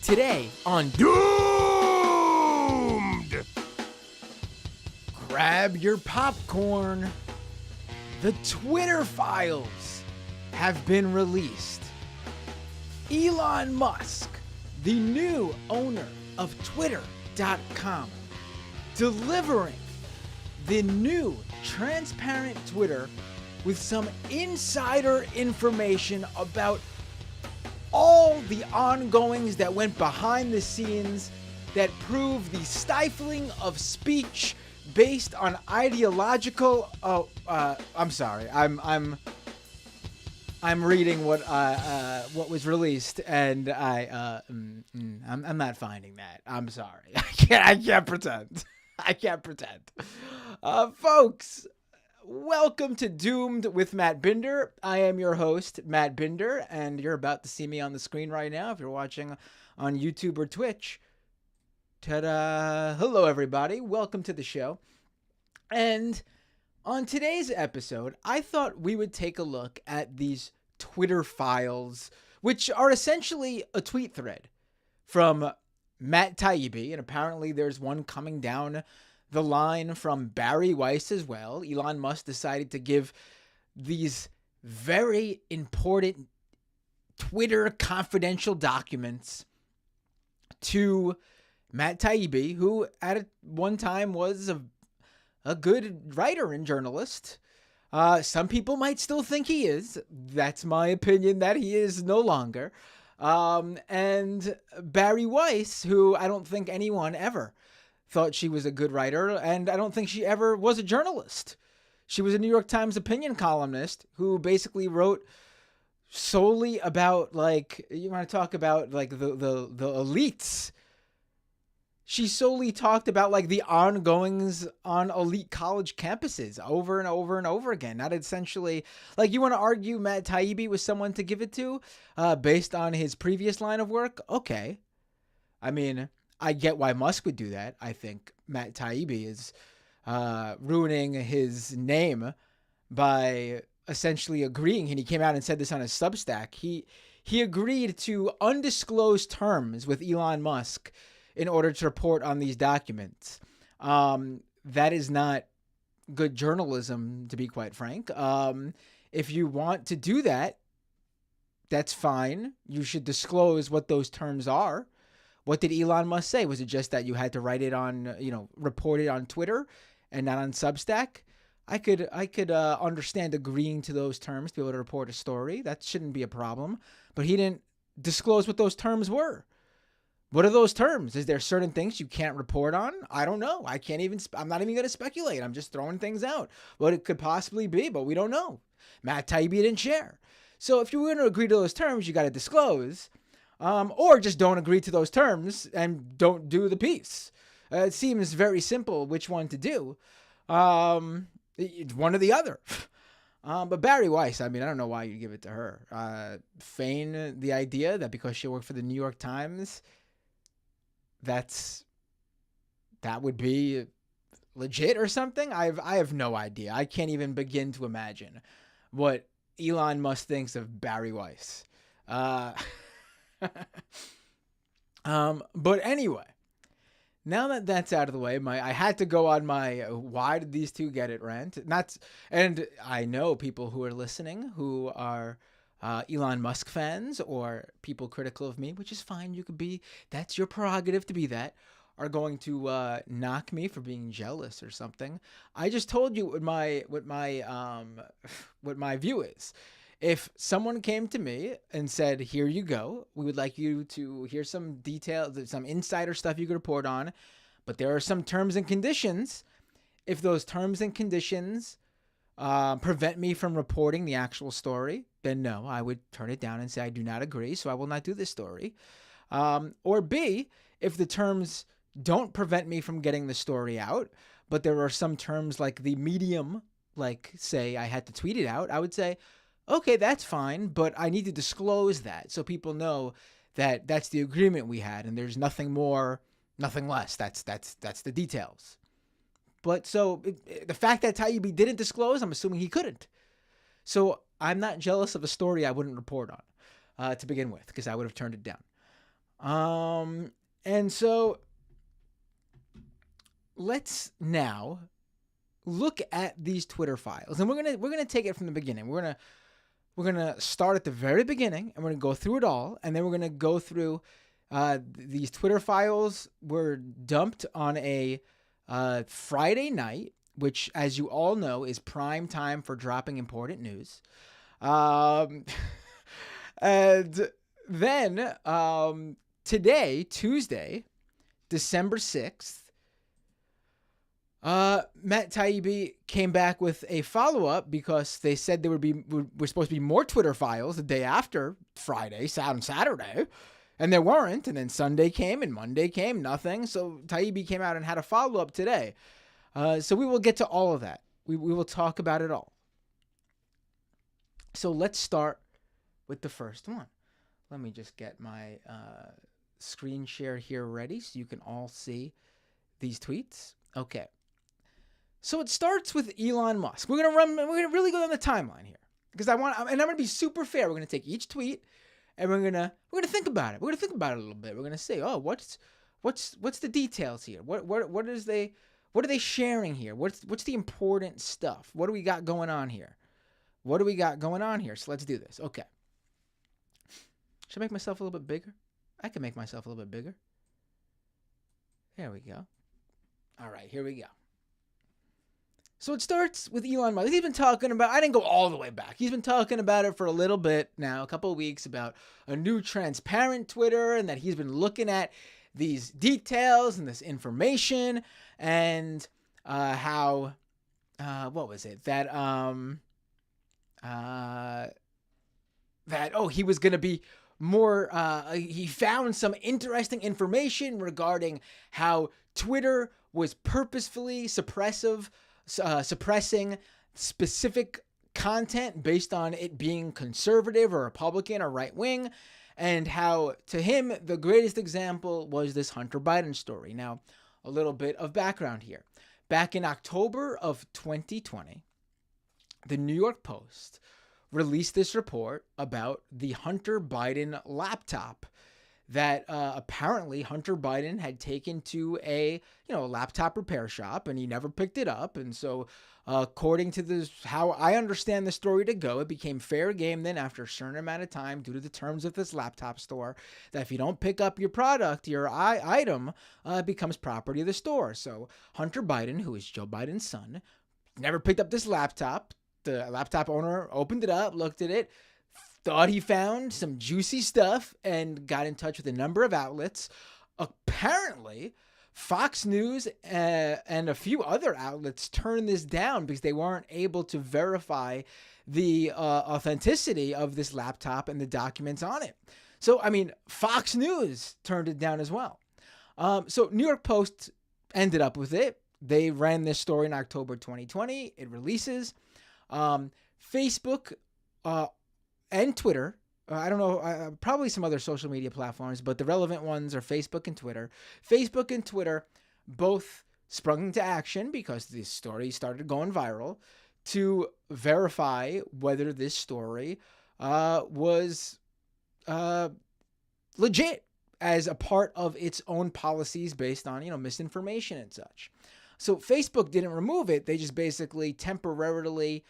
Today on Doomed! Grab your popcorn. The Twitter files have been released. Elon Musk, the new owner of Twitter.com, delivering the new transparent Twitter with some insider information about all the ongoings that went behind the scenes that prove the stifling of speech based on ideological. I'm sorry. I'm reading what was released, and I'm not finding that. I'm sorry. I can't pretend. I can't pretend. Folks, welcome to Doomed with Matt Binder. I am your host, Matt Binder, and you're about to see me on the screen right now if you're watching on YouTube or Twitch. Ta-da! Hello, everybody. Welcome to the show. And on today's episode, I thought we would take a look at these Twitter files, which are essentially a tweet thread from Matt Taibbi, and apparently there's one coming down the line from Barry Weiss as well. Elon Musk decided to give these very important Twitter confidential documents to Matt Taibbi, who at one time was a good writer and journalist. Some people might still think he is. That's my opinion, that he is no longer. And Barry Weiss, who I don't think anyone ever thought she was a good writer, and I don't think she ever was a journalist. She was a New York Times opinion columnist who basically wrote solely about, like, you want to talk about, like, the elites. She solely talked about, like, the ongoings on elite college campuses over and over and over again. Not essentially, like, you want to argue Matt Taibbi was someone to give it to based on his previous line of work? Okay. I mean, I get why Musk would do that. I think Matt Taibbi is ruining his name by essentially agreeing, and he came out and said this on his Substack. He agreed to undisclosed terms with Elon Musk in order to report on these documents. That is not good journalism, to be quite frank. If you want to do that, that's fine. You should disclose what those terms are. What did Elon Musk say? Was it just that you had to write it on, report it on Twitter and not on Substack? I could understand agreeing to those terms to be able to report a story. That shouldn't be a problem. But he didn't disclose what those terms were. What are those terms? Is there certain things you can't report on? I don't know. I'm not even going to speculate. I'm just throwing things out. What it could possibly be, but we don't know. Matt Taibbi didn't share. So if you're going to agree to those terms, you got to disclose. Or just don't agree to those terms and don't do the piece. It seems very simple which one to do. It's one or the other. But Barry Weiss, I mean, I don't know why you give it to her. Feign the idea that because she worked for the New York Times, that would be legit or something. I have no idea. I can't even begin to imagine what Elon Musk thinks of Barry Weiss. But anyway, now that that's out of the way, I had to go on my why did these two get it rant. And I know people who are listening who are Elon Musk fans or people critical of me, which is fine. You could be, that's your prerogative to be that, are going to knock me for being jealous or something. I just told you what my view is. If someone came to me and said, here you go, we would like you to hear some details, some insider stuff you could report on, but there are some terms and conditions. If those terms and conditions prevent me from reporting the actual story, then no, I would turn it down and say I do not agree, so I will not do this story. Or B, if the terms don't prevent me from getting the story out, but there are some terms like the medium, like say I had to tweet it out, I would say, okay, that's fine, but I need to disclose that so people know that that's the agreement we had and there's nothing more, nothing less. That's the details. But so the fact that Taibbi didn't disclose, I'm assuming he couldn't. So I'm not jealous of a story I wouldn't report on to begin with, because I would have turned it down. And so let's now look at these Twitter files, and we're gonna take it from the beginning. We're gonna start at the very beginning, and we're gonna go through it all, and then we're gonna go through these Twitter files were dumped on a Friday night, which, as you all know, is prime time for dropping important news. And then today, Tuesday, December 6th, Matt Taibbi came back with a follow-up because they said there were supposed to be more Twitter files the day after Friday, Saturday, and there weren't. And then Sunday came and Monday came, nothing. So Taibbi came out and had a follow-up today. So we will get to all of that. We will talk about it all. So let's start with the first one. Let me just get my screen share here ready so you can all see these tweets. Okay. So it starts with Elon Musk. We're gonna really go down the timeline here because I'm gonna be super fair. We're gonna take each tweet and we're gonna think about it. We're gonna think about it a little bit. We're gonna say, oh, what's the details here? What are they sharing here? What's the important stuff? What do we got going on here? So let's do this. Okay. Should I make myself a little bit bigger? I can make myself a little bit bigger. There we go. All right, here we go. So it starts with Elon Musk. He's been talking about, I didn't go all the way back. He's been talking about it for a little bit now, a couple of weeks, about a new transparent Twitter, and that he's been looking at these details and this information, and how, what was it? That he was going to be more, he found some interesting information regarding how Twitter was purposefully suppressing specific content based on it being conservative or Republican or right wing, and how, to him, the greatest example was this Hunter Biden story. Now, a little bit of background here. Back in October of 2020, the New York Post released this report about the Hunter Biden laptop that apparently Hunter Biden had taken to a laptop repair shop, and he never picked it up. And so according to this, how I understand the story to go, it became fair game then after a certain amount of time, due to the terms of this laptop store, that if you don't pick up your product, your item becomes property of the store. So Hunter Biden, who is Joe Biden's son, never picked up this laptop. The laptop owner opened it up, looked at it, thought he found some juicy stuff, and got in touch with a number of outlets. Apparently, Fox News and a few other outlets turned this down because they weren't able to verify the authenticity of this laptop and the documents on it. So, I mean, Fox News turned it down as well. So New York Post ended up with it. They ran this story in October 2020. It releases. Facebook and Twitter, I don't know, probably some other social media platforms, but the relevant ones are Facebook and Twitter. Facebook and Twitter both sprung into action because this story started going viral to verify whether this story was legit as a part of its own policies based on, misinformation and such. So Facebook didn't remove it. They just basically temporarily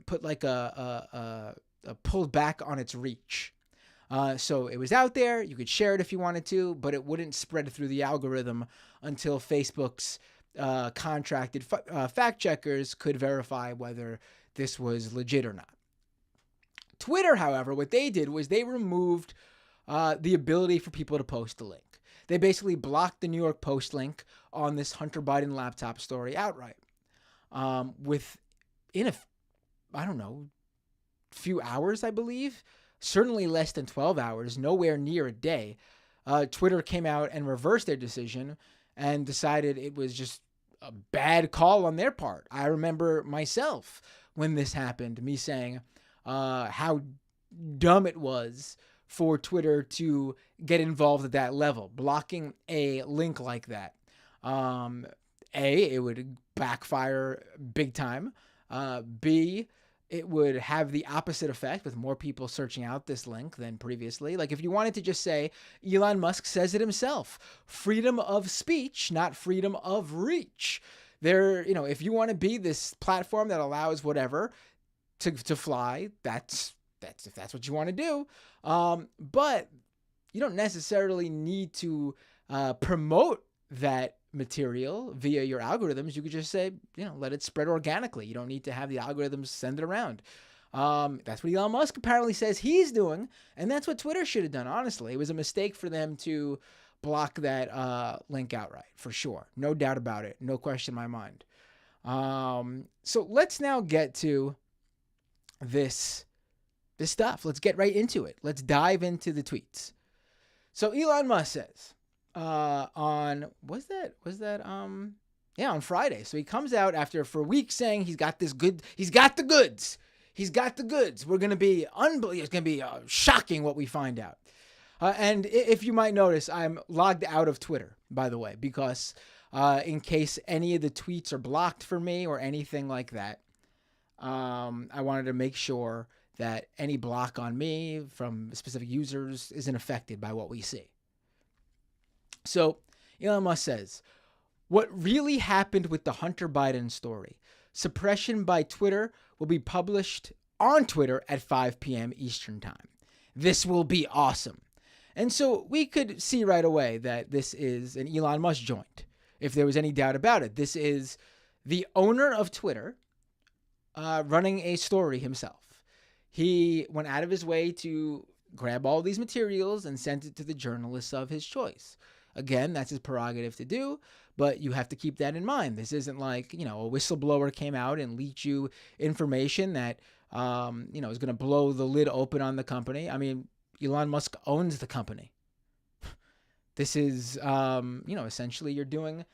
put like a pulled back on its reach. So it was out there. You could share it if you wanted to, but it wouldn't spread through the algorithm until Facebook's contracted fact checkers could verify whether this was legit or not. Twitter, however, what they did was they removed the ability for people to post a link. They basically blocked the New York Post link on this Hunter Biden laptop story outright. Within few hours, I believe, certainly less than 12 hours, nowhere near a day, Twitter came out and reversed their decision and decided it was just a bad call on their part. I remember myself when this happened, me saying how dumb it was for Twitter to get involved at that level, blocking a link like that. It would backfire big time. B, it would have the opposite effect with more people searching out this link than previously. Like if you wanted to just say, Elon Musk says it himself, freedom of speech, not freedom of reach. If you want to be this platform that allows whatever to fly, that's if that's what you want to do. But you don't necessarily need to promote that material via your algorithms. You could just say, let it spread organically. You don't need to have the algorithms send it around. That's what Elon Musk apparently says he's doing, and that's what Twitter should have done, honestly. It was a mistake for them to block that link outright, for sure. No doubt about it. No question in my mind. So let's now get to this stuff. Let's get right into it. Let's dive into the tweets. So Elon Musk says, on Friday. So he comes out for weeks saying he's got the goods. We're going to be it's going to be shocking what we find out. And if you might notice, I'm logged out of Twitter, by the way, because in case any of the tweets are blocked for me or anything like that, I wanted to make sure that any block on me from specific users isn't affected by what we see. So Elon Musk says, what really happened with the Hunter Biden story? Suppression by Twitter will be published on Twitter at 5 p.m. Eastern Time. This will be awesome. And so we could see right away that this is an Elon Musk joint, if there was any doubt about it. This is the owner of Twitter running a story himself. He went out of his way to grab all these materials and sent it to the journalists of his choice. Again, that's his prerogative to do, but you have to keep that in mind. This isn't like, a whistleblower came out and leaked you information that, is going to blow the lid open on the company. I mean, Elon Musk owns the company. This is, essentially you're doing,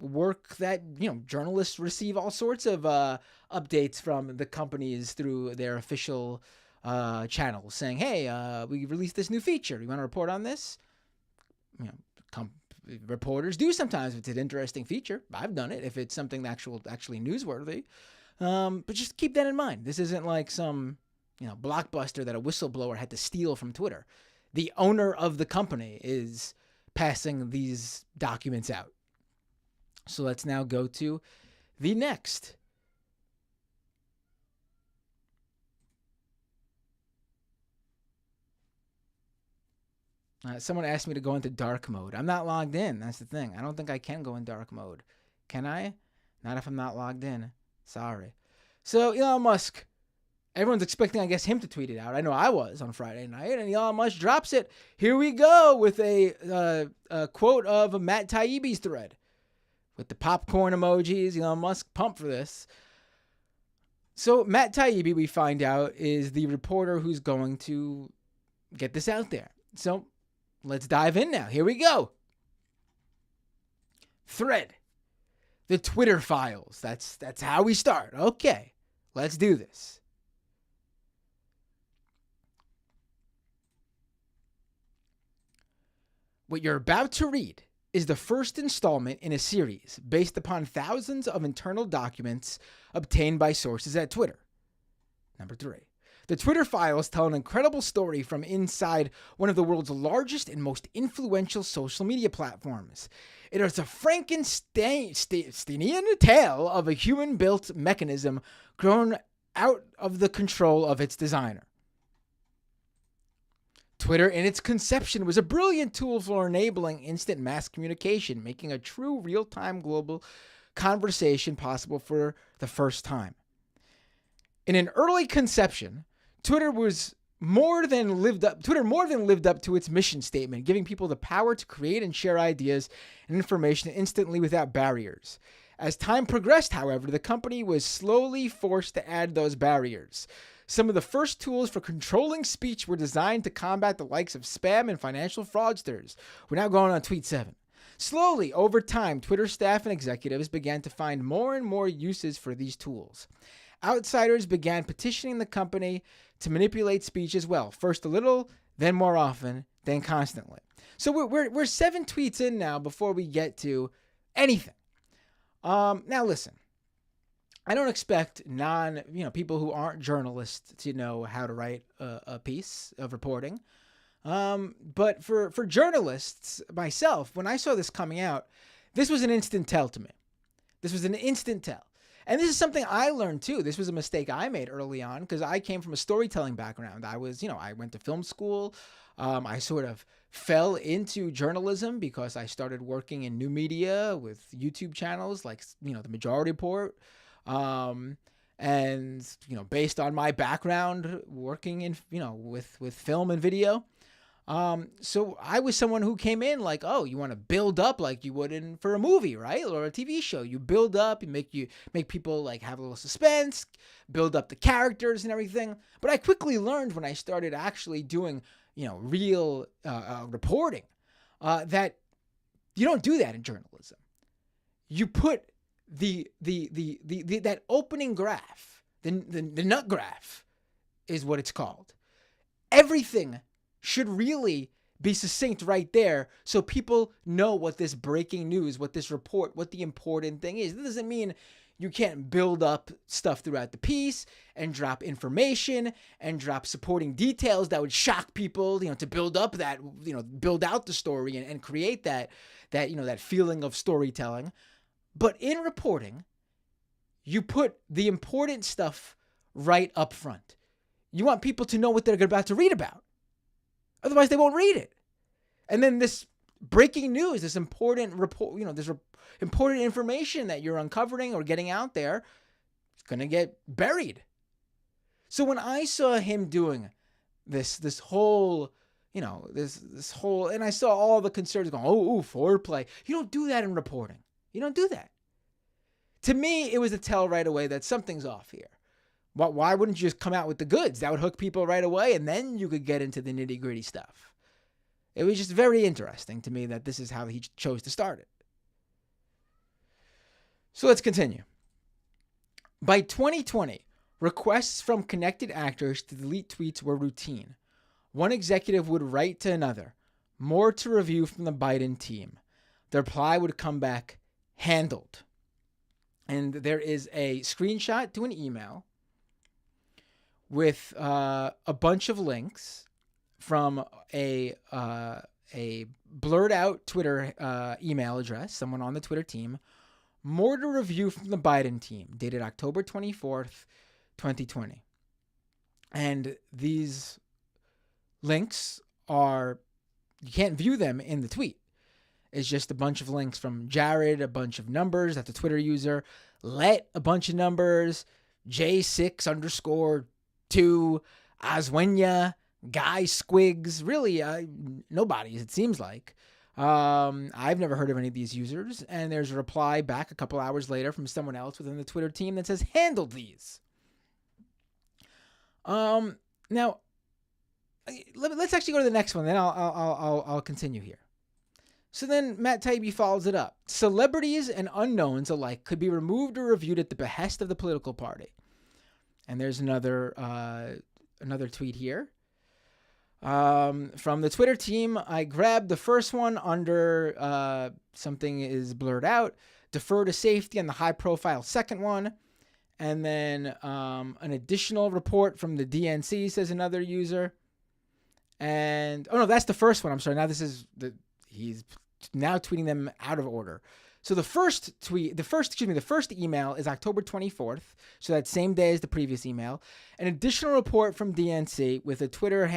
work that, journalists receive all sorts of updates from the companies through their official channels saying, hey, we released this new feature. You want to report on this? Reporters do sometimes if it's an interesting feature. I've done it if it's something actually newsworthy. But just keep that in mind. This isn't like some, blockbuster that a whistleblower had to steal from Twitter. The owner of the company is passing these documents out. So let's now go to the next. Someone asked me to go into dark mode. I'm not logged in. That's the thing. I don't think I can go in dark mode. Can I? Not if I'm not logged in. Sorry. So Elon Musk, everyone's expecting, I guess, him to tweet it out. I know I was on Friday night, and Elon Musk drops it. Here we go with a quote of Matt Taibbi's thread with the popcorn emojis. Elon Musk pumped for this. So Matt Taibbi, we find out, is the reporter who's going to get this out there. So let's dive in now. Here we go. Thread. The Twitter files. That's how we start. Okay, let's do this. What you're about to read is the first installment in a series based upon thousands of internal documents obtained by sources at Twitter. Number 3. The Twitter files tell an incredible story from inside one of the world's largest and most influential social media platforms. It is a Frankensteinian tale of a human-built mechanism grown out of the control of its designer. Twitter, in its conception, was a brilliant tool for enabling instant mass communication, making a true real-time global conversation possible for the first time. In an early conception, Twitter more than lived up to its mission statement, giving people the power to create and share ideas and information instantly without barriers. As time progressed, however, the company was slowly forced to add those barriers. Some of the first tools for controlling speech were designed to combat the likes of spam and financial fraudsters. We're now going on tweet 7. Slowly, over time, Twitter staff and executives began to find more and more uses for these tools. Outsiders began petitioning the company to manipulate speech as well. First a little, then more often, then constantly. So we're 7 tweets in now before we get to anything. Now listen, I don't expect people who aren't journalists to know how to write a piece of reporting. But for journalists, myself, when I saw this coming out, this was an instant tell to me. This was an instant tell. And this is something I learned too. This was a mistake I made early on because I came from a storytelling background. I went to film school. I sort of fell into journalism because I started working in new media with YouTube channels like, The Majority Report. And, based on my background working in, with film and video. So I was someone who came in like, oh, you want to build up like you would for a movie, right? Or a TV show. You build up, you make people like have a little suspense, build up the characters and everything. But I quickly learned when I started actually doing, real reporting, that you don't do that in journalism. You put that opening graph, the nut graph is what it's called. Everything should really be succinct right there so people know what this breaking news, what this report, what the important thing is. That doesn't mean you can't build up stuff throughout the piece and drop information and drop supporting details that would shock people, to build up that, build out the story and create that feeling of storytelling. But in reporting, you put the important stuff right up front. You want people to know what they're about to read about. Otherwise, they won't read it. And then this breaking news, this important report, important information that you're uncovering or getting out there, is going to get buried. So when I saw him doing this whole, this whole, and I saw all the conservatives going, oh, foreplay. You don't do that in reporting. You don't do that. To me, it was a tell right away that something's off here. Why wouldn't you just come out with the goods? That would hook people right away, and then you could get into the nitty-gritty stuff. It was just very interesting to me that this is how he chose to start it. So let's continue. By 2020, requests from connected actors to delete tweets were routine. One executive would write to another, more to review from the Biden team. The reply would come back, handled. And there is a screenshot to an email with a bunch of links from a blurred out Twitter email address, someone on the Twitter team. More to review from the Biden team, dated October 24th, 2020. And these links you can't view them in the tweet. It's just a bunch of links from Jared, a bunch of numbers, that's a Twitter user, Let, a bunch of numbers, J6_2, Oswenya, Guy Squigs, really nobody, it seems like. I've never heard of any of these users, and there's a reply back a couple hours later from someone else within the Twitter team that says, handled these. Now, let's actually go to the next one, then I'll continue here. So then Matt Taibbi follows it up. Celebrities and unknowns alike could be removed or reviewed at the behest of the political party. And there's another tweet here. From the Twitter team, I grabbed the first one under something is blurred out. Defer to safety on the high-profile second one. And then an additional report from the DNC, says another user. And, oh no, that's the first one. I'm sorry. Now this is he's now tweeting them out of order. So the first email is October 24th. So that same day as the previous email. An additional report from DNC with a Twitter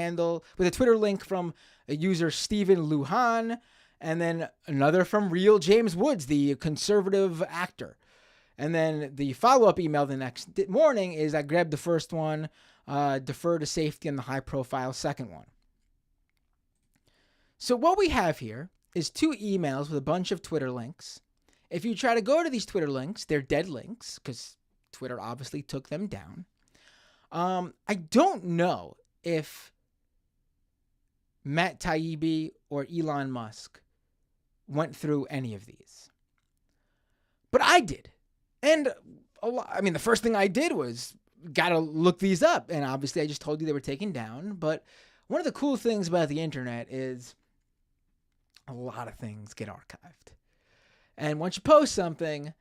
link from a user Stephen Lujan, and then another from Real James Woods, the conservative actor. And then the follow-up email the next morning is I grabbed the first one, defer to safety on the high-profile second one. So what we have here is two emails with a bunch of Twitter links. If you try to go to these Twitter links, they're dead links because Twitter obviously took them down. I don't know if Matt Taibbi or Elon Musk went through any of these. But I did. And the first thing I did was got to look these up. And obviously I just told you they were taken down. But one of the cool things about the internet is a lot of things get archived. And once you post something,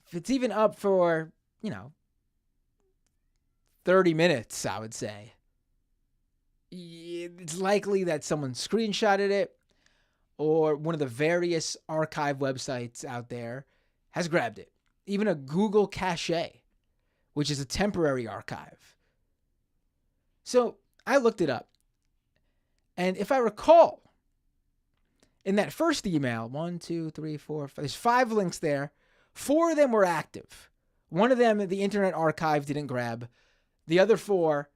if it's even up for, 30 minutes, I would say, it's likely that someone screenshotted it or one of the various archive websites out there has grabbed it. Even a Google cache, which is a temporary archive. So I looked it up. And if I recall, in that first email, 1, 2, 3, 4, 5, there's 5 links there. 4 of them were active. One of them, the Internet Archive didn't grab. The other 4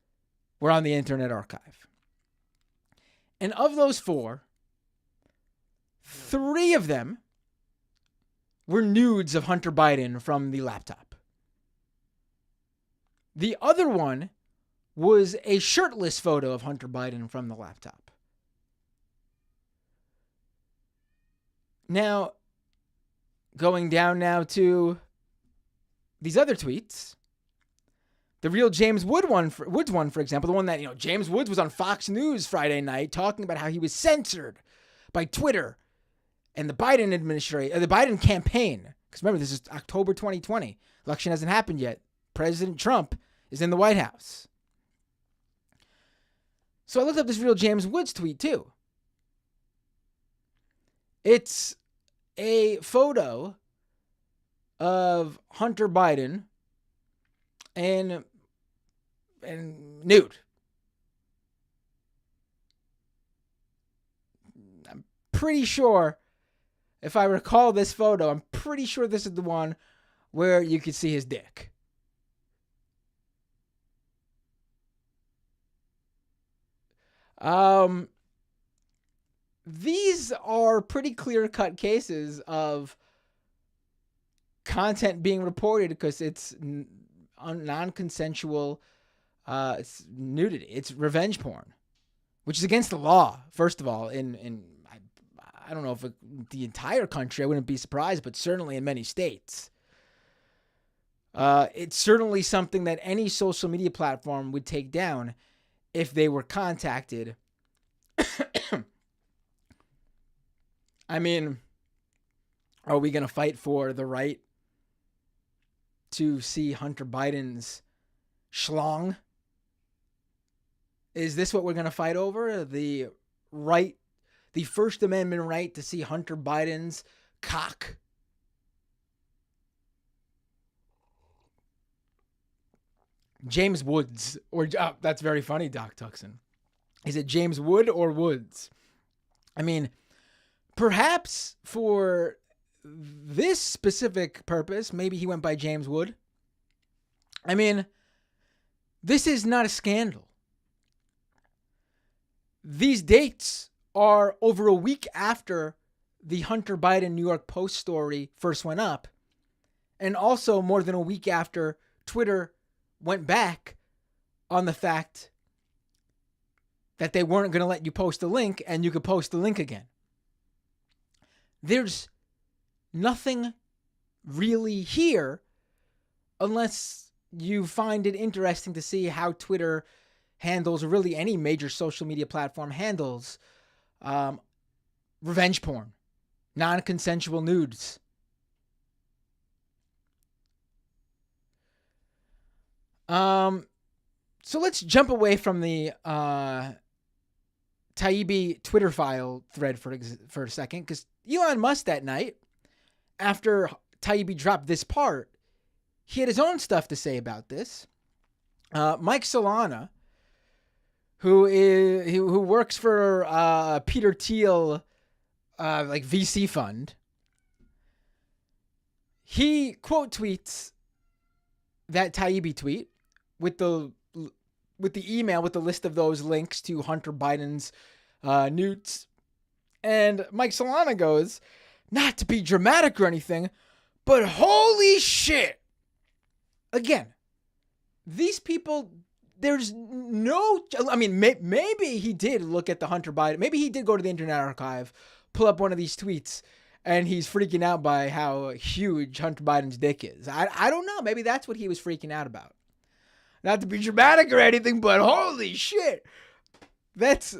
were on the Internet Archive. And of those 4, 3 of them were nudes of Hunter Biden from the laptop. The other one was a shirtless photo of Hunter Biden from the laptop. Now, going down now to these other tweets, the real James Woods one, for example, the one that, James Woods was on Fox News Friday night talking about how he was censored by Twitter and the Biden administration, the Biden campaign. Because remember, this is October 2020. Election hasn't happened yet. President Trump is in the White House. So I looked up this real James Woods tweet too. It's a photo of Hunter Biden and nude. I'm pretty sure, if I recall this photo, I'm pretty sure this is the one where you could see his dick. These are pretty clear-cut cases of content being reported because it's non-consensual it's nudity. It's revenge porn, which is against the law, first of all. I don't know if the entire country, I wouldn't be surprised, but certainly in many states. It's certainly something that any social media platform would take down if they were contacted. I mean, are we going to fight for the right to see Hunter Biden's schlong? Is this what we're going to fight over? The First Amendment right to see Hunter Biden's cock? James Woods, that's very funny, Doc Tucson. Is it James Wood or Woods? I mean, perhaps for this specific purpose, maybe he went by James Wood. I mean, this is not a scandal. These dates are over a week after the Hunter Biden New York Post story first went up, and also more than a week after Twitter went back on the fact that they weren't going to let you post a link and you could post the link again. There's nothing really here unless you find it interesting to see how Twitter handles, or really any major social media platform handles, revenge porn, non-consensual nudes. So let's jump away from the Taibbi Twitter file thread for a second, because Elon Musk that night, after Taibbi dropped this part, he had his own stuff to say about this. Mike Solana, who works for Peter Thiel, VC fund, he quote tweets that Taibbi tweet with the email with the list of those links to Hunter Biden's nudes. And Mike Solana goes, not to be dramatic or anything, but holy shit. Again, these people, there's no, I mean, maybe he did look at the Hunter Biden, maybe he did go to the Internet Archive, pull up one of these tweets, and he's freaking out by how huge Hunter Biden's dick is. I don't know. Maybe that's what he was freaking out about. Not to be dramatic or anything, but holy shit. That's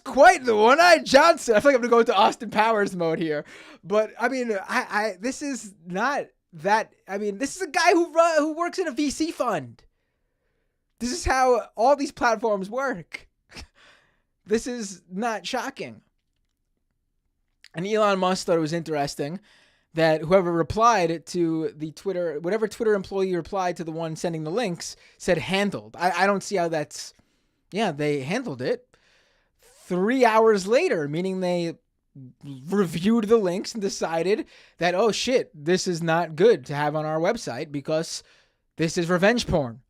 quite the one-eyed Johnson. I feel like I'm going to go into Austin Powers mode here. But I mean, this is not this is a guy who works in a VC fund. This is how all these platforms work. This is not shocking. And Elon Musk thought it was interesting that whoever replied to the Twitter, whatever Twitter employee replied to the one sending the links, said handled. I don't see how that's, yeah, they handled it. 3 hours later, meaning they reviewed the links and decided that, oh shit, this is not good to have on our website because this is revenge porn.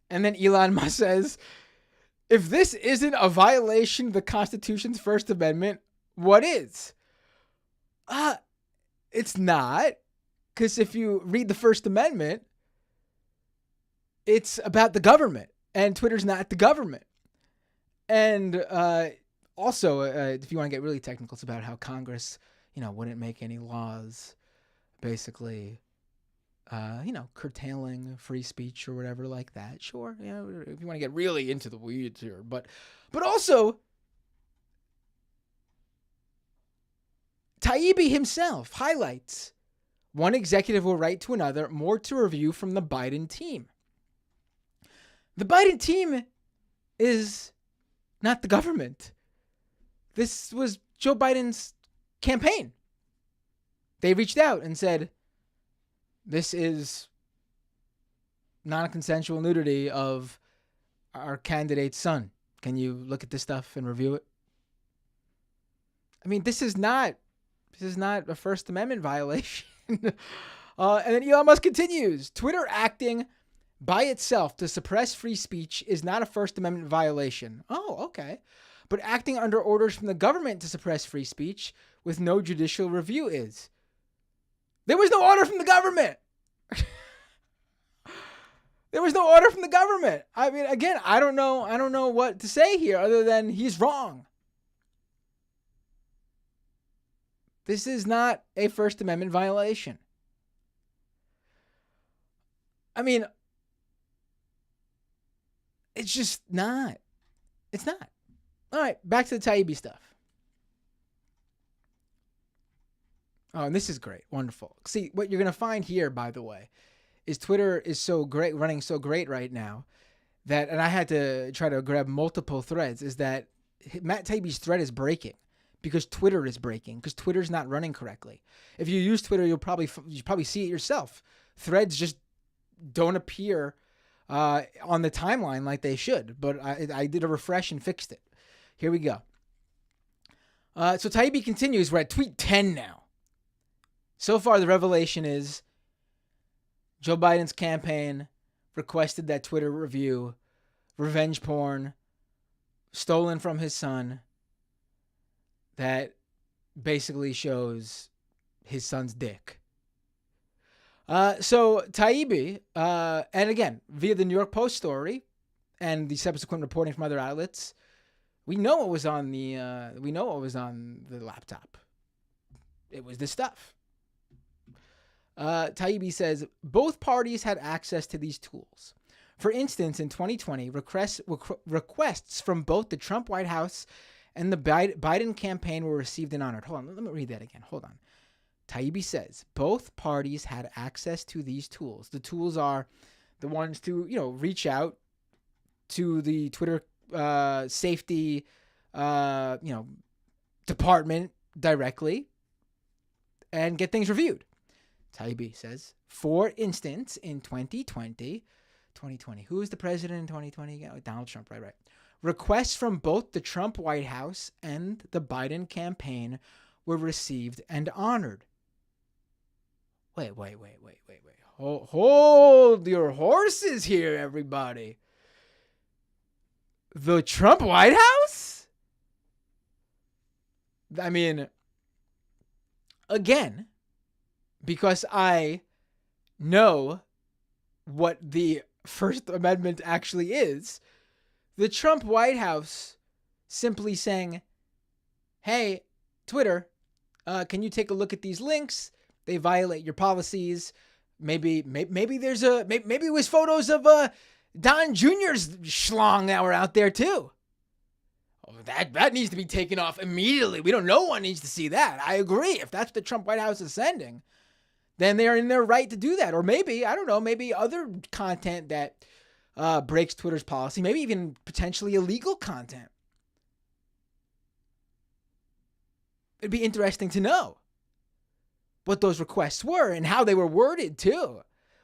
And then Elon Musk says, if this isn't a violation of the Constitution's First Amendment, what is? It's not. Because if you read the First Amendment, it's about the government. And Twitter's not the government. And also, if you want to get really technical, it's about how Congress, wouldn't make any laws, basically, curtailing free speech or whatever like that. Sure, if you want to get really into the weeds here. But also, Taibbi himself highlights one executive will write to another, more to review from the Biden team. The Biden team is not the government. This was Joe Biden's campaign. They reached out and said, this is non-consensual nudity of our candidate's son. Can you look at this stuff and review it? I mean, this is not a First Amendment violation. And then Elon Musk continues, Twitter acting by itself to suppress free speech is not a First Amendment violation. Oh, okay. But acting under orders from the government to suppress free speech with no judicial review is. There was no order from the government. There was no order from the government. I mean, again, I don't know what to say here other than he's wrong. This is not a First Amendment violation. I mean, it's just not. It's not. All right, back to the Taibbi stuff. Oh, and this is great. Wonderful. See, what you're going to find here, by the way, is Twitter is so great, running so great right now, that, and I had to try to grab multiple threads, is that Matt Taibbi's thread is breaking because Twitter is breaking, because Twitter's not running correctly. If you use Twitter, you probably see it yourself. Threads just don't appear on the timeline like they should, but I did a refresh and fixed it. Here we go. So Taibbi continues. We're at tweet 10 now. So far, the revelation is Joe Biden's campaign requested that Twitter review revenge porn stolen from his son that basically shows his son's dick. So Taibbi, and again, via the New York Post story and the subsequent reporting from other outlets, we know what was on the laptop. It was this stuff. Taibbi says both parties had access to these tools. For instance, in 2020, requests from both the Trump White House and the Biden campaign were received and honored. Hold on, let me read that again. Hold on. Taibbi says both parties had access to these tools. The tools are the ones to, reach out to the Twitter safety, department directly and get things reviewed. Taibbi says, for instance, in 2020, who is the president in 2020? Oh, Donald Trump, right. Requests from both the Trump White House and the Biden campaign were received and honored. Wait. Hold your horses here, everybody. The Trump White House? I mean, again, because I know what the First Amendment actually is, the Trump White House simply saying, hey, Twitter, can you take a look at these links? They violate your policies. Maybe it was photos of Don Jr.'s schlong that were out there too. Oh, that needs to be taken off immediately. No one needs to see that. I agree. If that's what the Trump White House is sending, then they're in their right to do that. Or maybe, I don't know, maybe other content that breaks Twitter's policy, maybe even potentially illegal content. It'd be interesting to know what those requests were and how they were worded too.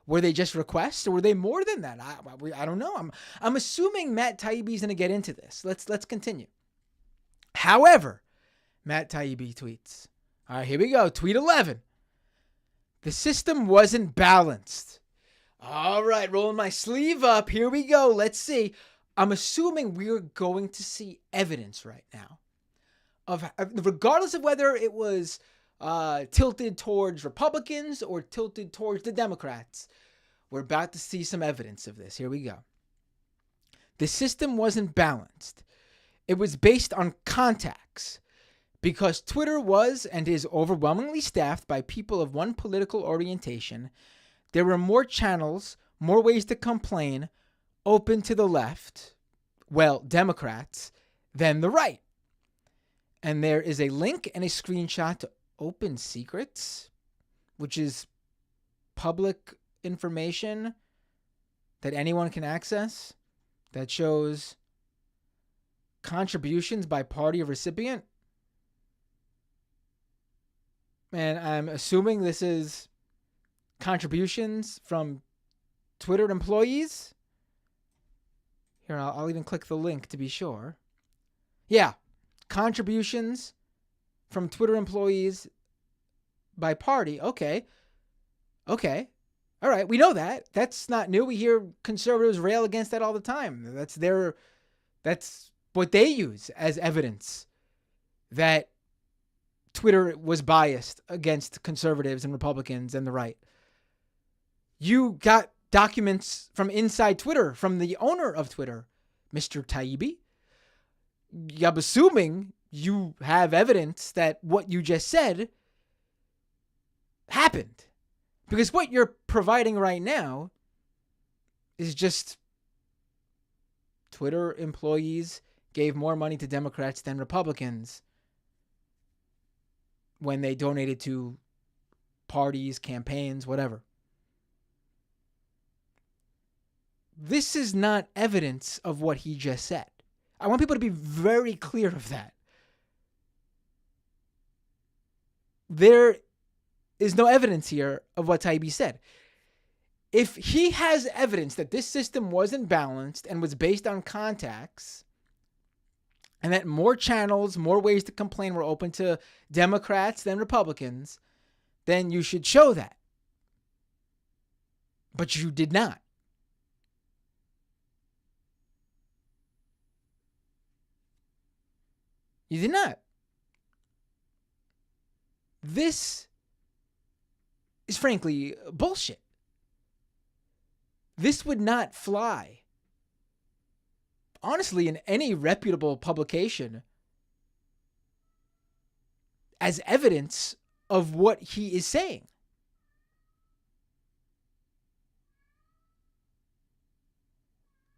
Were they just requests or were they more than that? I don't know. I'm assuming Matt Taibbi's going to get into this. Let's continue. However, Matt Taibbi tweets. All right, here we go. Tweet 11. The system wasn't balanced. All right, rolling my sleeve up. Here we go. Let's see. I'm assuming we're going to see evidence right now of, regardless of whether it was tilted towards Republicans or tilted towards the Democrats, we're about to see some evidence of this. Here we go. The system wasn't balanced. It was based on contacts. Because Twitter was and is overwhelmingly staffed by people of one political orientation, there were more channels, more ways to complain, open to the left, well, Democrats, than the right. And there is a link and a screenshot to Open Secrets, which is public information that anyone can access, that shows contributions by party or recipient. And I'm assuming this is contributions from Twitter employees. Here, I'll even click the link to be sure. Yeah, contributions from Twitter employees by party. Okay. All right, we know that. That's not new. We hear conservatives rail against that all the time. That's what they use as evidence that Twitter was biased against conservatives and Republicans and the right. You got documents from inside Twitter, from the owner of Twitter, Mr. Taibbi. I'm assuming you have evidence that what you just said happened. Because what you're providing right now is just Twitter employees gave more money to Democrats than Republicans when they donated to parties, campaigns, whatever. This is not evidence of what he just said. I want people to be very clear of that. There is no evidence here of what Taibbi said. If he has evidence that this system wasn't balanced and was based on contacts, and that more channels, more ways to complain were open to Democrats than Republicans, then you should show that. But you did not. You did not. This is frankly bullshit. This would not fly, honestly, in any reputable publication as evidence of what he is saying.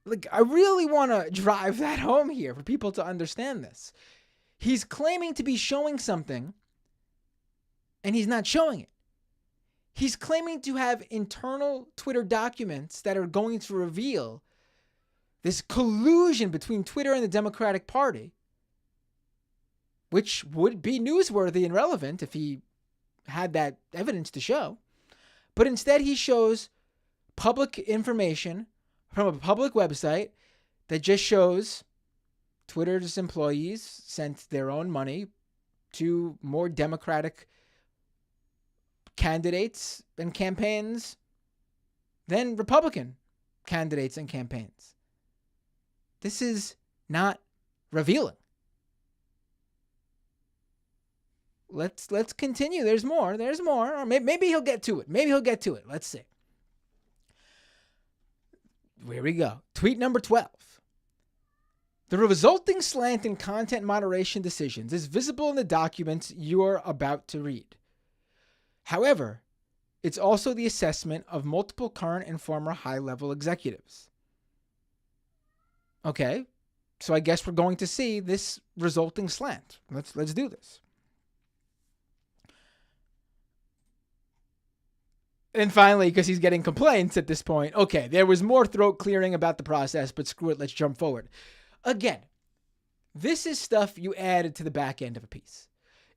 Like, I really want to drive that home here for people to understand this. He's claiming to be showing something, and he's not showing it. He's claiming to have internal Twitter documents that are going to reveal this collusion between Twitter and the Democratic Party, which would be newsworthy and relevant if he had that evidence to show. But instead, he shows public information from a public website that just shows Twitter's employees sent their own money to more Democratic candidates and campaigns than Republican candidates and campaigns. This is not revealing. Let's continue. There's more. Or maybe he'll get to it. Let's see. Here we go. Tweet number 12. The resulting slant in content moderation decisions is visible in the documents you're about to read. However, it's also the assessment of multiple current and former high-level executives. Okay, So I guess we're going to see this resulting slant. Let's do this. And finally, because he's getting complaints at this point, okay, there was more throat clearing about the process, but screw it, let's jump forward. Again, this is stuff you added to the back end of a piece.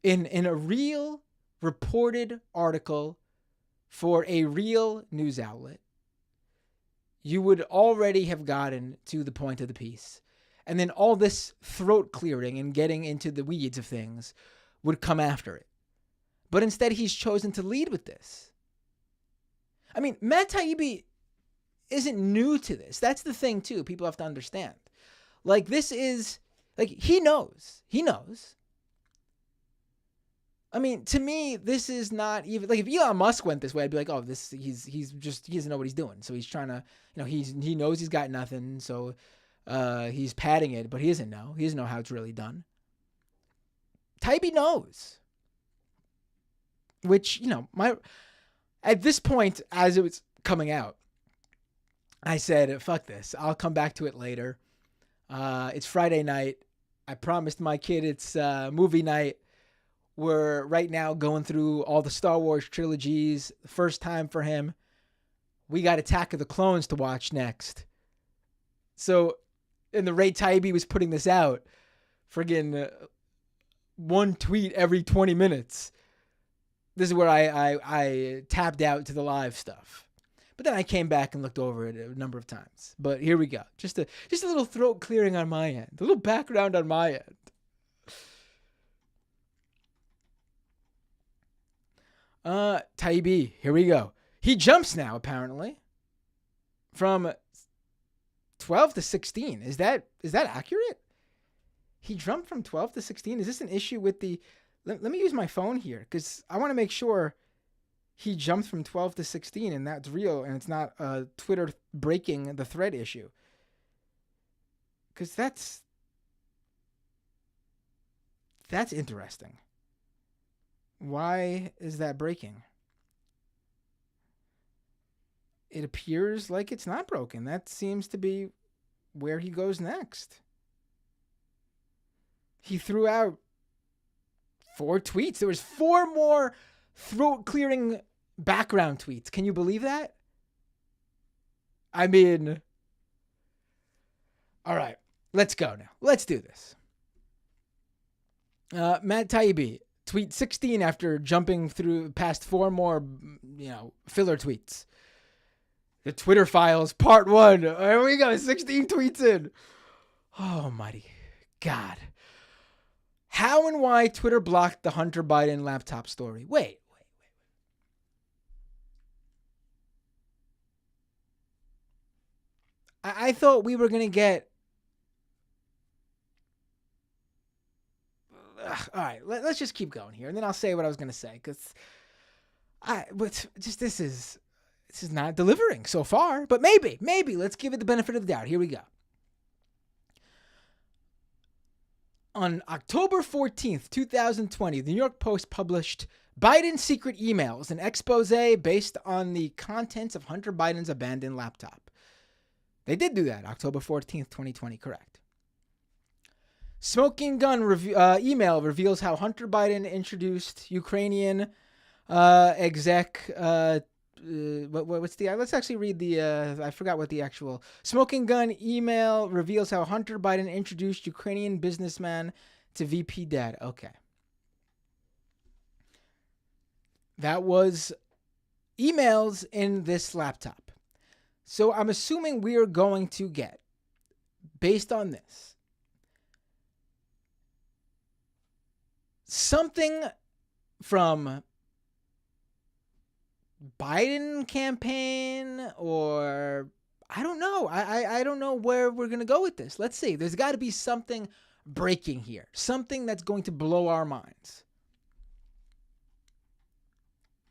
In a real reported article for a real news outlet, you would already have gotten to the point of the piece. And then all this throat clearing and getting into the weeds of things would come after it. But instead, he's chosen to lead with this. I mean, Matt Taibbi isn't new to this. That's the thing, too. People have to understand. Like, this is, like, he knows. He knows. I mean, to me, this is not even, like, if Elon Musk went this way, I'd be like, oh, he doesn't know what he's doing. So he's trying to, he knows he's got nothing. So he's padding it, but he doesn't know. He doesn't know how it's really done. Taibbi knows. Which, at this point, as it was coming out, I said, fuck this. I'll come back to it later. It's Friday night. I promised my kid it's movie night. We're right now going through all the Star Wars trilogies. The first time for him. We got Attack of the Clones to watch next. So, and the Ray Taibbi was putting this out. Friggin' one tweet every 20 minutes. This is where I tapped out to the live stuff. But then I came back and looked over it a number of times. But here we go. Just a little throat clearing on my end. A little background on my end. Taibbi, here we go. He jumps now, apparently. From 12 to 16. Is that accurate? He jumped from 12 to 16? Is this an issue with the... Let me use my phone here, because I want to make sure he jumped from 12 to 16, and that's real, and it's not Twitter breaking the thread issue. Because that's interesting. Why is that breaking? It appears like it's not broken. That seems to be where he goes next. He threw out 4 tweets. There was 4 more throat-clearing background tweets. Can you believe that? I mean... All right. Let's go now. Let's do this. Matt Taibbi, tweet 16 after jumping through past 4 more, filler tweets. The Twitter files, part 1. Here we go. 16 tweets in. Oh, almighty God. How and why Twitter blocked the Hunter Biden laptop story. Wait. I thought we were going to get... All right, let's just keep going here, and then I'll say what I was going to say, because this is not delivering so far, but maybe, let's give it the benefit of the doubt. Here we go. On October 14th, 2020, the New York Post published Biden's secret emails, an expose based on the contents of Hunter Biden's abandoned laptop. They did do that, October 14th, 2020, correct. Smoking Gun email reveals how Hunter Biden introduced Ukrainian exec... what's the... Let's actually read the... I forgot what the actual... Smoking Gun email reveals how Hunter Biden introduced Ukrainian businessman to VP dad. Okay. That was emails in this laptop. So I'm assuming we are going to get, based on this, something from Biden campaign, or I don't know. I don't know where we're going to go with this. Let's see. There's got to be something breaking here. Something that's going to blow our minds.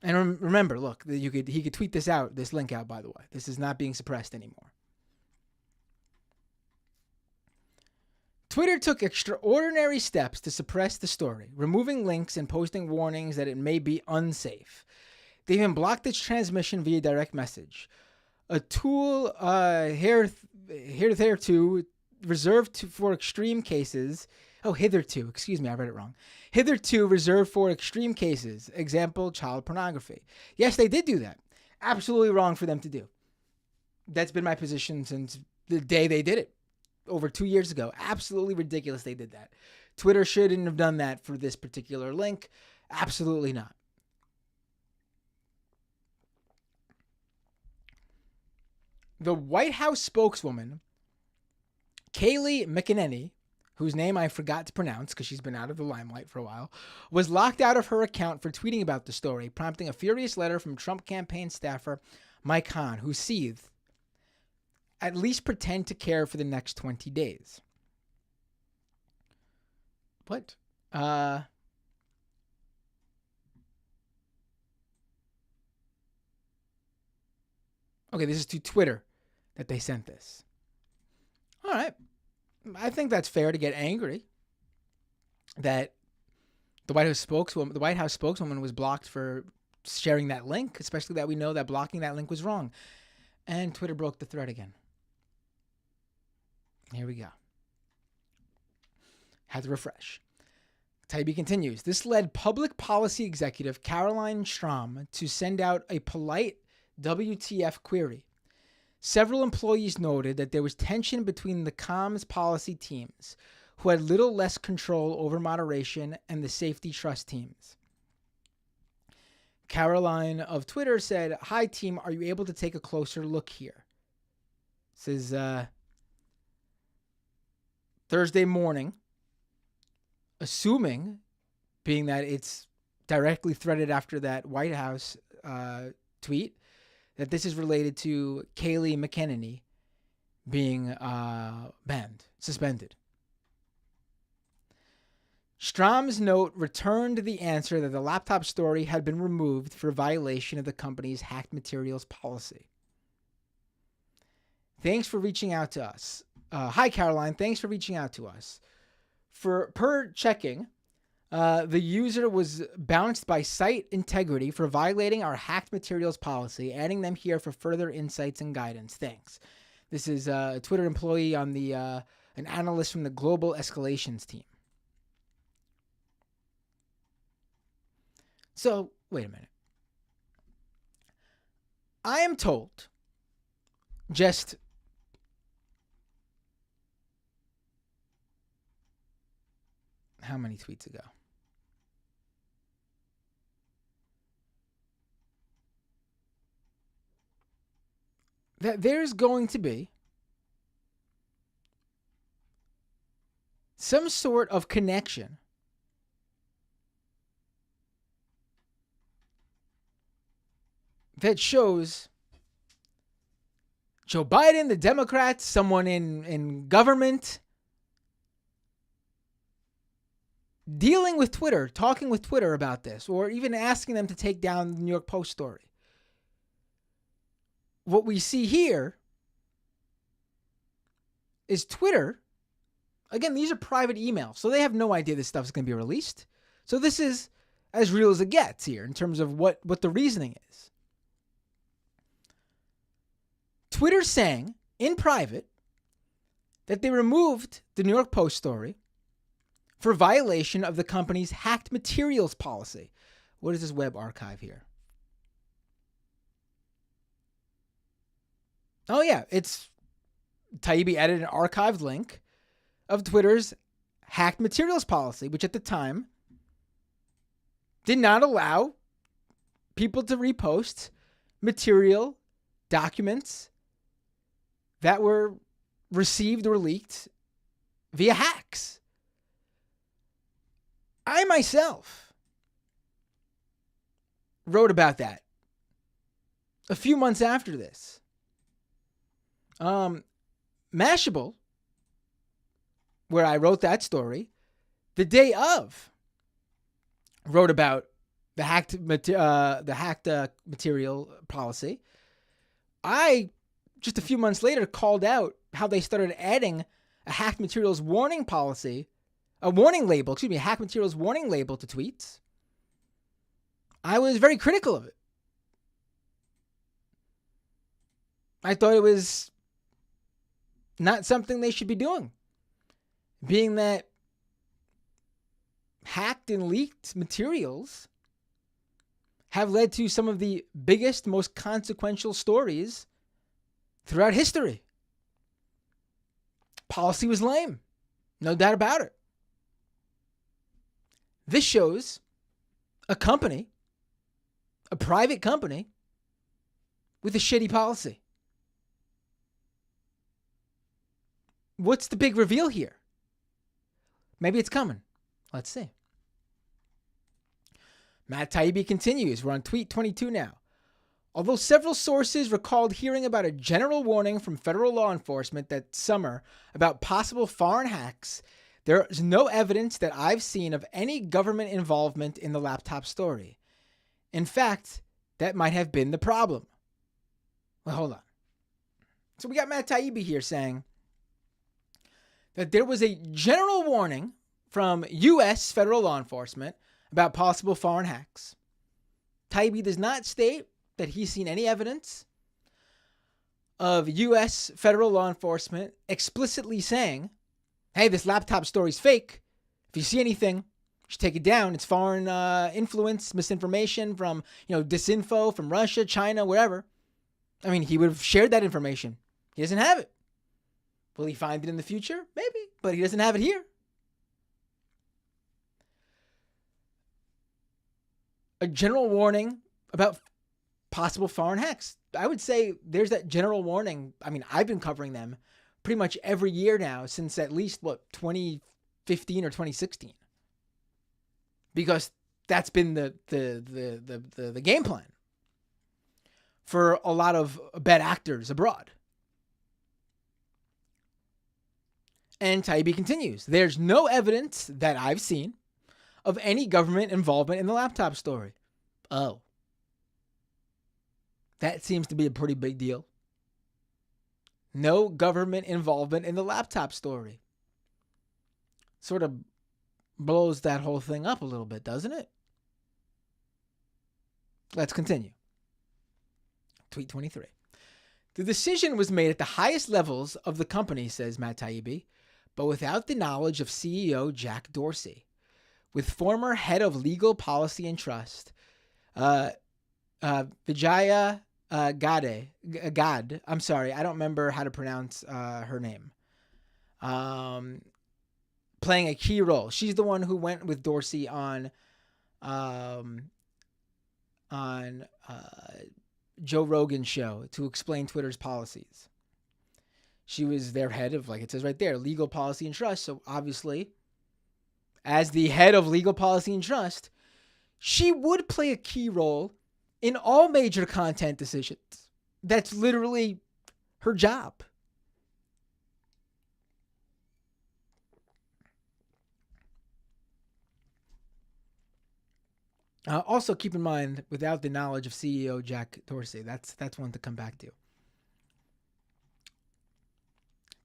And remember, look, he could tweet this link out, by the way. This is not being suppressed anymore. Twitter took extraordinary steps to suppress the story, removing links and posting warnings that it may be unsafe. They even blocked its transmission via direct message. A tool hitherto for extreme cases. Oh, hitherto. Excuse me, I read it wrong. Hitherto reserved for extreme cases. Example, child pornography. Yes, they did do that. Absolutely wrong for them to do. That's been my position since the day they did it. Over 2 years ago. Absolutely ridiculous they did that. Twitter shouldn't have done that for this particular link. Absolutely not. The White House spokeswoman, Kayleigh McEnany, whose name I forgot to pronounce because she's been out of the limelight for a while, was locked out of her account for tweeting about the story, prompting a furious letter from Trump campaign staffer Mike Hahn, who seethed, "At least pretend to care for the next 20 days. What? Okay, this is to Twitter that they sent this. All right. I think that's fair to get angry that the White House spokeswoman was blocked for sharing that link, especially that we know that blocking that link was wrong. And Twitter broke the thread again. Here we go. Had to refresh. Taibbi continues. This led public policy executive Caroline Strom to send out a polite WTF query. Several employees noted that there was tension between the comms policy teams, who had little less control over moderation, and the safety trust teams. Caroline of Twitter said, "Hi team, are you able to take a closer look here?" This is Thursday morning, assuming, being that it's directly threaded after that White House tweet, that this is related to Kayleigh McEnany being suspended. Strom's note returned the answer that the laptop story had been removed for violation of the company's hacked materials policy. Thanks for reaching out to us. Hi, Caroline. Thanks for reaching out to us. Per checking, the user was bounced by Site Integrity for violating our hacked materials policy, adding them here for further insights and guidance. Thanks. This is a Twitter employee on an analyst from the Global Escalations team. So, wait a minute. I am told just how many tweets ago? That there's going to be some sort of connection that shows Joe Biden, the Democrats, someone in government, dealing with Twitter, talking with Twitter about this, or even asking them to take down the New York Post story. What we see here is Twitter. Again, these are private emails, so they have no idea this stuff is going to be released. So this is as real as it gets here in terms of what the reasoning is. Twitter saying in private that they removed the New York Post story for violation of the company's hacked materials policy. What is this web archive here? Oh, yeah, it's Taibbi added an archived link of Twitter's hacked materials policy, which at the time did not allow people to repost material, documents that were received or leaked via hacks. I myself wrote about that a few months after this. Mashable, where I wrote that story, the day of, wrote about the hacked material policy. I, just a few months later, called out how they started adding a hacked materials warning policy, a hacked materials warning label to tweets. I was very critical of it. I thought it was not something they should be doing, being that hacked and leaked materials have led to some of the biggest, most consequential stories throughout history. Policy was lame. No doubt about it. This shows a company, a private company, with a shitty policy. What's the big reveal here? Maybe it's coming. Let's see. Matt Taibbi continues. We're on tweet 22 now. Although several sources recalled hearing about a general warning from federal law enforcement that summer about possible foreign hacks, there is no evidence that I've seen of any government involvement in the laptop story. In fact, that might have been the problem. Well, hold on. So we got Matt Taibbi here saying that there was a general warning from U.S. federal law enforcement about possible foreign hacks. Taibbi does not state that he's seen any evidence of U.S. federal law enforcement explicitly saying, hey, this laptop story's fake. If you see anything, you should take it down. It's foreign influence, misinformation from, disinfo from Russia, China, wherever. I mean, he would have shared that information. He doesn't have it. Will he find it in the future? Maybe, but he doesn't have it here. A general warning about possible foreign hacks. I would say there's that general warning. I mean, I've been covering them pretty much every year now since at least 2015 or 2016, because that's been the game plan for a lot of bad actors abroad. And Taibbi continues, there's no evidence that I've seen of any government involvement in the laptop story. Oh. That seems to be a pretty big deal. No government involvement in the laptop story. Sort of blows that whole thing up a little bit, doesn't it? Let's continue. Tweet 23. The decision was made at the highest levels of the company, says Matt Taibbi, but without the knowledge of CEO Jack Dorsey, with former head of legal policy and trust, Vijaya Gad. I'm sorry, I don't remember how to pronounce her name. Playing a key role. She's the one who went with Dorsey on Joe Rogan's show to explain Twitter's policies. She was their head of, like it says right there, legal policy and trust. So obviously, as the head of legal policy and trust, she would play a key role in all major content decisions. That's literally her job. Also, keep in mind, without the knowledge of CEO Jack Dorsey, that's one to come back to.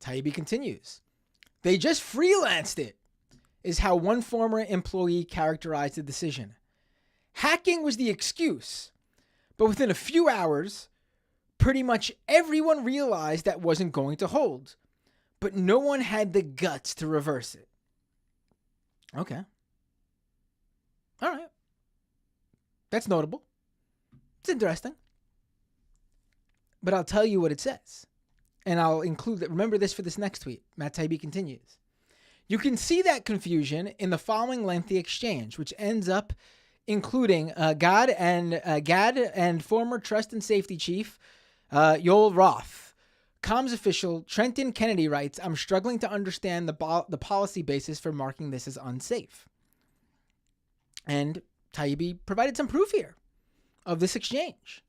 Taibbi continues. They just freelanced it, is how one former employee characterized the decision. Hacking was the excuse, but within a few hours, pretty much everyone realized that wasn't going to hold, but no one had the guts to reverse it. Okay. All right. That's notable. It's interesting. But I'll tell you what it says. And I'll include that. Remember this for this next tweet. Matt Taibbi continues. You can see that confusion in the following lengthy exchange, which ends up including Gad and former Trust and Safety Chief Yoel Roth. Comms official Trenton Kennedy writes, I'm struggling to understand the policy basis for marking this as unsafe. And Taibbi provided some proof here of this exchange.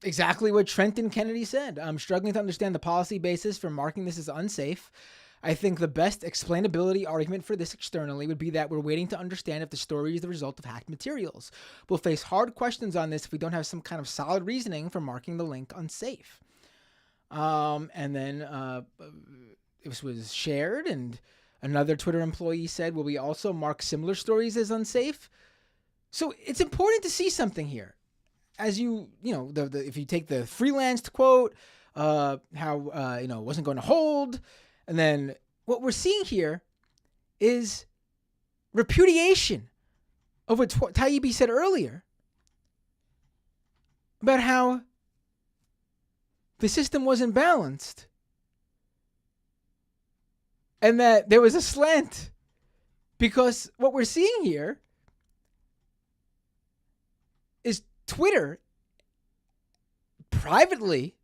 Exactly what Trenton Kennedy said. I'm struggling to understand the policy basis for marking this as unsafe. I think the best explainability argument for this externally would be that we're waiting to understand if the story is the result of hacked materials. We'll face hard questions on this if we don't have some kind of solid reasoning for marking the link unsafe. And then this was shared, and another Twitter employee said, will we also mark similar stories as unsafe? So it's important to see something here. as if you take the freelanced quote, how it wasn't going to hold, and then what we're seeing here is repudiation of what Taibbi said earlier about how the system wasn't balanced and that there was a slant. Because what we're seeing here is Twitter privately,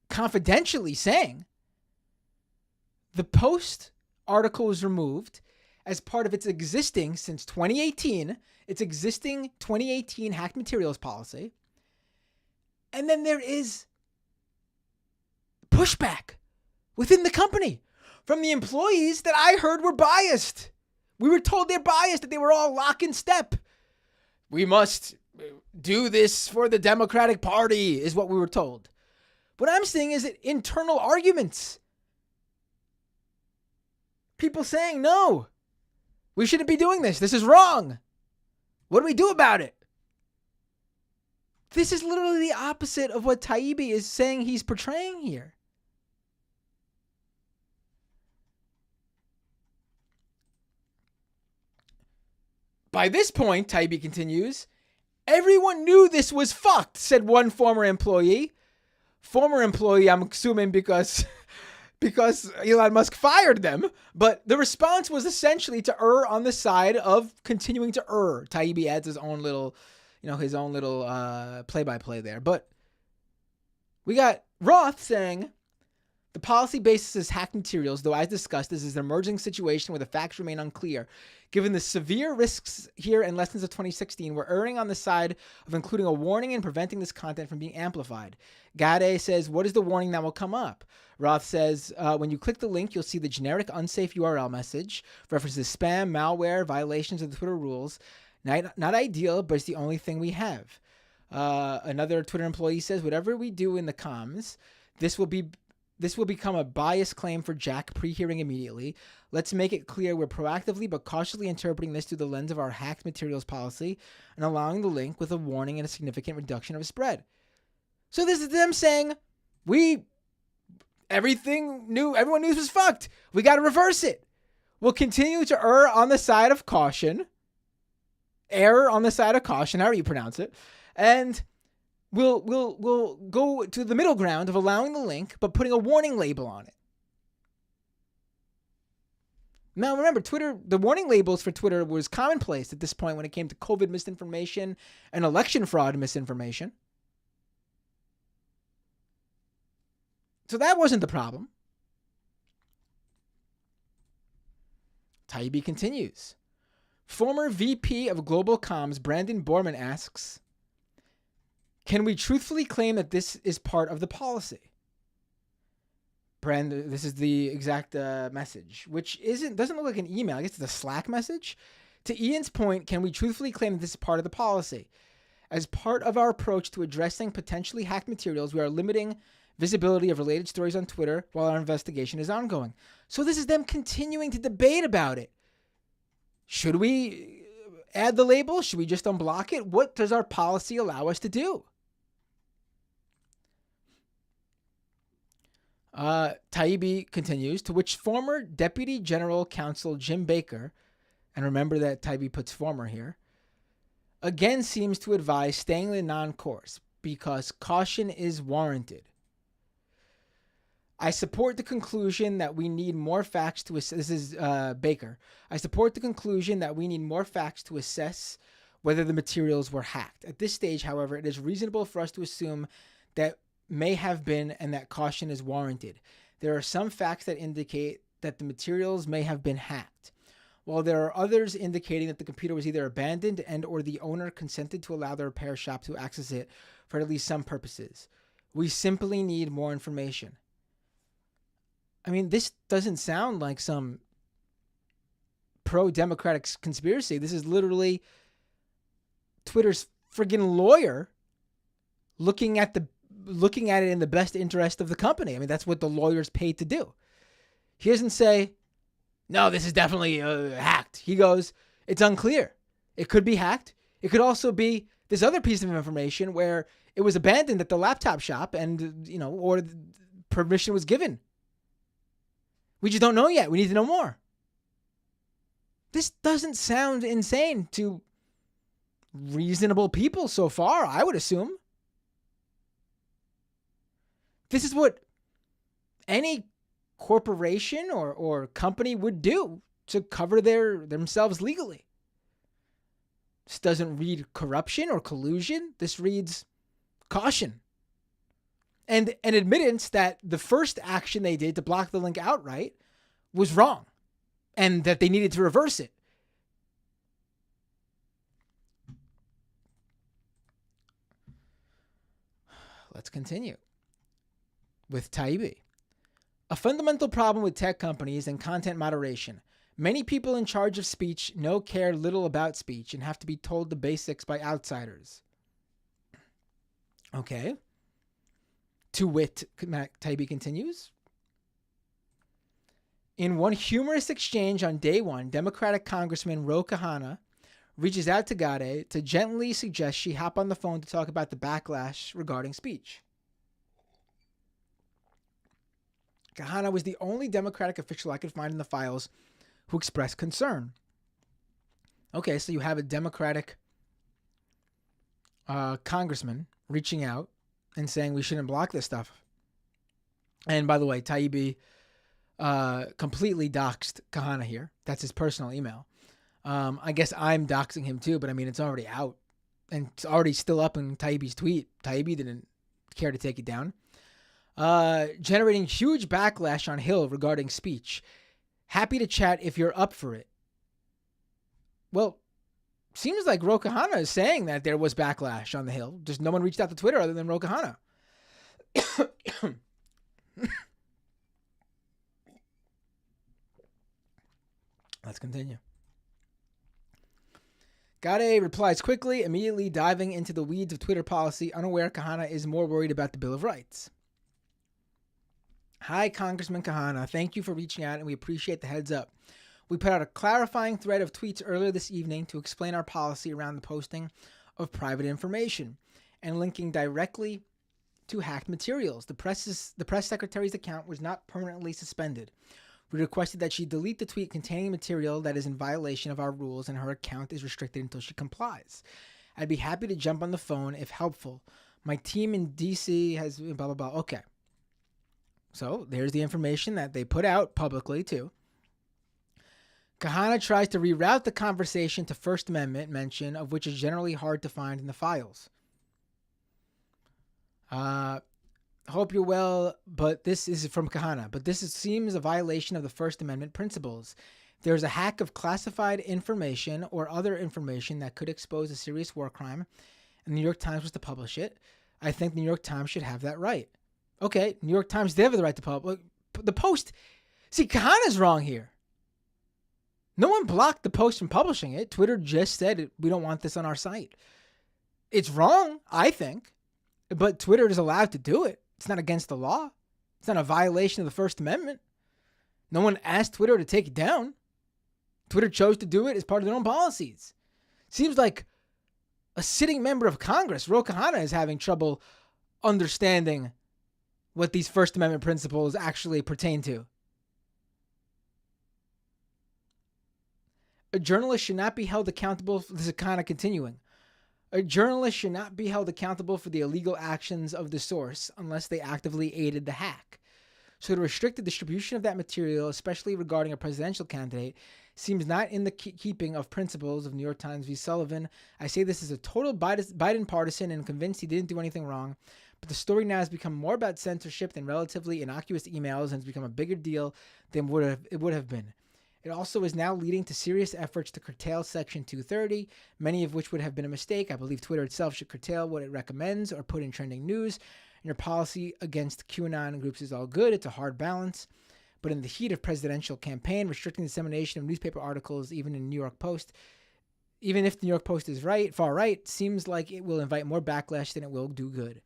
confidentially saying the post article was removed as part of its existing, since 2018, its existing 2018 hacked materials policy. And then there is pushback within the company from the employees that I heard were biased. We were told they're biased, that they were all lock in step. We must do this for the Democratic Party, is what we were told. What I'm seeing is internal arguments. People saying, no, we shouldn't be doing this. This is wrong. What do we do about it? This is literally the opposite of what Taibbi is saying he's portraying here. By this point, Taibbi continues, everyone knew this was fucked, said one former employee. Former employee, I'm assuming because Elon Musk fired them. But the response was essentially to err on the side of continuing to err. Taibbi adds his own little play-by-play there. But we got Roth saying, the policy basis is hacked materials, though as discussed, this is an emerging situation where the facts remain unclear. Given the severe risks here and lessons of 2016, we're erring on the side of including a warning and preventing this content from being amplified. Gade says, what is the warning that will come up? Roth says, when you click the link, you'll see the generic unsafe URL message, references spam, malware, violations of the Twitter rules. Not ideal, but it's the only thing we have. Another Twitter employee says, whatever we do in the comms, this will become a biased claim for Jack pre-hearing immediately. Let's make it clear we're proactively but cautiously interpreting this through the lens of our hacked materials policy and allowing the link with a warning and a significant reduction of spread. So this is them saying, everyone knew this was fucked. We got to reverse it. We'll continue to err on the side of caution. Error on the side of caution, however you pronounce it. And we'll go to the middle ground of allowing the link, but putting a warning label on it. Now, remember, the warning labels for Twitter was commonplace at this point when it came to COVID misinformation and election fraud misinformation. So that wasn't the problem. Taibbi continues. Former VP of Global Comms Brandon Borman asks, can we truthfully claim that this is part of the policy? This is the exact message, which doesn't look like an email. I guess it's a Slack message. To Ian's point, can we truthfully claim that this is part of the policy? As part of our approach to addressing potentially hacked materials, we are limiting visibility of related stories on Twitter while our investigation is ongoing. So this is them continuing to debate about it. Should we add the label? Should we just unblock it? What does our policy allow us to do? Taibbi continues, to which former Deputy General Counsel Jim Baker, and remember that Taibbi puts former here, again seems to advise staying the non-course because caution is warranted. I support the conclusion that we need more facts to assess. This is Baker. I support the conclusion that we need more facts to assess whether the materials were hacked. At this stage, however, it is reasonable for us to assume that may have been and that caution is warranted. There are some facts that indicate that the materials may have been hacked, while there are others indicating that the computer was either abandoned and or the owner consented to allow the repair shop to access it for at least some purposes. We simply need more information. I mean, this doesn't sound like some pro-democratic conspiracy. This is literally Twitter's friggin' lawyer looking at it in the best interest of the company. I mean, that's what the lawyer's paid to do. He doesn't say, no, this is definitely hacked. He goes, it's unclear. It could be hacked. It could also be this other piece of information where it was abandoned at the laptop shop and, or permission was given. We just don't know yet. We need to know more. This doesn't sound insane to reasonable people so far, I would assume. This is what any corporation or company would do to cover themselves legally. This doesn't read corruption or collusion. This reads caution. And an admittance that the first action they did to block the link outright was wrong and that they needed to reverse it. Let's continue with Taibbi. A fundamental problem with tech companies and content moderation. Many people in charge of speech care little about speech and have to be told the basics by outsiders. Okay. To wit, Taibbi continues. In one humorous exchange on day one, Democratic Congressman Ro Khanna reaches out to Gade to gently suggest she hop on the phone to talk about the backlash regarding speech. Khanna was the only Democratic official I could find in the files who expressed concern. Okay, so you have a Democratic congressman reaching out and saying we shouldn't block this stuff. And by the way, Taibbi completely doxed Khanna here. That's his personal email. I guess I'm doxing him too, but I mean, it's already out. And it's already still up in Taibbi's tweet. Taibbi didn't care to take it down. Generating huge backlash on Hill regarding speech. Happy to chat if you're up for it. Well, seems like Ro Khanna is saying that there was backlash on the Hill. Just no one reached out to Twitter other than Ro Khanna. Let's continue. Gade replies quickly, immediately diving into the weeds of Twitter policy, unaware Khanna is more worried about the Bill of Rights. Hi, Congressman Khanna. Thank you for reaching out, and we appreciate the heads up. We put out a clarifying thread of tweets earlier this evening to explain our policy around the posting of private information and linking directly to hacked materials. The press secretary's account was not permanently suspended. We requested that she delete the tweet containing material that is in violation of our rules, and her account is restricted until she complies. I'd be happy to jump on the phone if helpful. My team in DC has blah, blah, blah. Okay. So there's the information that they put out publicly too. Khanna tries to reroute the conversation to First Amendment mention, of which is generally hard to find in the files. Hope you're well, but this is from Khanna. But this seems a violation of the First Amendment principles. There's a hack of classified information or other information that could expose a serious war crime, and the New York Times was to publish it. I think the New York Times should have that right. Okay, New York Times, they have the right to publish. The Post, see, Khanna's wrong here. No one blocked the Post from publishing it. Twitter just said, we don't want this on our site. It's wrong, I think, but Twitter is allowed to do it. It's not against the law. It's not a violation of the First Amendment. No one asked Twitter to take it down. Twitter chose to do it as part of their own policies. Seems like a sitting member of Congress, Ro Khanna, is having trouble understanding what these First Amendment principles actually pertain to. A journalist should not be held accountable. This is kind of continuing. A journalist should not be held accountable for the illegal actions of the source unless they actively aided the hack. So to restrict the distribution of that material, especially regarding a presidential candidate, seems not in the keeping of principles of New York Times v. Sullivan. I say this as a total Biden partisan and convinced he didn't do anything wrong. But the story now has become more about censorship than relatively innocuous emails and has become a bigger deal than it would have been. It also is now leading to serious efforts to curtail Section 230, many of which would have been a mistake. I believe Twitter itself should curtail what it recommends or put in trending news. And your policy against QAnon groups is all good. It's a hard balance. But in the heat of presidential campaign, restricting dissemination of newspaper articles, even in New York Post, even if the New York Post is far right, seems like it will invite more backlash than it will do good.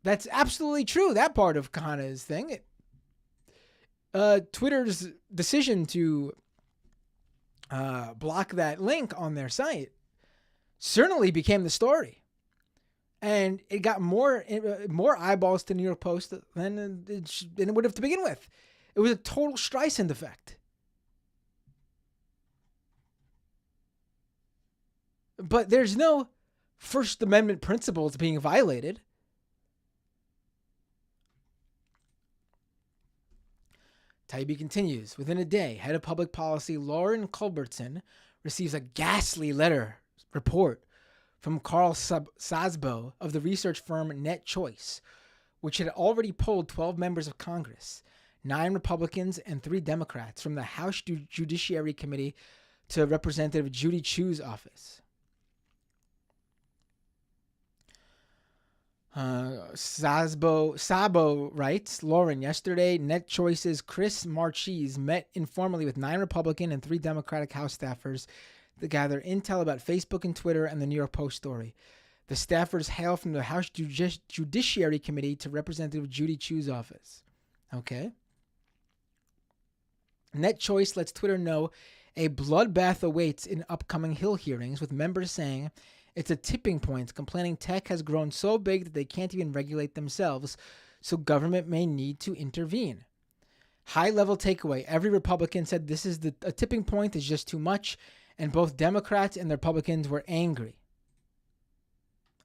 That's absolutely true. That part of Khanna's thing. Twitter's decision to block that link on their site certainly became the story. And it got more eyeballs to New York Post than it would have to begin with. It was a total Streisand effect. But there's no First Amendment principles being violated. Taibbi continues. Within a day, head of public policy Lauren Culbertson receives a ghastly report from Carl Sasbo of the research firm Net Choice, which had already polled 12 members of Congress, 9 Republicans and 3 Democrats, from the House Judiciary Committee to Representative Judy Chu's office. Sabo writes, Lauren, yesterday, Net Choice's Chris Marchese met informally with 9 Republican and 3 Democratic House staffers to gather intel about Facebook and Twitter and the New York Post story. The staffers hail from the House Judiciary Committee to Representative Judy Chu's office. Okay. Net Choice lets Twitter know a bloodbath awaits in upcoming Hill hearings, with members saying it's a tipping point, complaining tech has grown so big that they can't even regulate themselves, so government may need to intervene. High-level takeaway, every Republican said this is a tipping point is just too much, and both Democrats and the Republicans were angry.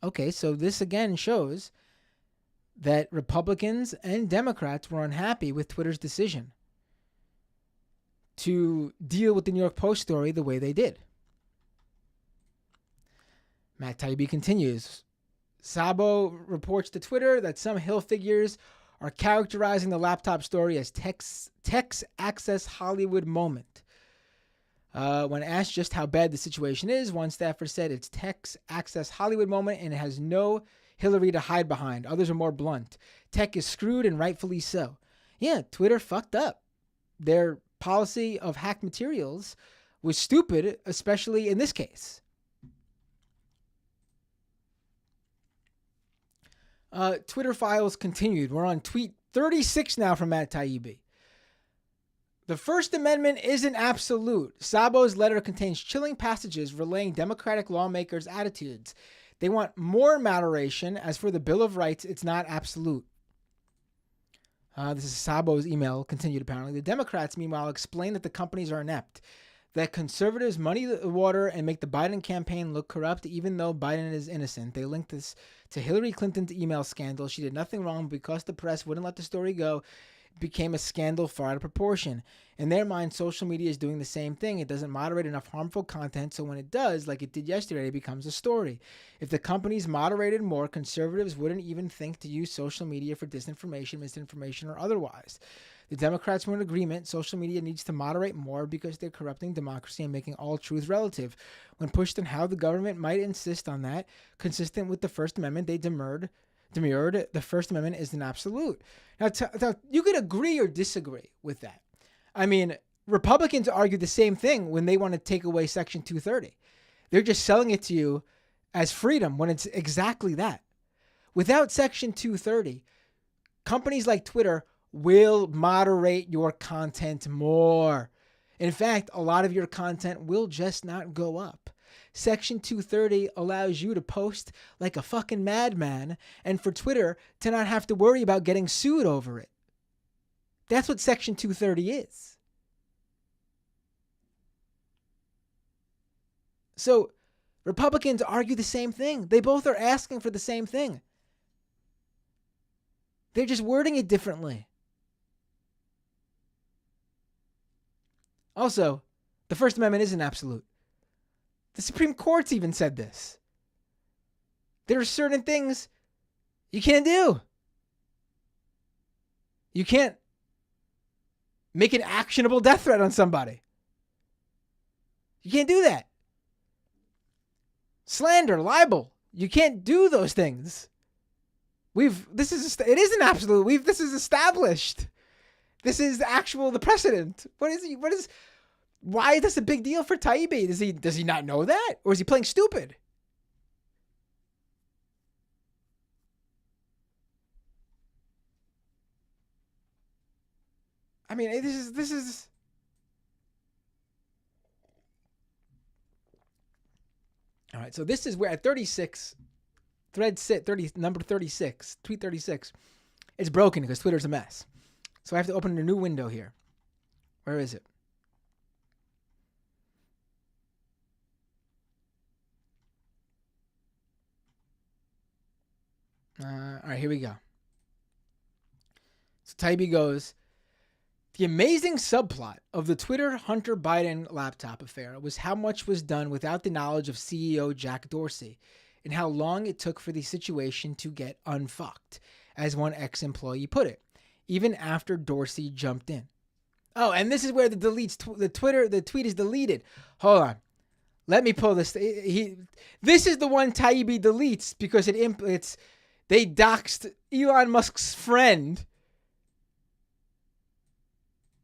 Okay, so this again shows that Republicans and Democrats were unhappy with Twitter's decision to deal with the New York Post story the way they did. Matt Taibbi continues. Sabo reports to Twitter that some Hill figures are characterizing the laptop story as tech's access Hollywood moment. When asked just how bad the situation is, one staffer said it's tech's access Hollywood moment and it has no Hillary to hide behind. Others are more blunt. Tech is screwed, and rightfully so. Yeah, Twitter fucked up. Their policy of hacked materials was stupid, especially in this case. Twitter files continued. We're on tweet 36 now from Matt Taibbi. The First Amendment isn't absolute. Sabo's letter contains chilling passages relaying Democratic lawmakers' attitudes. They want more moderation. As for the Bill of Rights, it's not absolute. This is Sabo's email, continued apparently. The Democrats, meanwhile, explain that the companies are inept, that conservatives muddy the water and make the Biden campaign look corrupt, even though Biden is innocent. They linked this to Hillary Clinton's email scandal. She did nothing wrong, but because the press wouldn't let the story go, it became a scandal far out of proportion. In their mind, social media is doing the same thing. It doesn't moderate enough harmful content, so when it does, like it did yesterday, it becomes a story. If the companies moderated more, conservatives wouldn't even think to use social media for disinformation, misinformation, or otherwise. The Democrats were in agreement. Social media needs to moderate more because they're corrupting democracy and making all truth relative. When pushed on how the government might insist on that, consistent with the First Amendment, they demurred. The First Amendment isn't absolute. Now, you could agree or disagree with that. I mean, Republicans argue the same thing when they want to take away Section 230. They're just selling it to you as freedom when it's exactly that. Without Section 230, companies like Twitter will moderate your content more. In fact, a lot of your content will just not go up. Section 230 allows you to post like a fucking madman and for Twitter to not have to worry about getting sued over it. That's what Section 230 is. So Republicans argue the same thing. They both are asking for the same thing. They're just wording it differently. Also, the First Amendment isn't absolute. The Supreme Court's even said this. There are certain things you can't do. You can't make an actionable death threat on somebody. You can't do that. Slander, libel. You can't do those things. It isn't absolute. This is established. This is the precedent. Why is this a big deal for Taibbi? Does he not know that? Or is he playing stupid? I mean, this is all right. right, so this is where at 36, number 36, tweet 36, it's broken because Twitter's a mess. So I have to open a new window here. Where is it? All right, here we go. So Taibbi goes, the amazing subplot of the Twitter Hunter Biden laptop affair was how much was done without the knowledge of CEO Jack Dorsey and how long it took for the situation to get unfucked, as one ex-employee put it, even after Dorsey jumped in. Oh, and this is where the tweet is deleted. Hold on. Let me pull this. This is the one Taibbi deletes because they doxed Elon Musk's friend,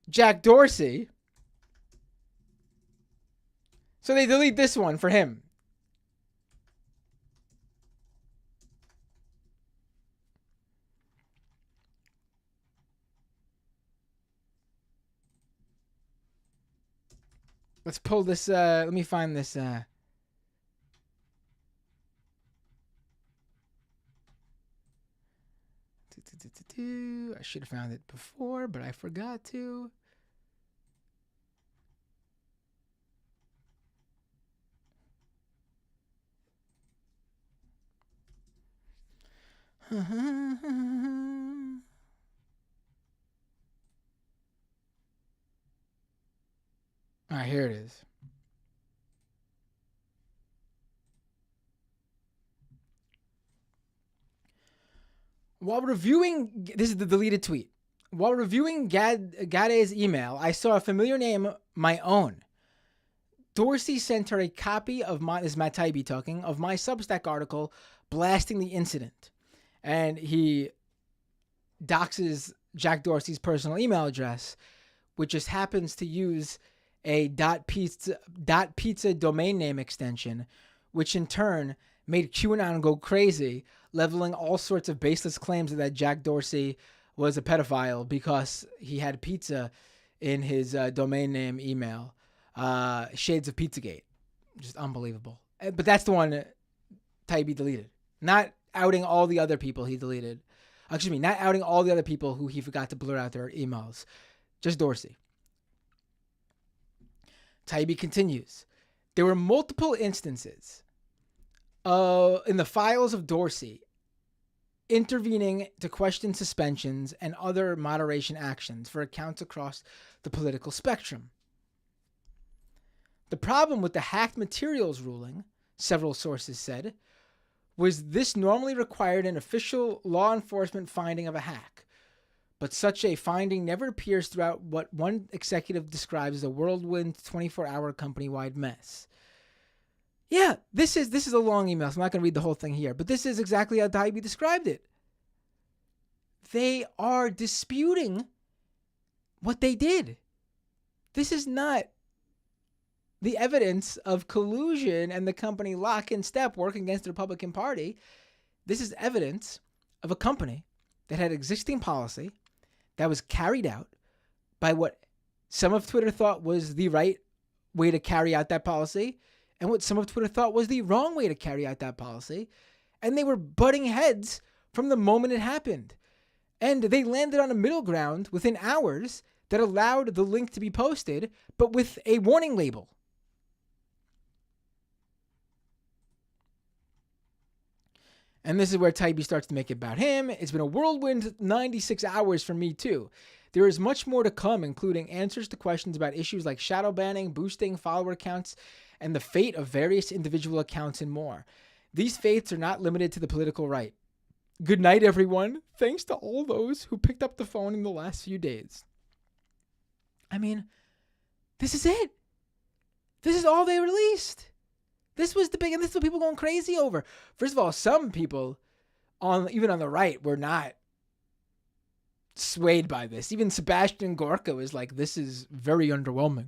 Jack Dorsey. So they delete this one for him. Let's pull this. Let me find this. I should have found it before, but I forgot to. All right, here it is. While reviewing, this is the deleted tweet. While reviewing Gade's email, I saw a familiar name, my own. Dorsey sent her a copy of this is Matt Taibbi talking, of my Substack article blasting the incident. And he doxes Jack Dorsey's personal email address, which just happens to use a .pizza domain name extension, which in turn made QAnon go crazy, leveling all sorts of baseless claims that Jack Dorsey was a pedophile because he had pizza in his domain name email. Shades of Pizzagate. Just unbelievable. But that's the one Taibbi deleted. Not outing all the other people he deleted. Not outing all the other people who he forgot to blur out their emails. Just Dorsey. Taibbi continues. There were multiple instances in the files of Dorsey intervening to question suspensions and other moderation actions for accounts across the political spectrum. The problem with the hacked materials ruling, several sources said, was this normally required an official law enforcement finding of a hack, but such a finding never appears throughout what one executive describes as a whirlwind 24-hour company-wide mess. Yeah, this is a long email, so I'm not going to read the whole thing here, but this is exactly how Taibbi described it. They are disputing what they did. This is not the evidence of collusion and the company lock and step working against the Republican Party. This is evidence of a company that had existing policy that was carried out by what some of Twitter thought was the right way to carry out that policy and what some of Twitter thought was the wrong way to carry out that policy. And they were butting heads from the moment it happened. And they landed on a middle ground within hours that allowed the link to be posted, but with a warning label. And this is where Taibbi starts to make it about him. It's been a whirlwind 96 hours for me too. There is much more to come, including answers to questions about issues like shadow banning, boosting follower counts, and the fate of various individual accounts and more. These fates are not limited to the political right. Good night, everyone. Thanks to all those who picked up the phone in the last few days. I mean, this is it. This is all they released. This was the big, and this is what people going crazy over. First of all, some people, even on the right, were not swayed by this. Even Sebastian Gorka was like, this is very underwhelming.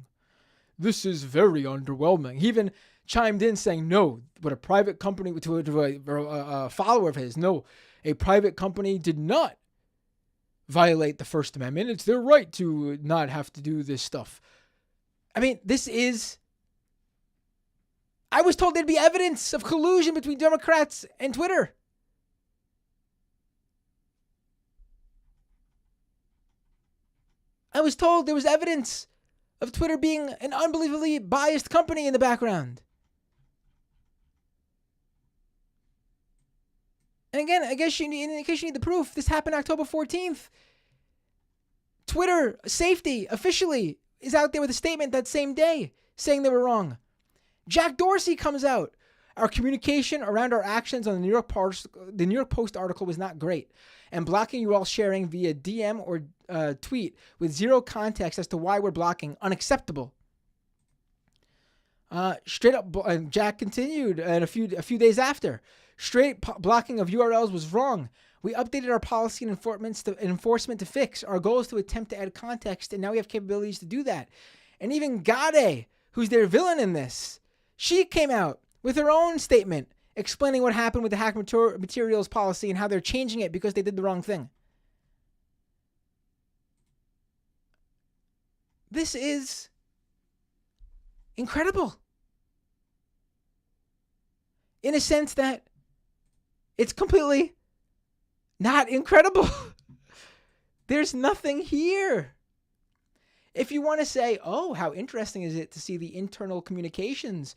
This is very underwhelming. He even chimed in saying, no, what a private company, to a follower of his, no, a private company did not violate the First Amendment. It's their right to not have to do this stuff. I mean, this is I was told there'd be evidence of collusion between Democrats and Twitter. I was told there was evidence of Twitter being an unbelievably biased company in the background. And again, I guess in case you need the proof, this happened October 14th. Twitter safety officially is out there with a statement that same day saying they were wrong. Jack Dorsey comes out. Our communication around our actions on the New York Post article was not great, and blocking you all sharing via DM or tweet with zero context as to why we're blocking unacceptable. Straight up, Jack continued, and a few days after, blocking of URLs was wrong. We updated our policy and enforcement to fix. Our goal is to attempt to add context, and now we have capabilities to do that. And even Gade, who's their villain in this, she came out with her own statement explaining what happened with the hack materials policy and how they're changing it because they did the wrong thing. This is incredible. In a sense that it's completely not incredible. There's nothing here. If you want to say, oh, how interesting is it to see the internal communications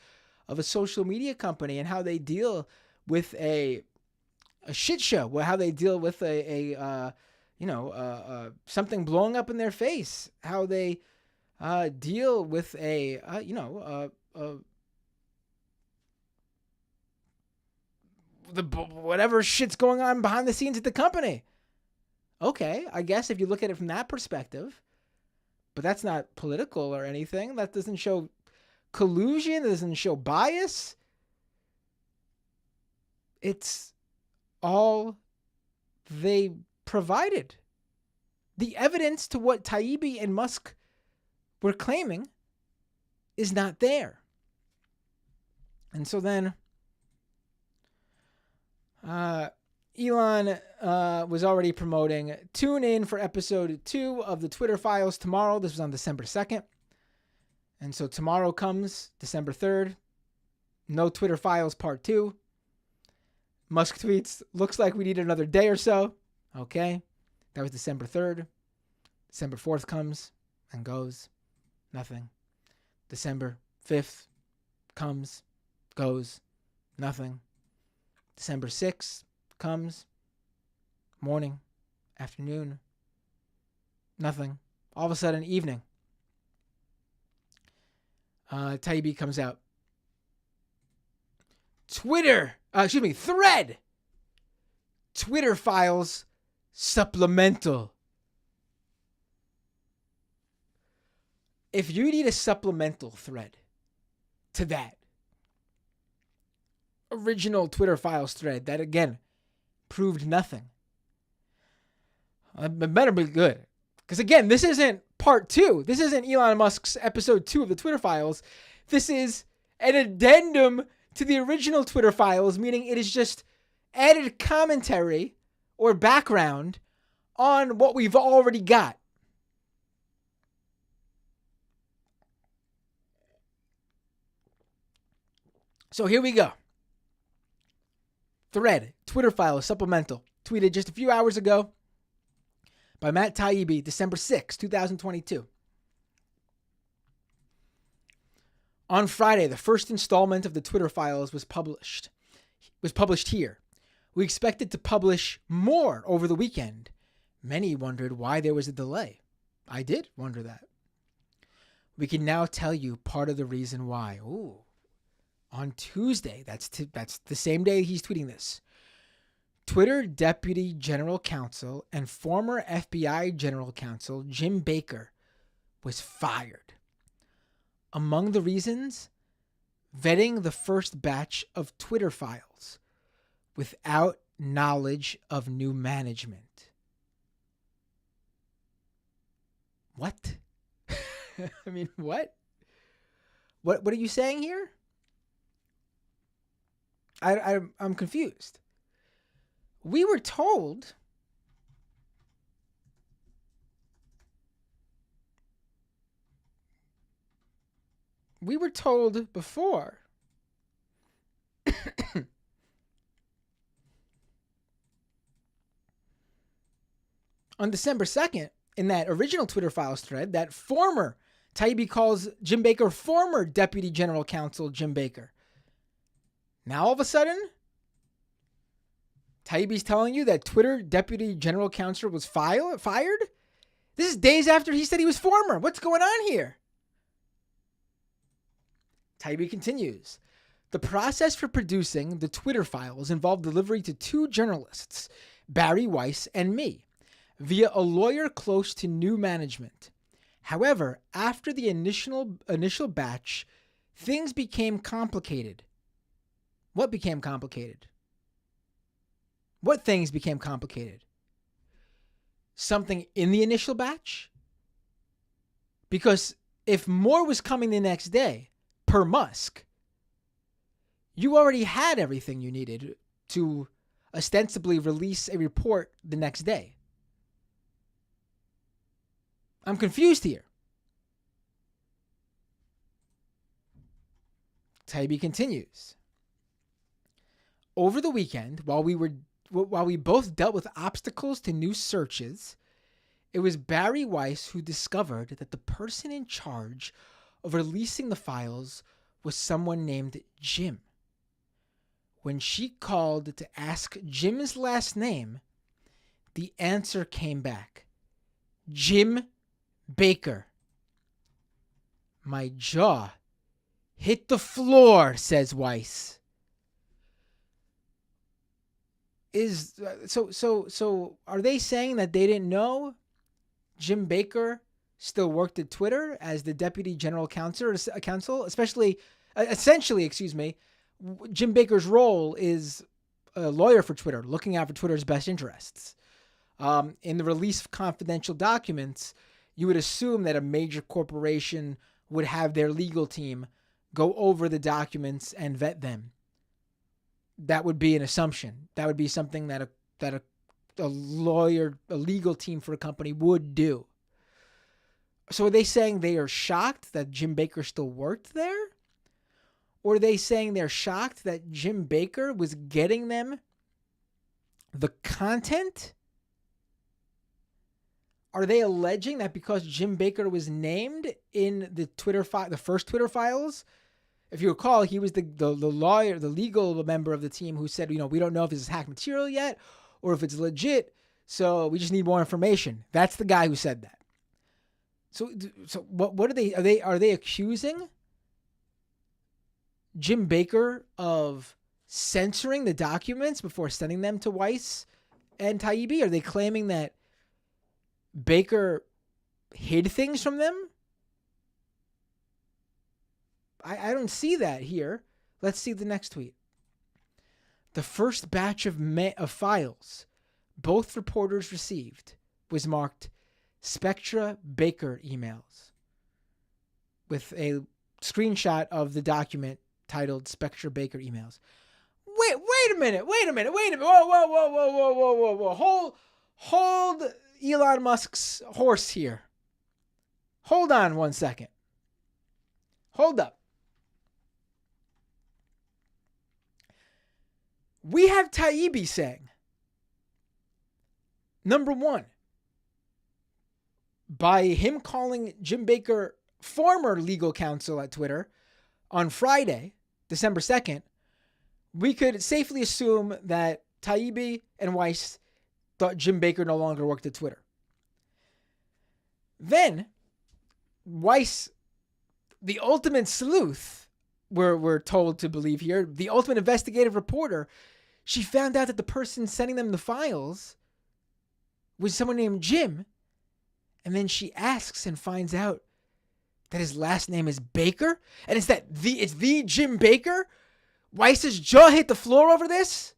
of a social media company and how they deal with a shit show, how they deal with something blowing up in their face, how they deal with whatever shit's going on behind the scenes at the company. Okay, I guess if you look at it from that perspective, but that's not political or anything. That doesn't show collusion. It doesn't show bias. It's all they provided. The evidence to what Taibbi and Musk were claiming is not there. And so then Elon was already promoting, tune in for episode 2 of the Twitter Files tomorrow. This was on December 2nd. And so tomorrow comes December 3rd. No Twitter Files part 2. Musk tweets, looks like we need another day or so. Okay. That was December 3rd. December 4th comes and goes. Nothing. December 5th comes, goes. Nothing. December 6th comes. Morning. Afternoon. Nothing. All of a sudden, evening. Taibbi comes out. Thread. Twitter Files supplemental. If you need a supplemental thread to that original Twitter Files thread that, again, proved nothing, it better be good. Because, again, this isn't part 2. This isn't Elon Musk's episode 2 of the Twitter Files. This is an addendum to the original Twitter Files, meaning it is just added commentary or background on what we've already got. So here we go. Thread, Twitter Files supplemental, tweeted just a few hours ago by Matt Taibbi, December 6, 2022. On Friday, the first installment of the Twitter Files was published here. We expected to publish more over the weekend. Many wondered why there was a delay. I did wonder that. We can now tell you part of the reason why. Ooh. On Tuesday, that's the same day he's tweeting this, Twitter Deputy General Counsel and former FBI General Counsel Jim Baker was fired. Among the reasons, vetting the first batch of Twitter files without knowledge of new management. What? I mean, what? What are you saying here? I'm confused. We were told before On December 2nd, in that original Twitter Files thread, that former Taibbi calls Jim Baker former Deputy General Counsel Jim Baker. Now all of a sudden, Taibbi's telling you that Twitter Deputy General Counsel was fired? This is days after he said he was former. What's going on here? Taibbi continues. The process for producing the Twitter files involved delivery to two journalists, Barry Weiss and me, via a lawyer close to new management. However, after the initial batch, things became complicated. What became complicated? What things became complicated? Something in the initial batch? Because if more was coming the next day, per Musk, you already had everything you needed to ostensibly release a report the next day. I'm confused here. Taibbi continues. Over the weekend, while we both dealt with obstacles to new searches, it was Barry Weiss who discovered that the person in charge of releasing the files was someone named Jim. When she called to ask Jim's last name, the answer came back. Jim Baker. My jaw hit the floor, says Weiss. So are they saying that they didn't know Jim Baker still worked at Twitter as the Deputy General Counsel, essentially, Jim Baker's role is a lawyer for Twitter, looking out for Twitter's best interests. In the release of confidential documents, you would assume that a major corporation would have their legal team go over the documents and vet them. That would be an assumption. That would be something that a lawyer, a legal team for a company would do. So are they saying they are shocked that Jim Baker still worked there? Or are they saying they're shocked that Jim Baker was getting them the content? Are they alleging that because Jim Baker was named in the the first Twitter files? If you recall, he was the lawyer, the legal member of the team who said, we don't know if this is hacked material yet or if it's legit, so we just need more information. That's the guy who said that. So what are they accusing Jim Baker of censoring the documents before sending them to Weiss and Taibbi? Are they claiming that Baker hid things from them? I don't see that here. Let's see the next tweet. The first batch of files both reporters received was marked Spectra Baker emails with a screenshot of the document titled Spectra Baker emails. Wait a minute. Whoa. Hold Elon Musk's horse here. Hold on 1 second. Hold up. We have Taibbi saying, number one, by him calling Jim Baker former legal counsel at Twitter on Friday, December 2nd, we could safely assume that Taibbi and Weiss thought Jim Baker no longer worked at Twitter. Then, Weiss, the ultimate sleuth, we're told to believe here, the ultimate investigative reporter, she found out that the person sending them the files was someone named Jim. And then she asks and finds out that his last name is Baker. And it's the Jim Baker? Weiss's jaw hit the floor over this?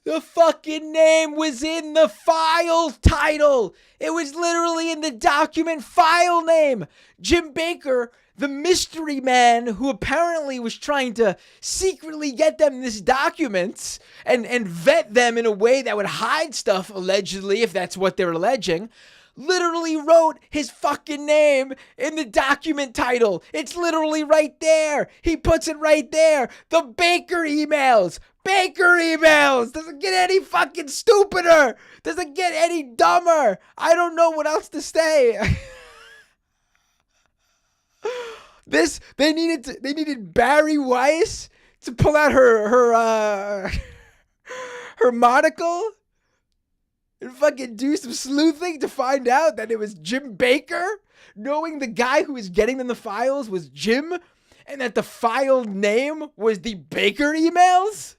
The fucking name was in the file title. It was literally in the document file name. Jim Baker, the mystery man who apparently was trying to secretly get them these documents and vet them in a way that would hide stuff, allegedly, if that's what they're alleging, literally wrote his fucking name in the document title. It's literally right there. He puts it right there. The Baker emails. Baker emails. Doesn't get any fucking stupider. Doesn't get any dumber. I don't know what else to say. They needed Barry Weiss to pull out her monocle and fucking do some sleuthing to find out that it was Jim Baker, knowing the guy who was getting them the files was Jim, and that the file name was the Baker emails.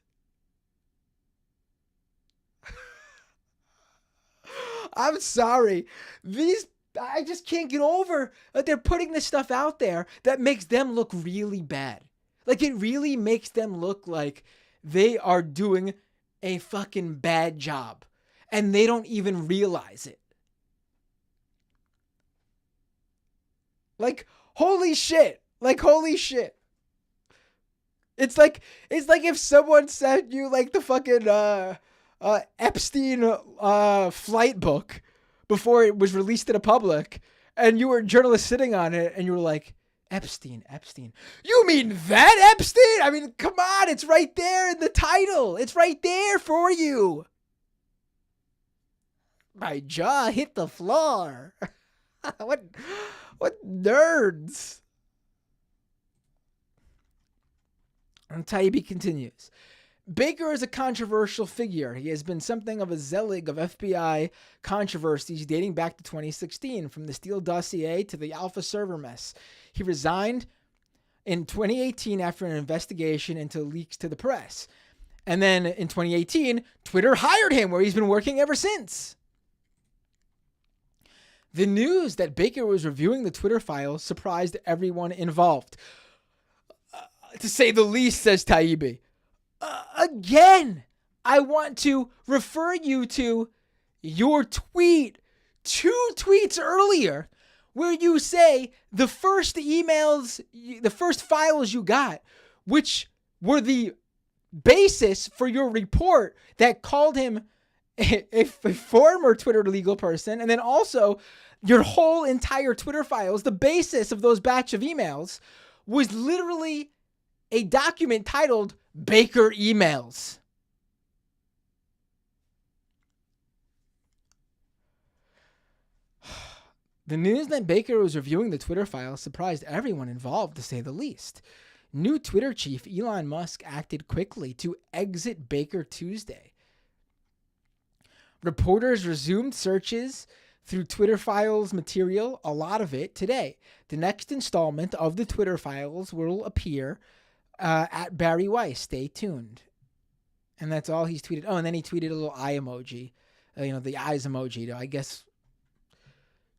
I'm sorry. I just can't get over that they're putting this stuff out there that makes them look really bad. Like, it really makes them look like they are doing a fucking bad job. And they don't even realize it. Like, holy shit. Like, holy shit. It's like if someone sent you, like, the fucking Epstein flight book before it was released to the public, and you were a journalist sitting on it, and you were like, Epstein. You mean that Epstein? I mean, come on, it's right there in the title. It's right there for you. My jaw hit the floor. What nerds? And Taibbi continues. Baker is a controversial figure. He has been something of a zealot of FBI controversies dating back to 2016, from the Steele dossier to the Alpha server mess. He resigned in 2018 after an investigation into leaks to the press. And then in 2018, Twitter hired him, where he's been working ever since. The news that Baker was reviewing the Twitter files surprised everyone involved. To say the least, says Taibbi. Again, I want to refer you to your tweet 2 tweets earlier, where you say the first emails, the first files you got, which were the basis for your report that called him a former Twitter legal person, and then also your whole entire Twitter files, the basis of those batch of emails was literally a document titled Baker Emails. The news that Baker was reviewing the Twitter files surprised everyone involved, to say the least. New Twitter chief Elon Musk acted quickly to exit Baker Tuesday. Reporters resumed searches through Twitter files material, a lot of it, today. The next installment of the Twitter files will appear at Barry Weiss. Stay tuned. And that's all he's tweeted. Oh, and then he tweeted a little eye emoji. The eyes emoji, to, I guess,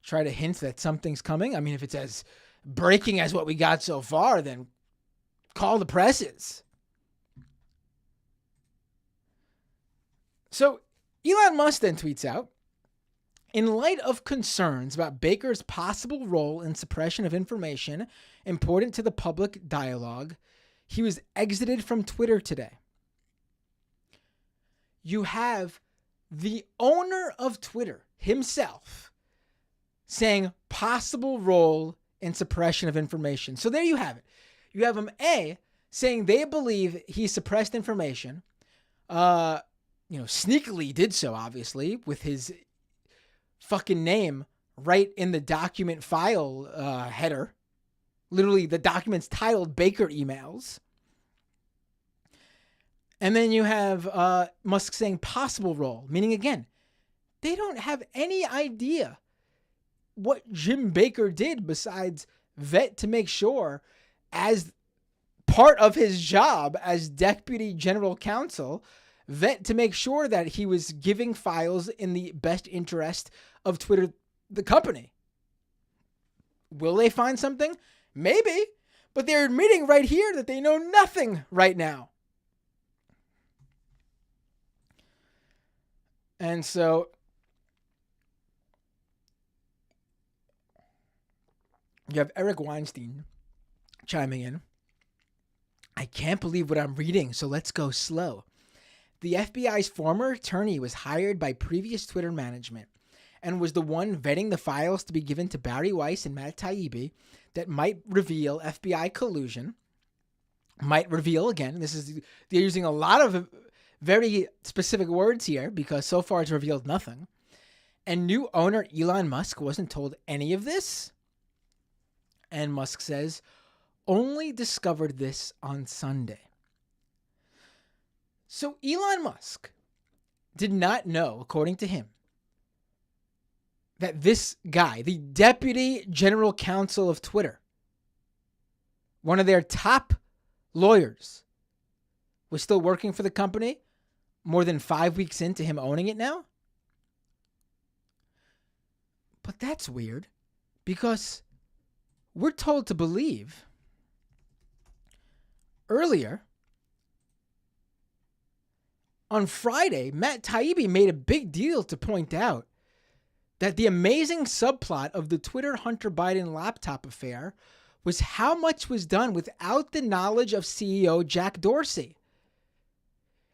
try to hint that something's coming. I mean, if it's as breaking as what we got so far, then call the presses. So Elon Musk then tweets out, in light of concerns about Baker's possible role in suppression of information important to the public dialogue, he was exited from Twitter today. You have the owner of Twitter himself saying possible role in suppression of information. So there you have it. You have him, A, saying they believe he suppressed information. Sneakily did so, obviously, with his fucking name right in the document file header. Literally, the document's titled Baker Emails. And then you have Musk saying possible role, meaning, again, they don't have any idea what Jim Baker did besides vet to make sure, as part of his job as deputy general counsel, vet to make sure that he was giving files in the best interest of Twitter, the company. Will they find something? Maybe, but they're admitting right here that they know nothing right now. And so you have Eric Weinstein chiming in. I can't believe what I'm reading, so let's go slow. The FBI's former attorney was hired by previous Twitter management and was the one vetting the files to be given to Bari Weiss and Matt Taibbi that might reveal FBI collusion. Might reveal, again, they're using a lot of very specific words here because so far it's revealed nothing. And new owner Elon Musk wasn't told any of this. And Musk says, only discovered this on Sunday. So Elon Musk did not know, according to him, that this guy, the deputy general counsel of Twitter, one of their top lawyers, was still working for the company more than 5 weeks into him owning it now. But that's weird because we're told to believe earlier on Friday, Matt Taibbi made a big deal to point out that the amazing subplot of the Twitter Hunter Biden laptop affair was how much was done without the knowledge of CEO Jack Dorsey.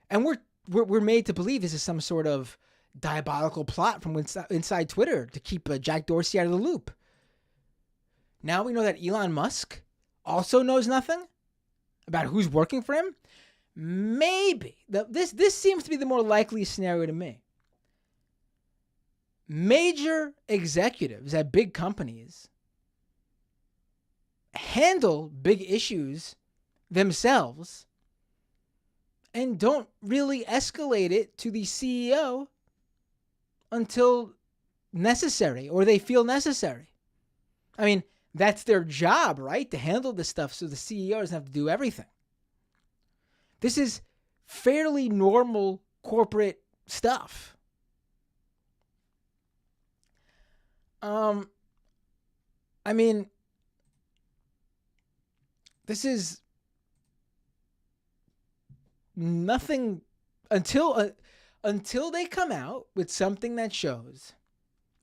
And we're made to believe this is some sort of diabolical plot from inside Twitter to keep Jack Dorsey out of the loop. Now we know that Elon Musk also knows nothing about who's working for him. Maybe. This seems to be the more likely scenario to me. Major executives at big companies handle big issues themselves and don't really escalate it to the CEO until necessary or they feel necessary. I mean, that's their job, right? To handle this stuff so the CEO doesn't have to do everything. This is fairly normal corporate stuff. I mean, this is nothing until they come out with something that shows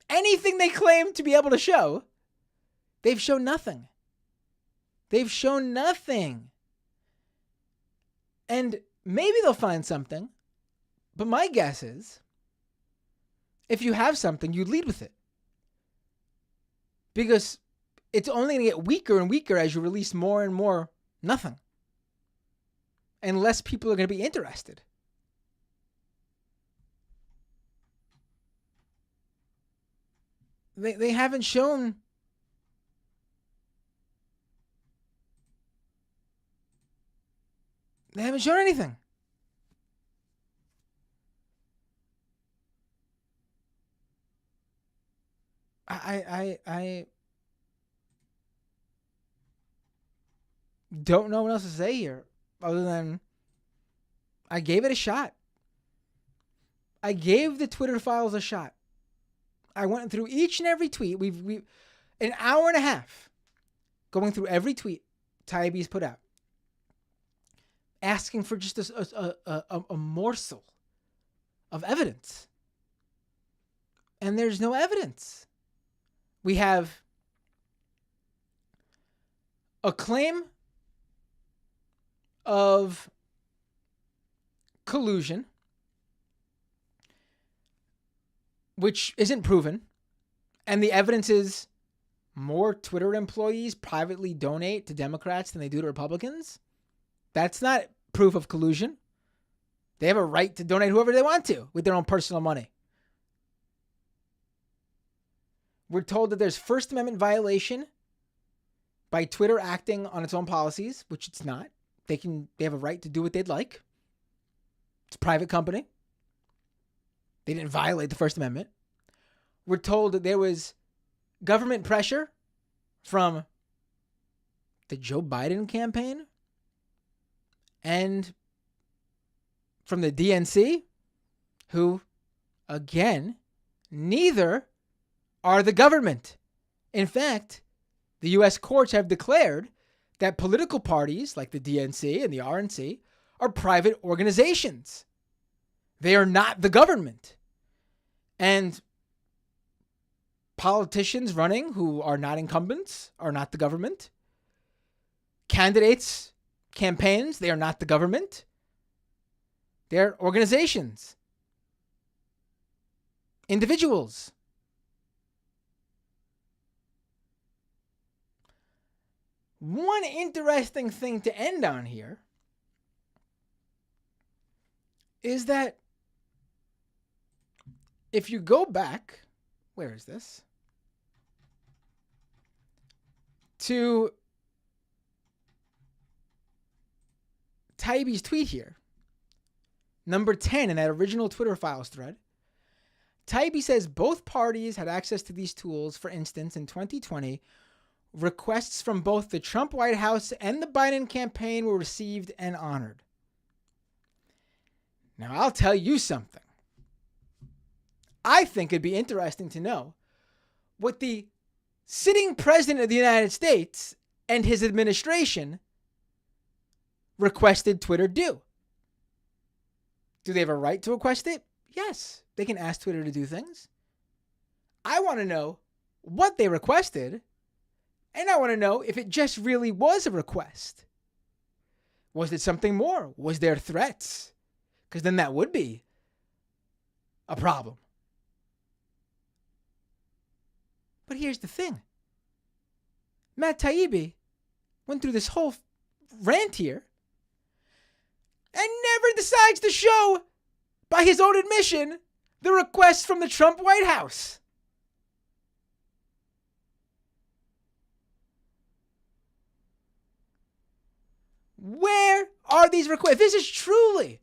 anything they claim to be able to show. They've shown nothing. They've shown nothing. And maybe they'll find something. But my guess is, if you have something, you lead with it. Because it's only going to get weaker and weaker as you release more and more nothing. And less people are going to be interested. They haven't shown anything. I don't know what else to say here other than I gave it a shot. I gave the Twitter files a shot. I went through each and every tweet. We've an hour and a half going through every tweet Taibbi's put out, asking for just a morsel of evidence. And there's no evidence. We have a claim of collusion, which isn't proven. And the evidence is more Twitter employees privately donate to Democrats than they do to Republicans. That's not proof of collusion. They have a right to donate whoever they want to with their own personal money. We're told that there's First Amendment violation by Twitter acting on its own policies, which it's not. They have a right to do what they'd like. It's a private company. They didn't violate the First Amendment. We're told that there was government pressure from the Joe Biden campaign and from the DNC, who, again, neither are the government. In fact, the U.S. courts have declared that political parties like the DNC and the RNC are private organizations. They are not the government. And politicians running who are not incumbents are not the government. candidates, campaigns. They are not the government. They're organizations, individuals. One interesting thing to end on here is that if you go back, where is this? To Taibbi's tweet here, number 10 in that original Twitter files thread. Taibbi says both parties had access to these tools. For instance, in 2020, requests from both the Trump White House and the Biden campaign were received and honored. Now, I'll tell you something. I think it'd be interesting to know what the sitting president of the United States and his administration requested Twitter do. Do they have a right to request it? Yes, they can ask Twitter to do things. I want to know what they requested, and I want to know if it just really was a request. Was it something more? Was there threats? Because then that would be a problem. But here's the thing. Matt Taibbi went through this whole rant here and never decides to show, by his own admission, the request from the Trump White House. Where are these requests? If this is truly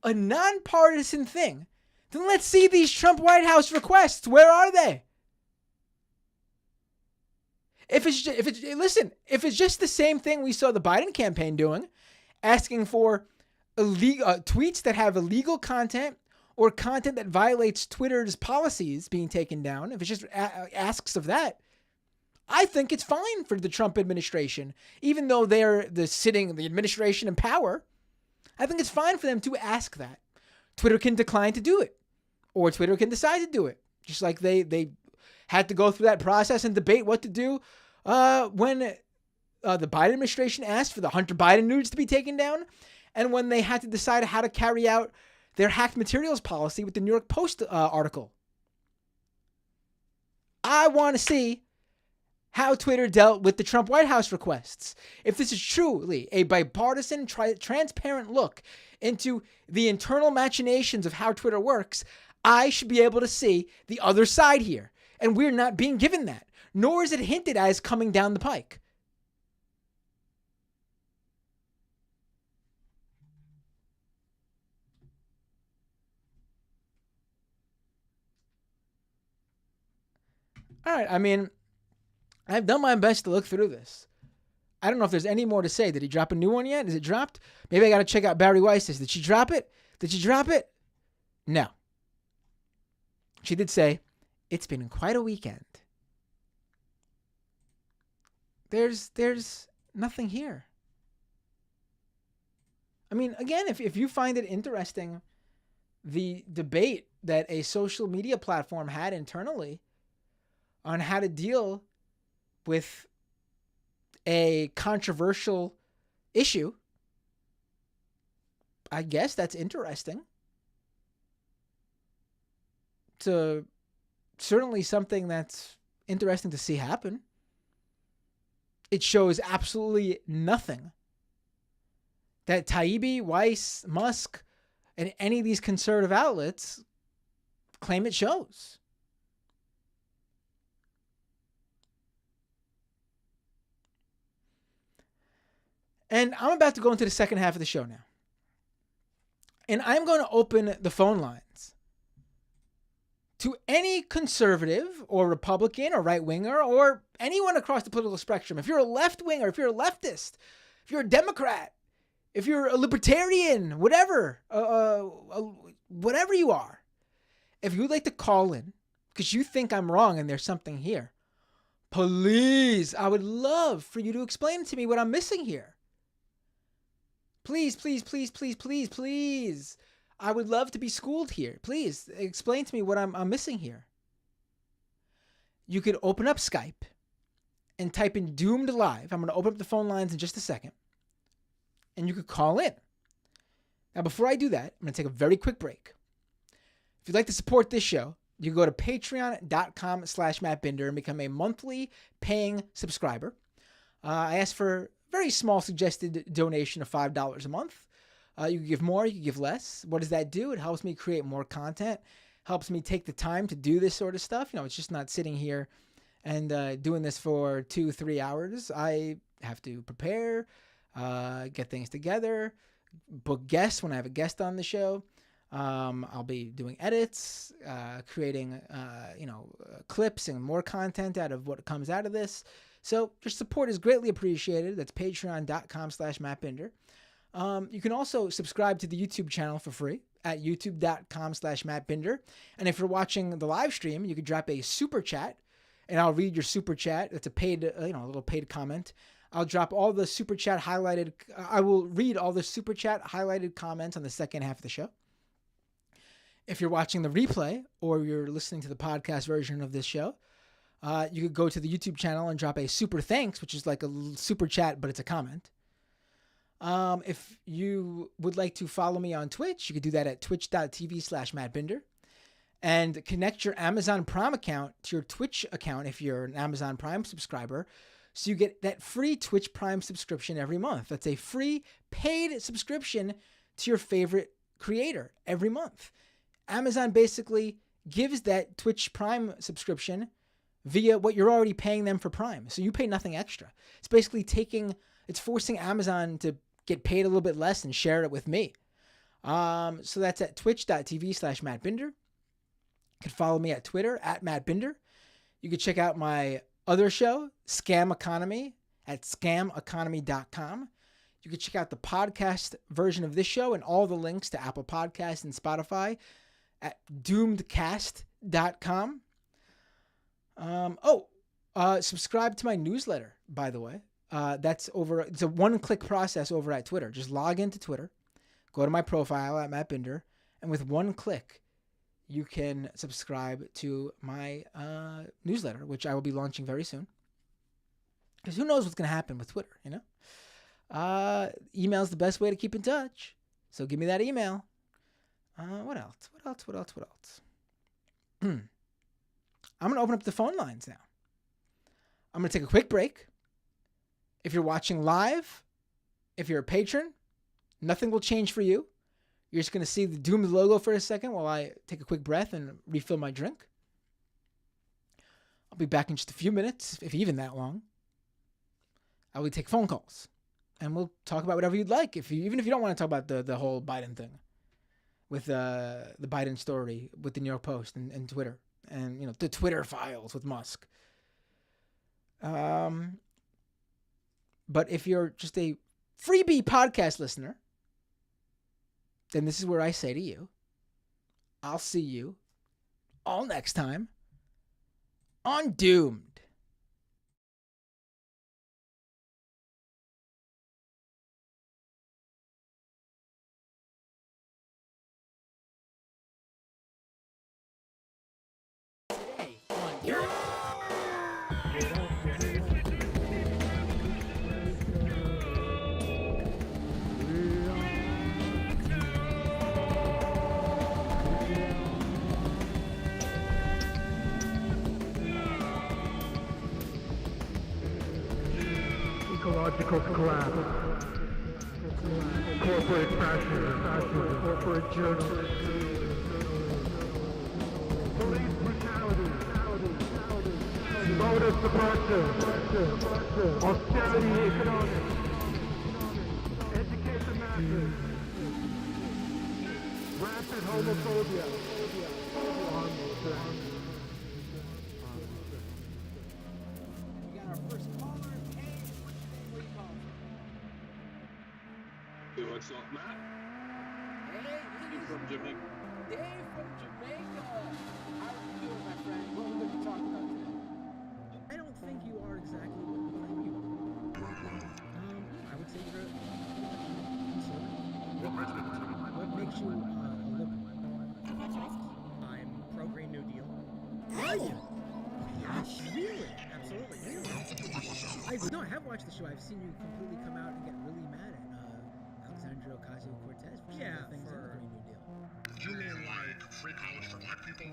a nonpartisan thing, then let's see these Trump White House requests. Where are they? If it's just the same thing we saw the Biden campaign doing, asking for illegal tweets that have illegal content or content that violates Twitter's policies being taken down, if it's just asks of that, I think it's fine for the Trump administration, even though they're the administration in power. I think it's fine for them to ask that. Twitter can decline to do it, or Twitter can decide to do it, just like they had to go through that process and debate what to do when the Biden administration asked for the Hunter Biden nudes to be taken down, and when they had to decide how to carry out their hacked materials policy with the New York Post article. I want to see how Twitter dealt with the Trump White House requests. If this is truly a bipartisan, transparent look into the internal machinations of how Twitter works, I should be able to see the other side here. And we're not being given that, nor is it hinted as coming down the pike. All right, I mean, I've done my best to look through this. I don't know if there's any more to say. Did he drop a new one yet? Is it dropped? Maybe I got to check out Barry Weiss's. Did she drop it? No. She did say, it's been quite a weekend. There's nothing here. I mean, again, if you find it interesting, the debate that a social media platform had internally on how to deal with a controversial issue, I guess that's interesting. It's certainly something that's interesting to see happen. It shows absolutely nothing that Taibbi, Weiss, Musk, and any of these conservative outlets claim it shows. And I'm about to go into the second half of the show now. And I'm going to open the phone lines to any conservative or Republican or right-winger or anyone across the political spectrum. If you're a left-winger, if you're a leftist, if you're a Democrat, if you're a libertarian, whatever, whatever you are, if you'd like to call in because you think I'm wrong and there's something here, please, I would love for you to explain to me what I'm missing here. Please, please, please, please, please, please. I would love to be schooled here. Please explain to me what I'm missing here. You could open up Skype and type in Doomed Live. I'm going to open up the phone lines in just a second, and you could call in. Now, before I do that, I'm going to take a very quick break. If you'd like to support this show, you can go to patreon.com/MattBinder and become a monthly paying subscriber. I ask for a very small suggested donation of $5 a month. You can give more, you can give less. What does that do? It helps me create more content, helps me take the time to do this sort of stuff. You know, it's just not sitting here and doing this for 2-3 hours. I have to prepare, get things together, book guests when I have a guest on the show. I'll be doing edits, creating, clips and more content out of what comes out of this. So your support is greatly appreciated. That's patreon.com/MattBinder. You can also subscribe to the YouTube channel for free at youtube.com/MattBinder. And if you're watching the live stream, you can drop a super chat and I'll read your super chat. That's a paid, a little paid comment. I'll drop all the super chat highlighted. I will read all the super chat highlighted comments on the second half of the show. If you're watching the replay or you're listening to the podcast version of this show, you could go to the YouTube channel and drop a super thanks, which is like a super chat, but it's a comment. If you would like to follow me on Twitch, you could do that at twitch.tv/MattBinder and connect your Amazon Prime account to your Twitch account if you're an Amazon Prime subscriber. So you get that free Twitch Prime subscription every month. That's a free paid subscription to your favorite creator every month. Amazon basically gives that Twitch Prime subscription via what you're already paying them for Prime. So you pay nothing extra. It's basically it's forcing Amazon to get paid a little bit less and share it with me. So that's at twitch.tv/MattBinder. You can follow me at Twitter at MattBinder. You can check out my other show, Scam Economy, at scameconomy.com. You can check out the podcast version of this show and all the links to Apple Podcasts and Spotify at doomedcast.com. Subscribe to my newsletter, by the way. It's a one-click process over at Twitter. Just log into Twitter, go to my profile at Matt Binder, and with one click, you can subscribe to my newsletter, which I will be launching very soon. Because who knows what's going to happen with Twitter, you know? Email's the best way to keep in touch. So give me that email. What else? I'm going to open up the phone lines now. I'm going to take a quick break. If you're watching live, if you're a patron, nothing will change for you. You're just going to see the Doomed logo for a second while I take a quick breath and refill my drink. I'll be back in just a few minutes, if even that long. I will take phone calls, and we'll talk about whatever you'd like. Even if you don't want to talk about the whole Biden thing, with the Biden story with the New York Post and Twitter, and the Twitter files with Musk. But if you're just a freebie podcast listener, then this is where I say to you, I'll see you all next time on Doomed. Today on Doomed. Ecological collapse, corporate fascism, corporate journalism, police brutality, voter suppression, austerity economics, education masses, rampant homophobia. We got our first caller. What's up, Matt? Hey, Dave from Jamaica. Dave from Jamaica. How are you doing, my friend? What are we going to be talking about today? I don't think you are exactly what you think you are. I would say you're a conservative. What makes you a liberal? I'm pro-Green New Deal. Are you? Yes, really? absolutely. Yeah, no, I have watched the show. I've seen you completely come out and get really mad at Alexandria Ocasio-Cortez for some of the things in the Green New Deal. You mean like free college for black people?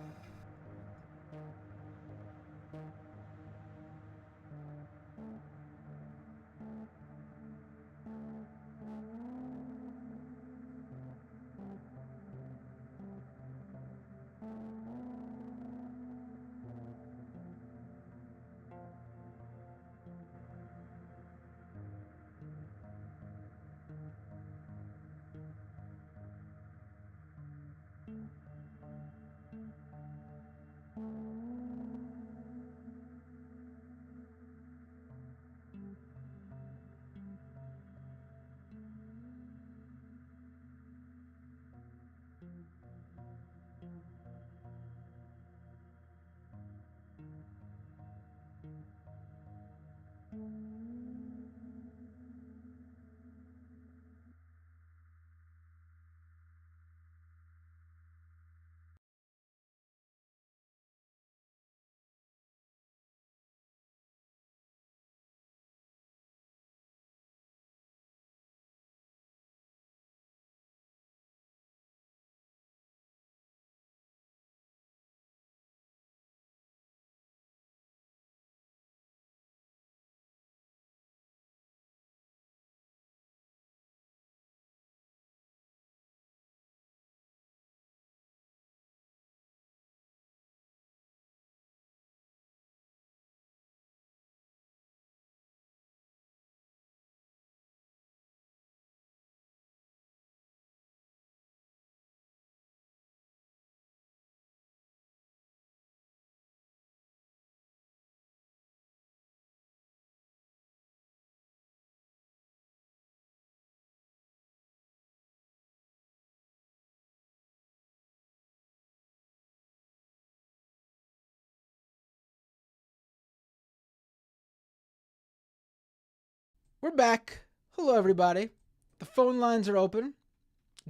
We're back. Hello, everybody. The phone lines are open.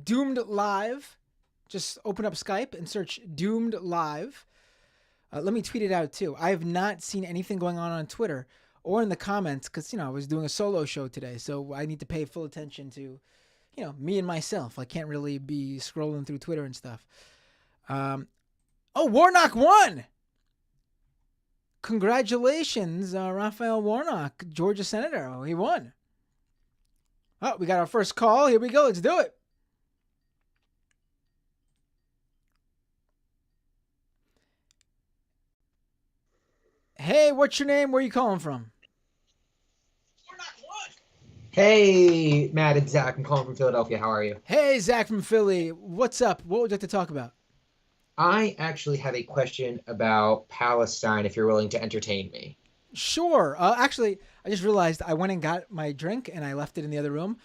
Doomed Live. Just open up Skype and search Doomed Live. Let me tweet it out too. I have not seen anything going on Twitter or in the comments because, I was doing a solo show today. So I need to pay full attention to, me and myself. I can't really be scrolling through Twitter and stuff. Warnock won! Congratulations, Raphael Warnock, Georgia Senator. He won. Oh, we got our first call. Here we go. Let's do it. Hey, what's your name? Where are you calling from? Hey, Matt, it's Zach. I'm calling from Philadelphia. How are you? Hey, Zach from Philly. What's up? What would you like to talk about? I actually have a question about Palestine, if you're willing to entertain me. Sure. Actually, I just realized I went and got my drink and I left it in the other room.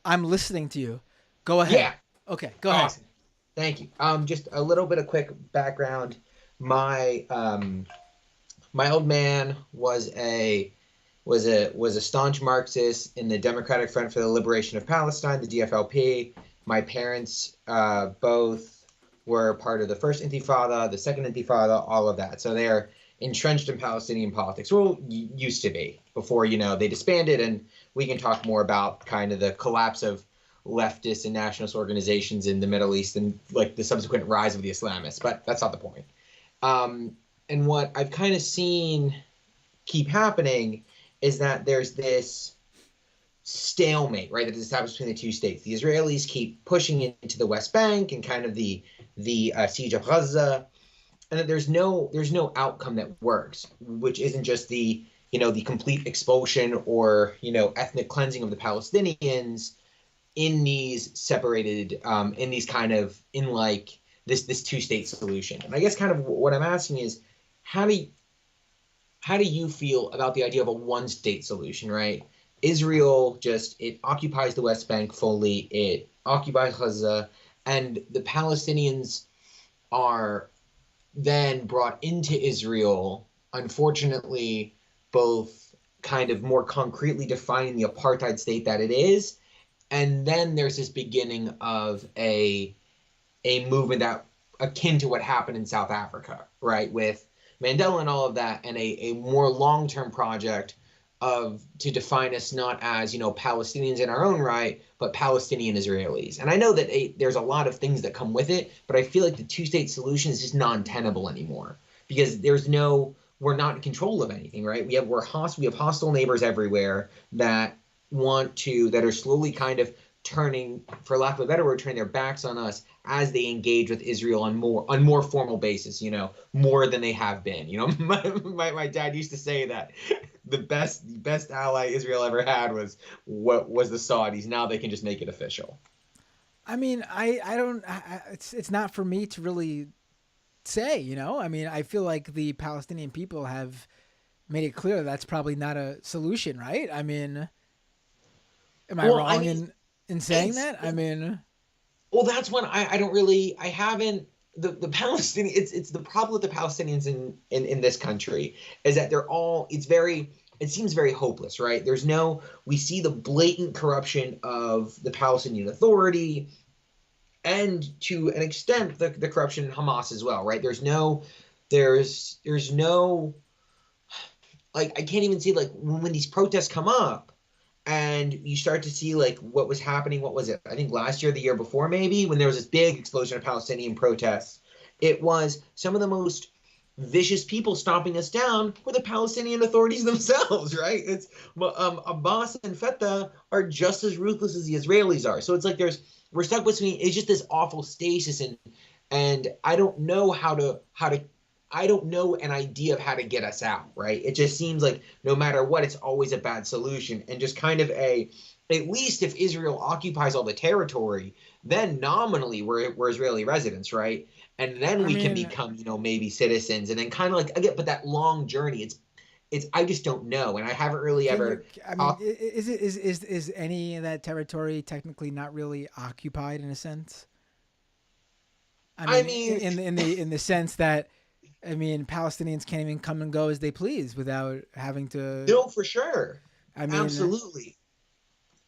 I'm listening to you. Go ahead. Yeah. Okay, go ahead. Awesome. Thank you. Just a little bit of quick background. My old man was a staunch Marxist in the Democratic Front for the Liberation of Palestine, the DFLP. My parents both were part of the first Intifada, the second Intifada, all of that. So they're entrenched in Palestinian politics. Well, used to be before, they disbanded, and we can talk more about kind of the collapse of leftist and nationalist organizations in the Middle East and like the subsequent rise of the Islamists, but that's not the point. And what I've kind of seen keep happening is that there's this stalemate, right, that is established between the two states. The Israelis keep pushing into the West Bank and kind of the siege of Gaza, and that there's no outcome that works, which isn't just the complete expulsion or ethnic cleansing of the Palestinians in these separated in these kind of in like this two-state solution. And I guess kind of what I'm asking is how do you feel about the idea of a one-state solution, right? Israel it occupies the West Bank fully, it occupies Gaza, and the Palestinians are then brought into Israel, unfortunately, both kind of more concretely defining the apartheid state that it is, and then there's this beginning of a movement that akin to what happened in South Africa, right, with Mandela and all of that, and a more long-term project of to define us not as, Palestinians in our own right, but Palestinian Israelis. And I know that there's a lot of things that come with it, but I feel like the two-state solution is just non-tenable anymore because we're not in control of anything, right? We have hostile neighbors everywhere that are slowly kind of turning, for lack of a better word, turning their backs on us as they engage with Israel on more formal basis, more than they have been. My dad used to say that the best ally Israel ever had was the Saudis. Now they can just make it official. I mean, it's not for me to really say, I mean, I feel like the Palestinian people have made it clear that's probably not a solution, right? I mean, am I wrong in saying that? I mean, well, that's when I don't really, I haven't, the Palestinian, it's the problem with the Palestinians in this country is that it seems very hopeless, right? We see the blatant corruption of the Palestinian Authority and to an extent the corruption in Hamas as well, right? There's no, like, I can't even see, like, when these protests come up, and you start to see like what was happening. What was it? I think last year, the year before, maybe, when there was this big explosion of Palestinian protests. It was some of the most vicious people stomping us down were the Palestinian authorities themselves, right? It's Abbas and Fatah are just as ruthless as the Israelis are. So it's like we're stuck between. It's just this awful stasis, and I don't know I don't know an idea of how to get us out, right? It just seems like no matter what, it's always a bad solution. And just kind of at least if Israel occupies all the territory, then nominally we're Israeli residents, right? And then we can become, maybe citizens. And then kind of like, again, but that long journey, I just don't know. And I haven't really ever. Is any of that territory technically not really occupied in a sense? I mean in the sense that, I mean, Palestinians can't even come and go as they please without having to. No, for sure. I mean, absolutely.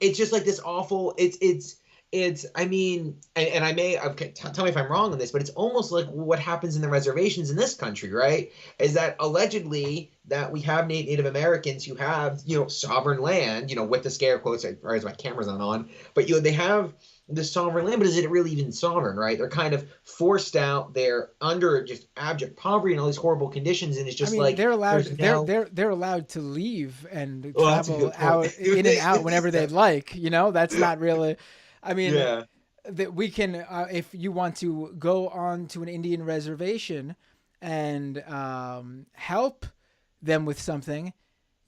It's just like this awful. I mean, and I may tell me if I'm wrong on this, but it's almost like what happens in the reservations in this country, right? Is that allegedly that we have Native Americans who have sovereign land, with the scare quotes as my camera's not on, but they have the sovereign land, but is it really even sovereign, right? They're kind of forced out. They're under just abject poverty and all these horrible conditions, and it's just they're allowed. They're allowed to leave and travel out in and out whenever they'd like. That's not really. I mean, that we can if you want to go on to an Indian reservation and help them with something,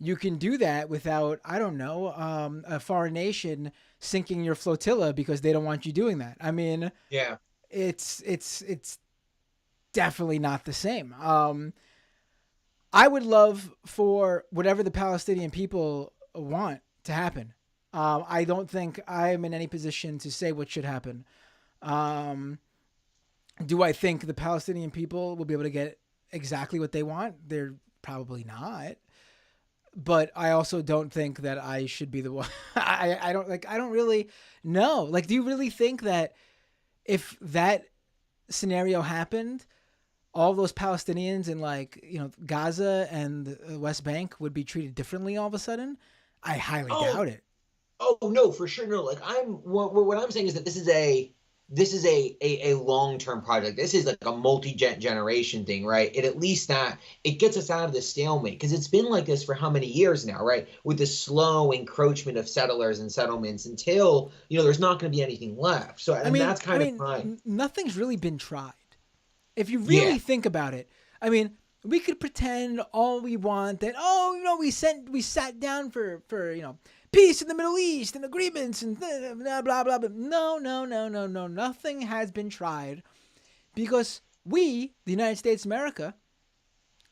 you can do that without, I don't know, a foreign nation sinking your flotilla because they don't want you doing that. I mean, yeah, it's definitely not the same. I would love for whatever the Palestinian people want to happen. I don't think I'm in any position to say what should happen. Do I think the Palestinian people will be able to get exactly what they want? They're probably not. But I also don't think that I should be the one. I don't really know. Like, do you really think that if that scenario happened, all those Palestinians in Gaza and the West Bank would be treated differently all of a sudden? I highly doubt it. Oh no, for sure. No, like what I'm saying is that this is a long-term project. This is like a multi-generation thing, right? At least that it gets us out of this stalemate, because it's been like this for how many years now, right? With the slow encroachment of settlers and settlements until there's not going to be anything left. So that's kind of fine. Nothing's really been tried. If you really think about it, I mean, we could pretend all we want that we sat down for peace in the Middle East and agreements and blah, blah, blah, blah. No. Nothing has been tried because we, the United States of America,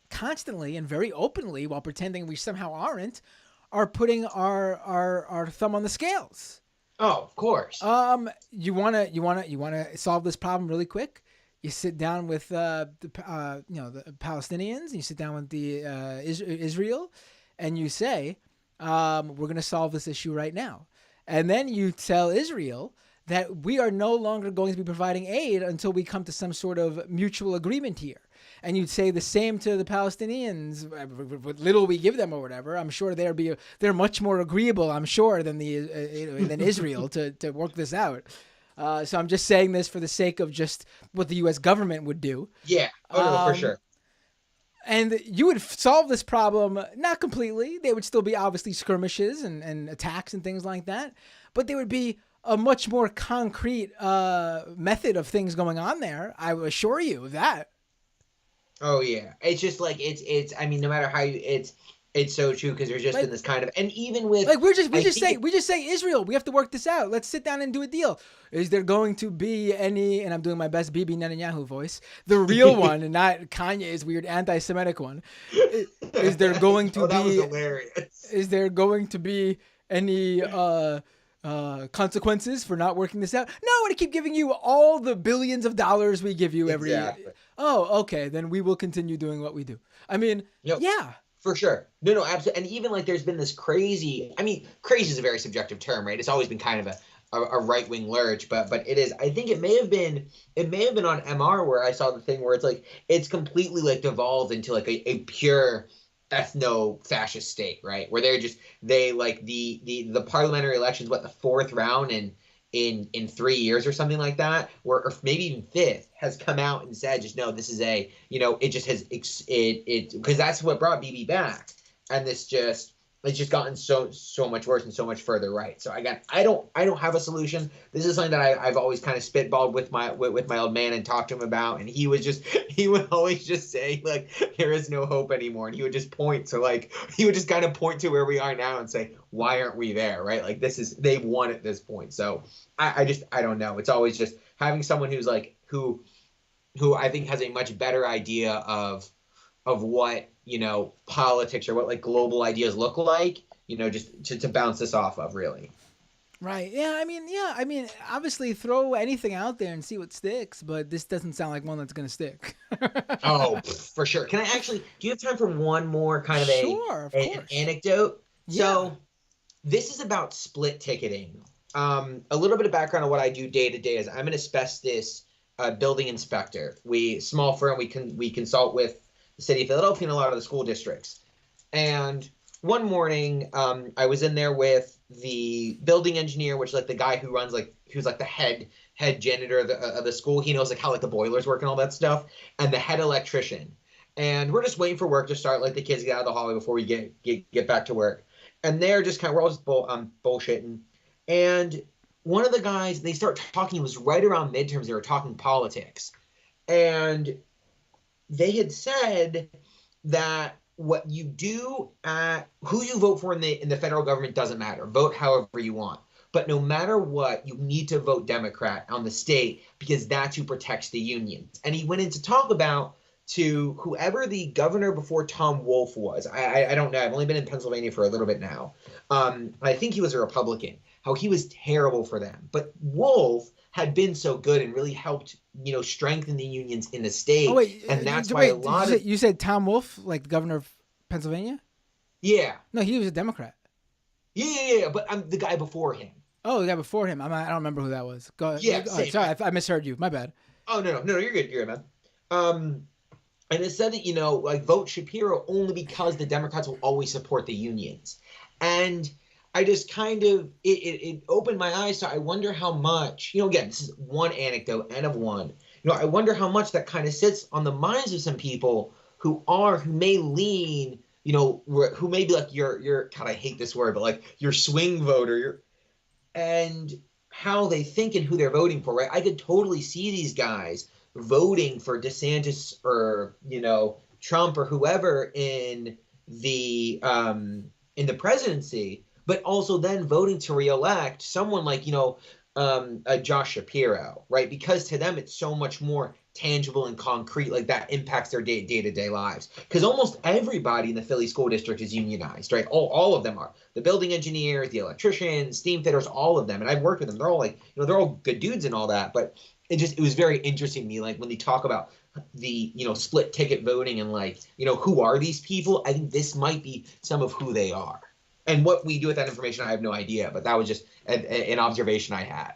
constantly and very openly, while pretending we somehow aren't, are putting our thumb on the scales. Oh, of course. You wanna solve this problem really quick? You sit down with the Palestinians, and you sit down with the Israel, and you say, we're going to solve this issue right now. And then you tell Israel that we are no longer going to be providing aid until we come to some sort of mutual agreement here. and you'd say the same to the Palestinians, what little we give them or whatever, I'm sure they're much more agreeable, I'm sure, than than Israel to work this out. So I'm just saying this for the sake of just what the U.S. government would do. Yeah. Oh no, for sure. And you would solve this problem, not completely. There would still be obviously skirmishes and attacks and things like that. But there would be a much more concrete method of things going on there. I will assure you of that. Oh yeah. It's just like, I mean, no matter how it's so true, because there's just been this kind of, and even with like we just say Israel, we have to work this out. Let's sit down and do a deal. Is there going to be any? And I'm doing my best Bibi Netanyahu voice, the real one, and not Kanye's weird anti-Semitic one. Is there going to oh, that be? was hilarious. Is there going to be any consequences for not working this out? No, I'm going to keep giving you all the billions of dollars we give you every year. Oh, okay, then we will continue doing what we do. I mean, yeah. For sure. No, absolutely. And even like there's been this crazy, I mean, crazy is a very subjective term, right? It's always been kind of a right-wing lurch, but it is, I think it may have been on MR where I saw the thing where it's like, it's completely like devolved into like a pure ethno-fascist state, right? Where they like the parliamentary elections, what, the fourth round in 3 years or something like that, or maybe even fifth, has come out and said, just no, this is it just has it because that's what brought BB back, and it's just gotten so much worse and so much further right. So I don't have a solution. This is something that I've always kind of spitballed with my old man and talked to him about, and he would always just say like, there is no hope anymore, and he would just point to like, he would just kind of point to where we are now and say, why aren't we there, right? Like they've won at this point. So I don't know. It's always just having someone who's like who I think has a much better idea of what politics or what like global ideas look like, just to bounce this off of, really. Right. Yeah. I mean, obviously throw anything out there and see what sticks, but this doesn't sound like one that's going to stick. Oh, for sure. Can I actually, do you have time for one more kind of an anecdote? Yeah. So this is about split ticketing. A little bit of background on what I do day to day is I'm an asbestos building inspector. Small firm, we consult with the city of Philadelphia and a lot of the school districts. And one morning, I was in there with the building engineer, which is like the guy who's like the head janitor of the school. He knows like how like the boilers work and all that stuff, and the head electrician. And we're just waiting for work to start, like the kids get out of the hallway before we get back to work. And they're just we're all just bullshitting. And one of the guys, they start talking, it was right around midterms, they were talking politics. And they had said that what you do who you vote for in the federal government doesn't matter. Vote however you want. But no matter what, you need to vote Democrat on the state because that's who protects the unions. And he went in to talk about to whoever the governor before Tom Wolf was. I don't know. I've only been in Pennsylvania for a little bit now. I think he was a Republican. How he was terrible for them. But Wolf had been so good and really helped, strengthen the unions in the state. Oh, wait, and that's why you said Tom Wolf, like the governor of Pennsylvania? Yeah. No, he was a Democrat. Yeah. But I'm the guy before him. Oh, the guy before him. I don't remember who that was. Go ahead. Yeah. Sorry, I misheard you. My bad. Oh no, you're good. You're good, man. And it said that, like vote Shapiro only because the Democrats will always support the unions. And I just kind of, it opened my eyes. So I wonder how much, again, this is one anecdote, N of one. I wonder how much that kind of sits on the minds of some people who may lean, who may be like your, God, I hate this word, but like your swing voter, and how they think and who they're voting for, right? I could totally see these guys voting for DeSantis or, Trump or whoever in the presidency, but also then voting to reelect someone like, Josh Shapiro, right? Because to them, it's so much more tangible and concrete, like that impacts their day-to-day lives. Because almost everybody in the Philly school district is unionized, right? All of them are. The building engineers, the electricians, steam fitters, all of them. And I've worked with them. They're all like, they're all good dudes and all that. But it was very interesting to me, like when they talk about the, split ticket voting and like, who are these people? I think this might be some of who they are. And what we do with that information, I have no idea. But that was just an observation I had.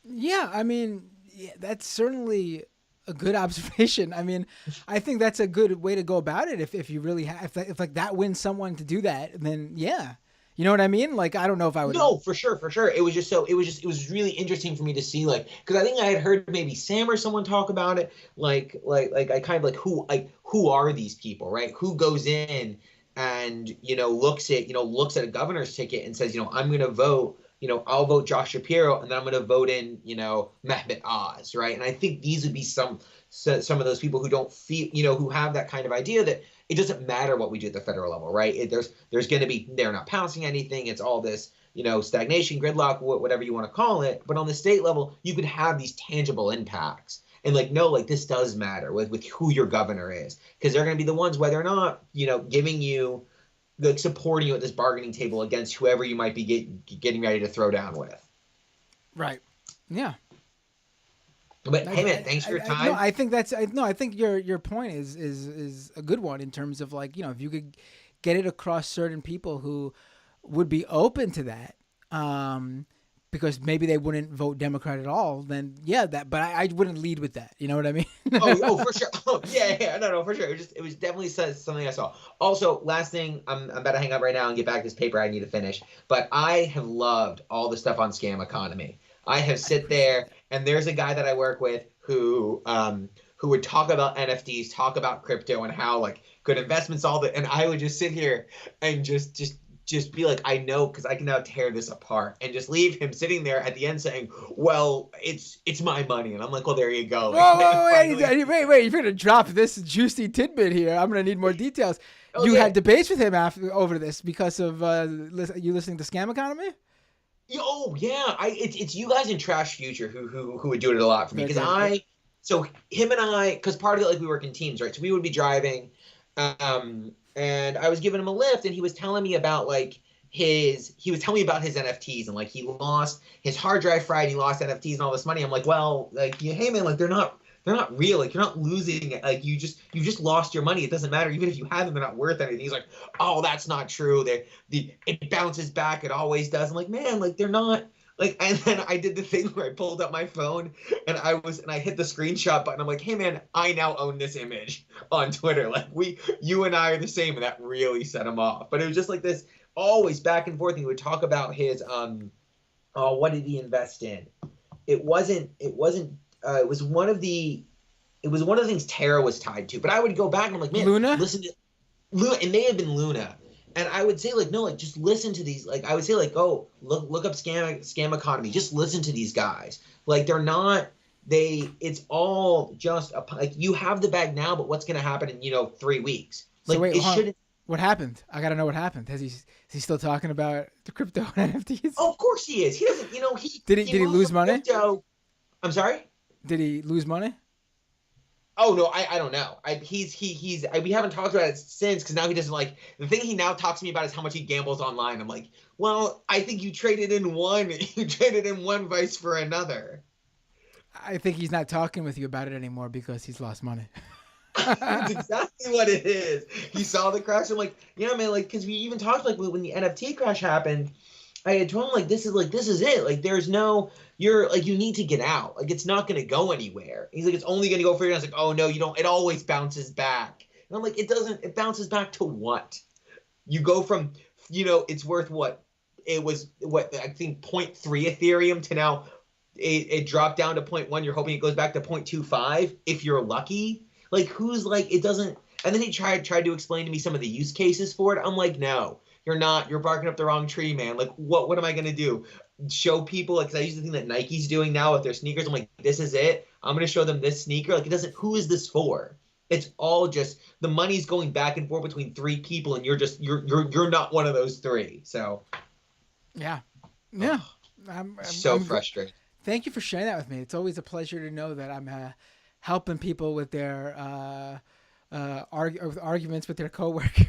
Yeah, I mean, that's certainly a good observation. I mean, I think that's a good way to go about it. If you really if like that wins someone to do that, then yeah, you know what I mean. Like I don't know if I would. No, for sure, for sure. It was really interesting for me to see, like, because I think I had heard maybe Sam or someone talk about it, like I kind of who are these people, right? Who goes in and looks at a governor's ticket and says, I'm going to vote, I'll vote Josh Shapiro, and then I'm going to vote in, Mehmet Oz, right? And I think these would be some of those people who don't feel, who have that kind of idea that it doesn't matter what we do at the federal level, right? There's going to be, they're not passing anything. It's all this, stagnation, gridlock, whatever you want to call it. But on the state level, you could have these tangible impacts. And this does matter with who your governor is, because they're going to be the ones, whether or not, giving you, supporting you at this bargaining table against whoever you might be getting ready to throw down with. Right. Yeah. But hey, man, thanks for your time. No, I think I think your point is a good one in terms of if you could get it across certain people who would be open to that, because maybe they wouldn't vote Democrat at all, then yeah, but I wouldn't lead with that. You know what I mean? oh, for sure. Oh, yeah, no, for sure. It was definitely something I saw. Also, last thing, I'm about to hang up right now and get back this paper I need to finish. But I have loved all the stuff on scam economy. I have sit there, and there's a guy that I work with who would talk about NFTs, talk about crypto, and how good investments, all that, and I would just sit here and just be like, I know, because I can now tear this apart, and just leave him sitting there at the end saying, well, it's my money. And I'm like, well, there you go. Wait, you're going to drop this juicy tidbit here. I'm going to need more details. Oh, you had debates with him over this because of you listening to Scam Economy? Oh, yeah. It's you guys in Trash Future who would do it a lot for me. Because so him and I, because part of it, we work in teams, right? So we would be driving, and I was giving him a lift, and he was telling me about his NFTs, and he lost his hard drive fried, he lost NFTs and all this money. I'm like, well, hey man, they're not real. You're not losing it. You just lost your money. It doesn't matter. Even if you have them, they're not worth anything. He's like, oh, that's not true. It bounces back. It always does. I'm like, man, they're not. And then I did the thing where I pulled up my phone and I hit the screenshot button. I'm like, hey man, I now own this image on Twitter. You and I are the same, and that really set him off. But it was just this always back and forth. He would talk about his what did he invest in? It was one of the things Terra was tied to. But I would go back and I'm like, man, Luna? Listen to Luna. It may have been Luna. And I would say no, just listen to these. I would say oh, look up scam economy. Just listen to these guys. They're not. It's all just you have the bag now, but what's going to happen in 3 weeks? So wait, what happened? I gotta know what happened. Is he still talking about the crypto and NFTs? Oh, of course he is. He doesn't. Did he lose money? Crypto. I'm sorry. Did he lose money? Oh no, I don't know. We haven't talked about it since, because now he doesn't the thing he now talks to me about is how much he gambles online. I'm like, well, I think you traded in one vice for another. I think he's not talking with you about it anymore because he's lost money. That's exactly what it is. He saw the crash. I'm like, yeah, man, because we even talked when the NFT crash happened. I had told him this is it. There's no, you need to get out. It's not going to go anywhere. He's like, it's only going to go for you. I was like, oh no, you don't. It always bounces back. And I'm like, it doesn't. It bounces back to what? You go from, it's worth what? It was I think 0.3 Ethereum to now it dropped down to 0.1. You're hoping it goes back to 0.25 if you're lucky. Who's it doesn't. And then he tried to explain to me some of the use cases for it. I'm like, no. You're not. You're barking up the wrong tree, man. What am I going to do? Show people, because I use the thing that Nike's doing now with their sneakers. I'm like, this is it. I'm going to show them this sneaker. It doesn't, who is this for? It's all just, the money's going back and forth between 3 people, and you're not one of those 3. So. Yeah. I'm frustrated. Thank you for sharing that with me. It's always a pleasure to know that I'm helping people with their arguments with their coworkers.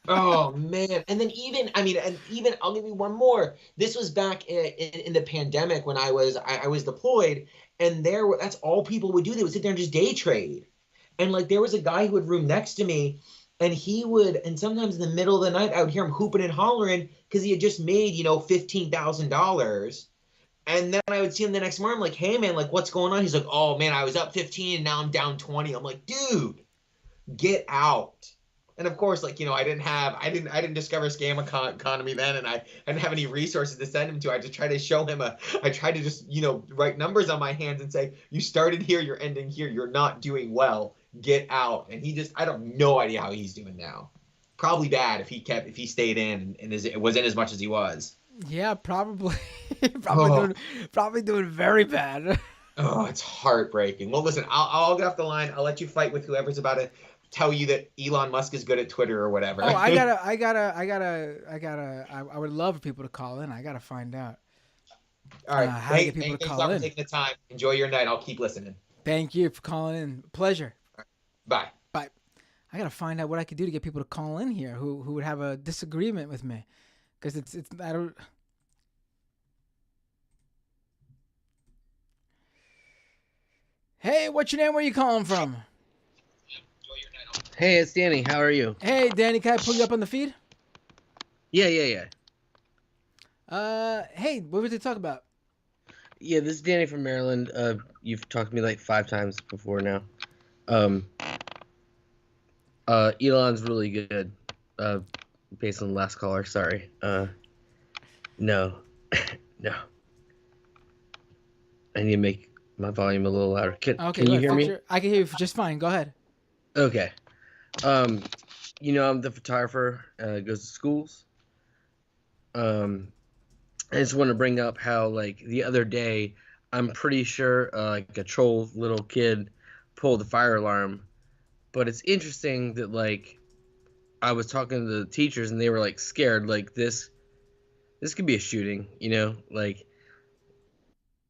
Oh man. And then even I'll give you one more. This was back in the pandemic when I was deployed, and that's all people would do. They would sit there and just day trade. And there was a guy who would room next to me, and and sometimes in the middle of the night I would hear him hooping and hollering because he had just made, $15,000. And then I would see him the next morning. I'm like, hey man, like what's going on? He's like, oh man, I was up 15 and now I'm down 20. I'm like, dude, get out. And of course, like, I didn't discover scam economy then, and I didn't have any resources to send him to. I just tried to show him I tried to just, write numbers on my hands and say, you started here, you're ending here, you're not doing well, get out. And I don't no idea how he's doing now. Probably bad if he stayed in and it was in as much as he was. Yeah, probably, Oh. probably doing very bad. Oh, it's heartbreaking. Well, listen, I'll get off the line. I'll let you fight with whoever's about to tell you that Elon Musk is good at Twitter or whatever. Oh, I would love for people to call in. I gotta find out. All right. How to get people to Thanks a call lot for in. taking the time. Enjoy your night. I'll keep listening. Thank you for calling in. Pleasure. Bye. Bye. I gotta find out what I could do to get people to call in here who would have a disagreement with me, because it's I don't. Hey, what's your name? Where you calling from? Hey, it's Danny. How are you? Hey, Danny, can I pull you up on the feed? Yeah. Hey, what would they talk about? Yeah, this is Danny from Maryland. You've talked to me like 5 times before now. Elon's really good. Based on the last caller, sorry. No. No. I need to make my volume a little louder. Can you good. hear me? Sure. I can hear you just fine. Go ahead. Okay. I'm the photographer, goes to schools. I just want to bring up how, like, the other day, I'm pretty sure, like, a troll little kid pulled the fire alarm. But it's interesting that, like, I was talking to the teachers and they were, like, scared. Like, this could be a shooting, like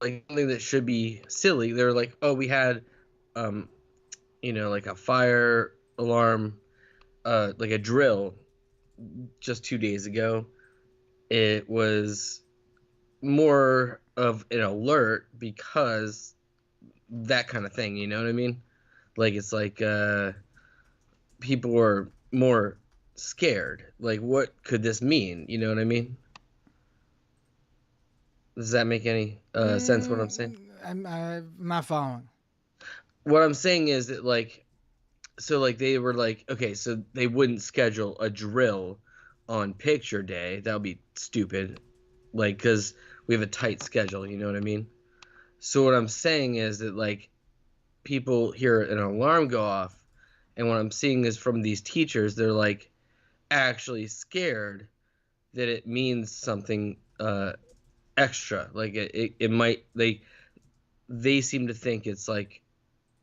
something that should be silly. They were like, oh, we had, like a fire alarm, like a drill just 2 days ago. It was more of an alert because that kind of thing, you know what I mean? Like, it's like people were more scared. Like, what could this mean? You know what I mean? Does that make any sense what I'm saying? I'm not following. What I'm saying is that, like, so, like, they were like, okay, so they wouldn't schedule a drill on picture day. That would be stupid. Like, because we have a tight schedule, you know what I mean? So what I'm saying is that, like, people hear an alarm go off, and what I'm seeing is from these teachers, they're, like, actually scared that it means something extra. Like, it might, they seem to think it's, like,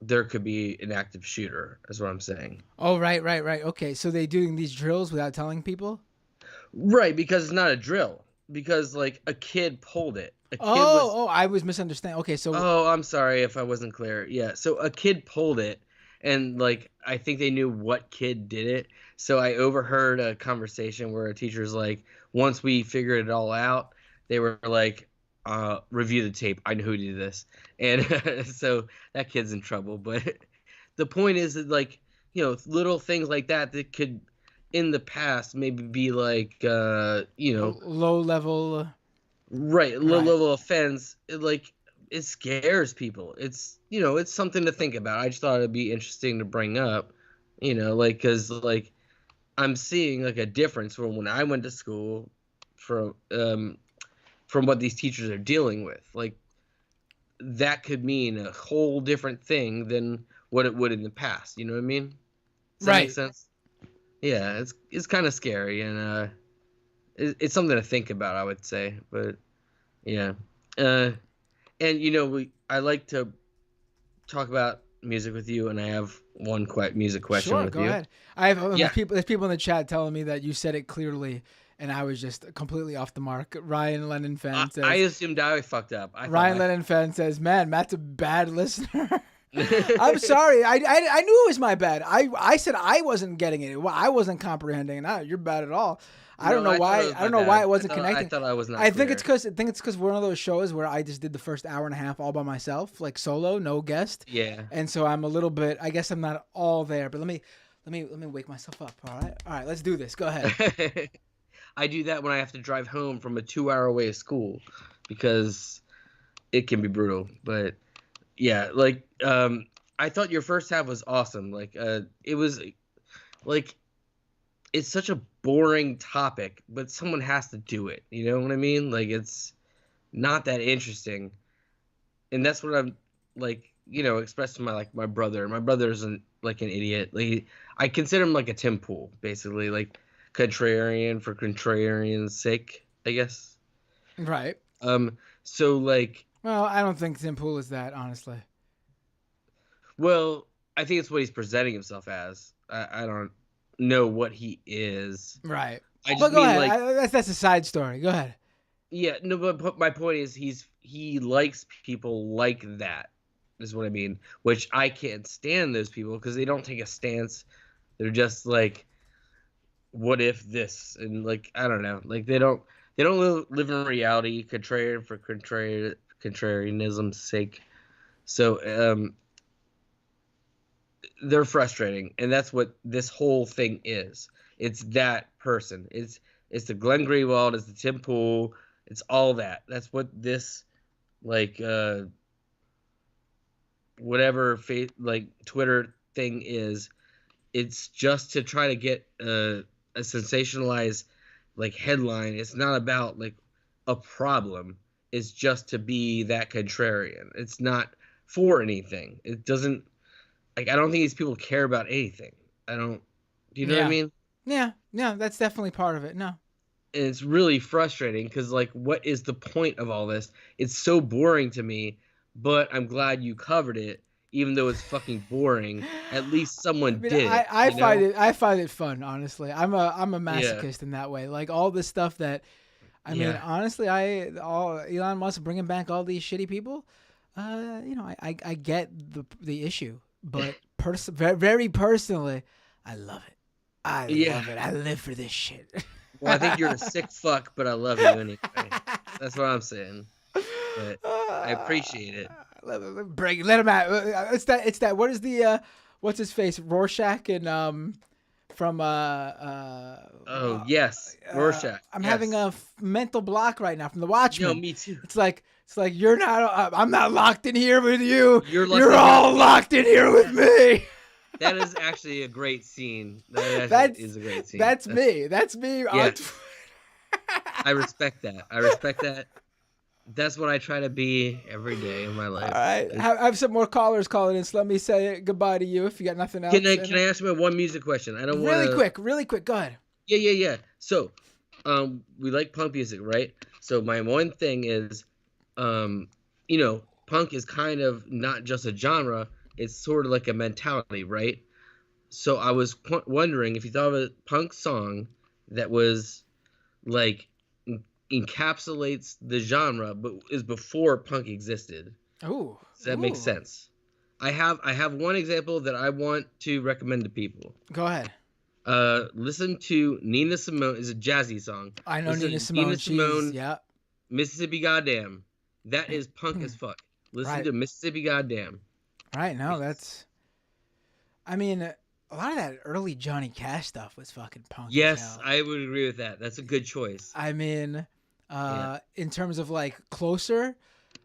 there could be an active shooter, is what I'm saying. Oh, right. Okay, so they doing these drills without telling people? Right, because it's not a drill. Because, like, a kid pulled it. I was misunderstanding. Okay, so... Oh, I'm sorry if I wasn't clear. Yeah, so a kid pulled it, and, like, I think they knew what kid did it. So I overheard a conversation where a teacher's like, once we figured it all out, they were like, review the tape. I know who did this. And so that kid's in trouble. But the point is that, like, little things like that could, in the past, maybe be like, low level... Right, low level offense. It scares people. It's, it's something to think about. I just thought it'd be interesting to bring up, because, like, I'm seeing, like, a difference from when I went to school from what these teachers are dealing with. Like, that could mean a whole different thing than what it would in the past. You know what I mean? Does that make sense? Yeah, it's kind of scary, and it's something to think about, I would say. But yeah, and I like to talk about music with you, and I have one music question with you. Sure, go ahead. I have there's people in the chat telling me that you said it clearly, and I was just completely off the mark. Ryan Lennon fan says, I assumed I fucked up. Lennon fan says, "Man, Matt's a bad listener." I'm sorry. I knew it was my bad. I said I wasn't getting it. I wasn't comprehending it. You're bad at all. I don't know why. I don't know why it wasn't connecting. I thought I was not. I think it's because we're one of those shows where I just did the first hour and a half all by myself, like solo, no guest. Yeah. And so I'm a little bit. I guess I'm not all there. But let me wake myself up. All right. Let's do this. Go ahead. I do that when I have to drive home from a 2-hour away school, because it can be brutal. But yeah, like I thought your first half was awesome. Like it was like it's such a boring topic, but someone has to do it. You know what I mean? Like it's not that interesting, and that's what I'm like. Expressed to my brother. My brother's an idiot. Like I consider him like a Tim Pool, basically, like contrarian for contrarian's sake, I guess. Right. So like, Well, I don't think Tim Pool is that, honestly. well, I think it's what he's presenting himself as. I don't know what he is. Right. I just But go mean ahead. like, That's a side story. Go ahead. yeah, no, but my point is he likes people like that. Is what I mean. Which I can't stand those people because they don't take a stance. They're just like, what if this, and like I don't know, like they don't live in reality. Contrarian for contrarianism's sake. So they're frustrating, and that's what this whole thing is. It's that person. It's the Glenn Greenwald. It's the Tim Pool. It's all that. That's what this like whatever like Twitter thing is. It's just to try to get a sensationalized like headline. It's not about like a problem. It's just to be that contrarian. It's not for anything. It doesn't like I don't think these people care about anything. I don't. Do you know what I mean? Yeah, that's definitely part of it. No. And it's really frustrating because like what is the point of all this? It's so boring to me, but I'm glad you covered it, even though it's fucking boring. At least someone did it. I find it fun, honestly. I'm a masochist in that way. Like all this stuff that I mean, honestly, Elon Musk bringing back all these shitty people. I get the issue, but very personally, I love it. I love it. I live for this shit. Well, I think you're a sick fuck, but I love you anyway. That's what I'm saying. But I appreciate it. Let him out. It's that. What is the what's his face? Rorschach and from yes, Rorschach. I'm having a mental block right now from the Watchmen. No, me too. It's like you're not. I'm not locked in here with you. You're all locked in here with me. That is actually a great scene. That is a great scene. That's me. That's me. Yeah. I respect that. That's what I try to be every day in my life. All right. I have some more callers calling in, so let me say goodbye to you if you got nothing else. Can I ask you one music question? I don't want really quick. Go ahead. Yeah. So, we like punk music, right? So my one thing is, punk is kind of not just a genre. It's sort of like a mentality, right? So I was wondering if you thought of a punk song that was like encapsulates the genre, but is before punk existed. Oh, does that make sense? I have one example that I want to recommend to people. Go ahead. Listen to Nina Simone. Is a jazzy song. I know Nina Simone. Yeah. Mississippi Goddamn. That is punk as fuck. Listen to Mississippi Goddamn. Right, no, that's... I mean, a lot of that early Johnny Cash stuff was fucking punk. Yes, I would agree with that. That's a good choice. I mean, in terms of, like, Closer,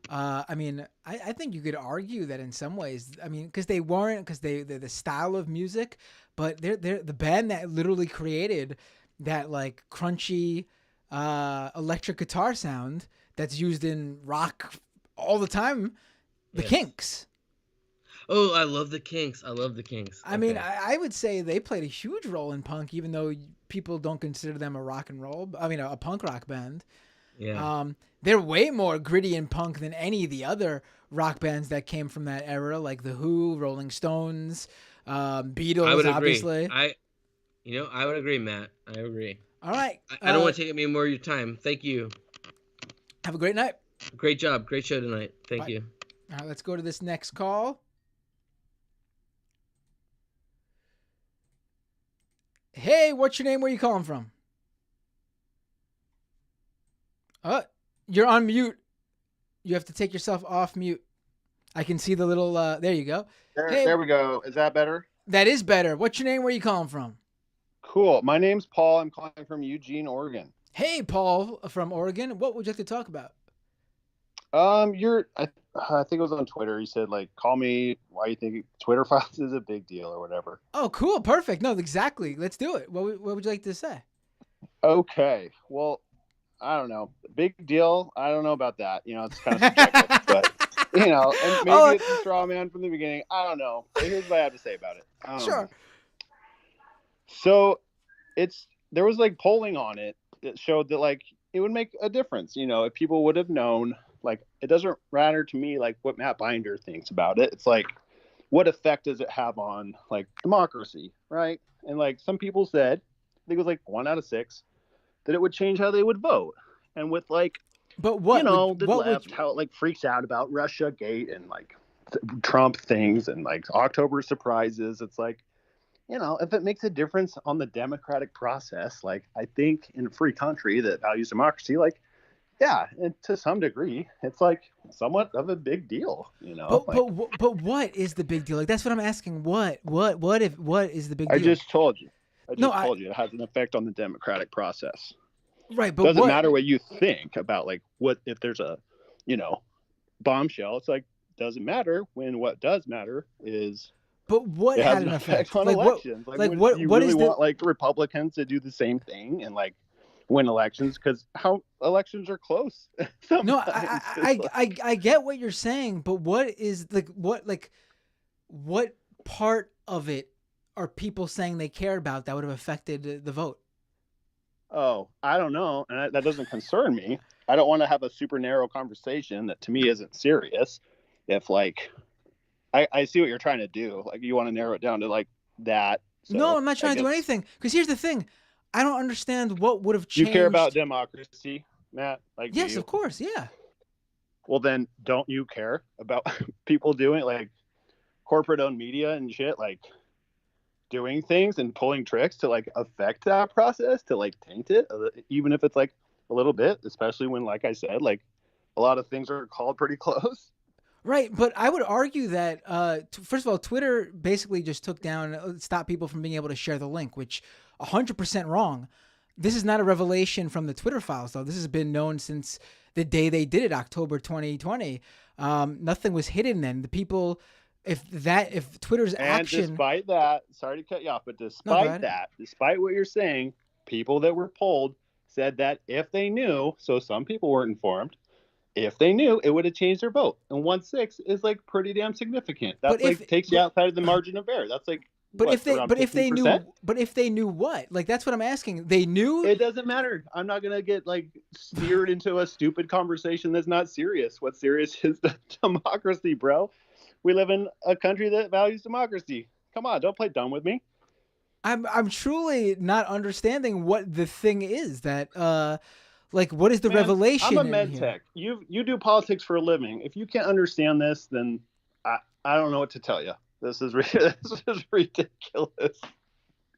I mean, I think you could argue that in some ways, I mean, because they're the style of music, but they're the band that literally created that, like, crunchy electric guitar sound that's used in rock all the time, the Kinks. Oh, I love the Kinks. I mean, I would say they played a huge role in punk, even though people don't consider them a punk rock band. Yeah. They're way more gritty and punk than any of the other rock bands that came from that era, like The Who, Rolling Stones, Beatles, I would obviously. Agree. I would agree, Matt. I agree. All right. I don't want to take any more of your time. Thank you. Have a great night. Great job. Great show tonight. Thank you. All right, let's go to this next call. Hey, what's your name? Where you calling from? You're on mute. You have to take yourself off mute. I can see the little, there you go. There we go. Is that better? That is better. What's your name? Where you calling from? Cool. My name's Paul. I'm calling from Eugene, Oregon. Hey, Paul from Oregon. What would you like to talk about? I think it was on Twitter. You said like, call me. Why you think Twitter files is a big deal or whatever? Oh, cool, perfect. No, exactly. Let's do it. What would you like to say? Okay. Well, I don't know. Big deal. I don't know about that. It's kind of subjective, but and maybe it's a straw man from the beginning. I don't know. But here's what I have to say about it. Sure. So there was like polling on it that showed that like it would make a difference. If people would have known, like, it doesn't matter to me like what Matt Binder thinks about it. It's like, what effect does it have on like democracy, right? And like some people said, I think it was like 1 out of 6, that it would change how they would vote. And with like, but what the left, how it like freaks out about Russia Gate and like Trump things and like October surprises. It's like, if it makes a difference on the democratic process, like I think in a free country that values democracy, like, yeah, and to some degree, it's like somewhat of a big deal, But what is the big deal? Like that's what I'm asking. What is the big deal? I just told you. Told you it has an effect on the democratic process. Right, but doesn't matter what you think about like what if there's a, bombshell. It's like doesn't matter when what does matter is. But what had an effect on elections? What you really want like Republicans to do the same thing and like win elections because how elections are close. No, I get what you're saying, but what is what part of it are people saying they care about that would have affected the vote? Oh, I don't know, and that doesn't concern me. I don't want to have a super narrow conversation that to me isn't serious. If like, I see what you're trying to do. Like you want to narrow it down to like that. So no, I'm not trying to do anything. Because here's the thing. I don't understand what would have changed. You care about democracy, Matt? Like, yes, of course, yeah. Well, then don't you care about people doing like corporate-owned media and shit, like doing things and pulling tricks to like affect that process, to like taint it, even if it's like a little bit, especially when, like I said, like a lot of things are called pretty close. Right, but I would argue that, first of all, Twitter basically just stopped people from being able to share the link, which 100% wrong. This is not a revelation from the Twitter files, though. This has been known since the day they did it, October 2020. Nothing was hidden then. The people, if Twitter's action... And despite that, sorry to cut you off, but despite what you're saying, people that were polled said that if they knew, so some people weren't informed, if they knew, it would have changed their vote. And 1/6 is like pretty damn significant. That's takes you outside of the margin of error. That's like if they knew what? Like that's what I'm asking. They knew. It doesn't matter. I'm not gonna get like steered into a stupid conversation that's not serious. What's serious is the democracy, bro. We live in a country that values democracy. Come on, don't play dumb with me. I'm truly not understanding what the thing is that like, what is the revelation? I'm a med tech. You do politics for a living. If you can't understand this, then I don't know what to tell you. This is ridiculous.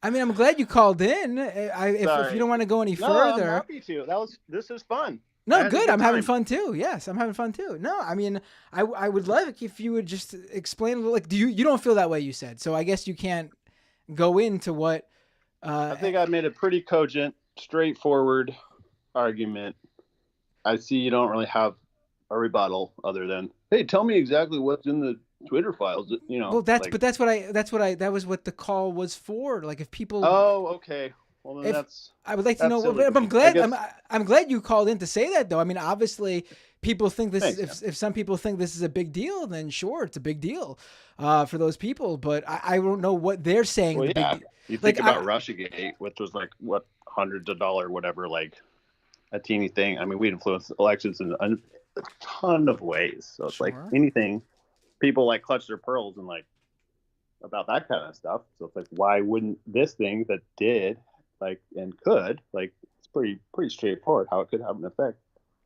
I mean, I'm glad you called in. If you don't want to go any further, I'm happy to. This is fun. No, good. I'm having fun too. Yes, I'm having fun too. No, I mean, I would love it if you would just explain. Like, you don't feel that way? You said so. I guess you can't go into what. I think I made a pretty cogent, straightforward argument. I see you don't really have a rebuttal other than, hey, tell me exactly what's in the Twitter files. Well, that was what the call was for. Like if people. Oh, okay. Well, then I would like to know. I'm glad you called in to say that, though. I mean, obviously, people think this. Thanks, if some people think this is a big deal, then sure, it's a big deal for those people. But I don't know what they're saying. Well, yeah. You think about Russiagate, which was like what hundreds of dollars, whatever, like a teeny thing. I mean, we influence elections in a ton of ways. So it's like anything. People like clutch their pearls and like about that kind of stuff. So it's like, why wouldn't this thing that did like and could like it's pretty straightforward how it could have an effect.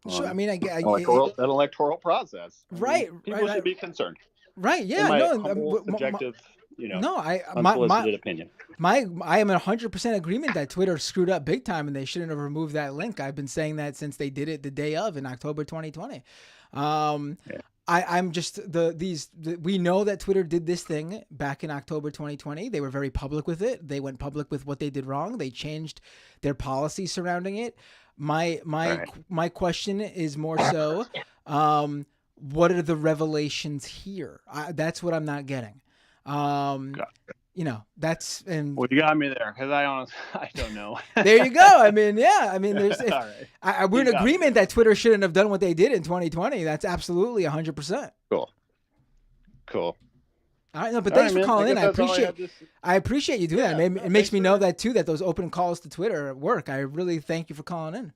Sure, I mean, that electoral process. Right. People should be concerned. Right. Yeah. Subjective. Unsolicited opinion. I am in 100% agreement that Twitter screwed up big time and they shouldn't have removed that link. I've been saying that since they did it the day of in October 2020. I'm just we know that Twitter did this thing back in October 2020. They were very public with it. They went public with what they did wrong. They changed their policy surrounding it. My question is more so, what are the revelations here? That's what I'm not getting. That's and Well, you got me there because I don't know. there you go. I mean, yeah. I mean, there's. All right. We're in agreement that Twitter shouldn't have done what they did in 2020. That's absolutely 100%. Cool. All right, no, but thanks for calling in. I appreciate you doing that. It makes me know that too, that those open calls to Twitter work. I really thank you for calling in.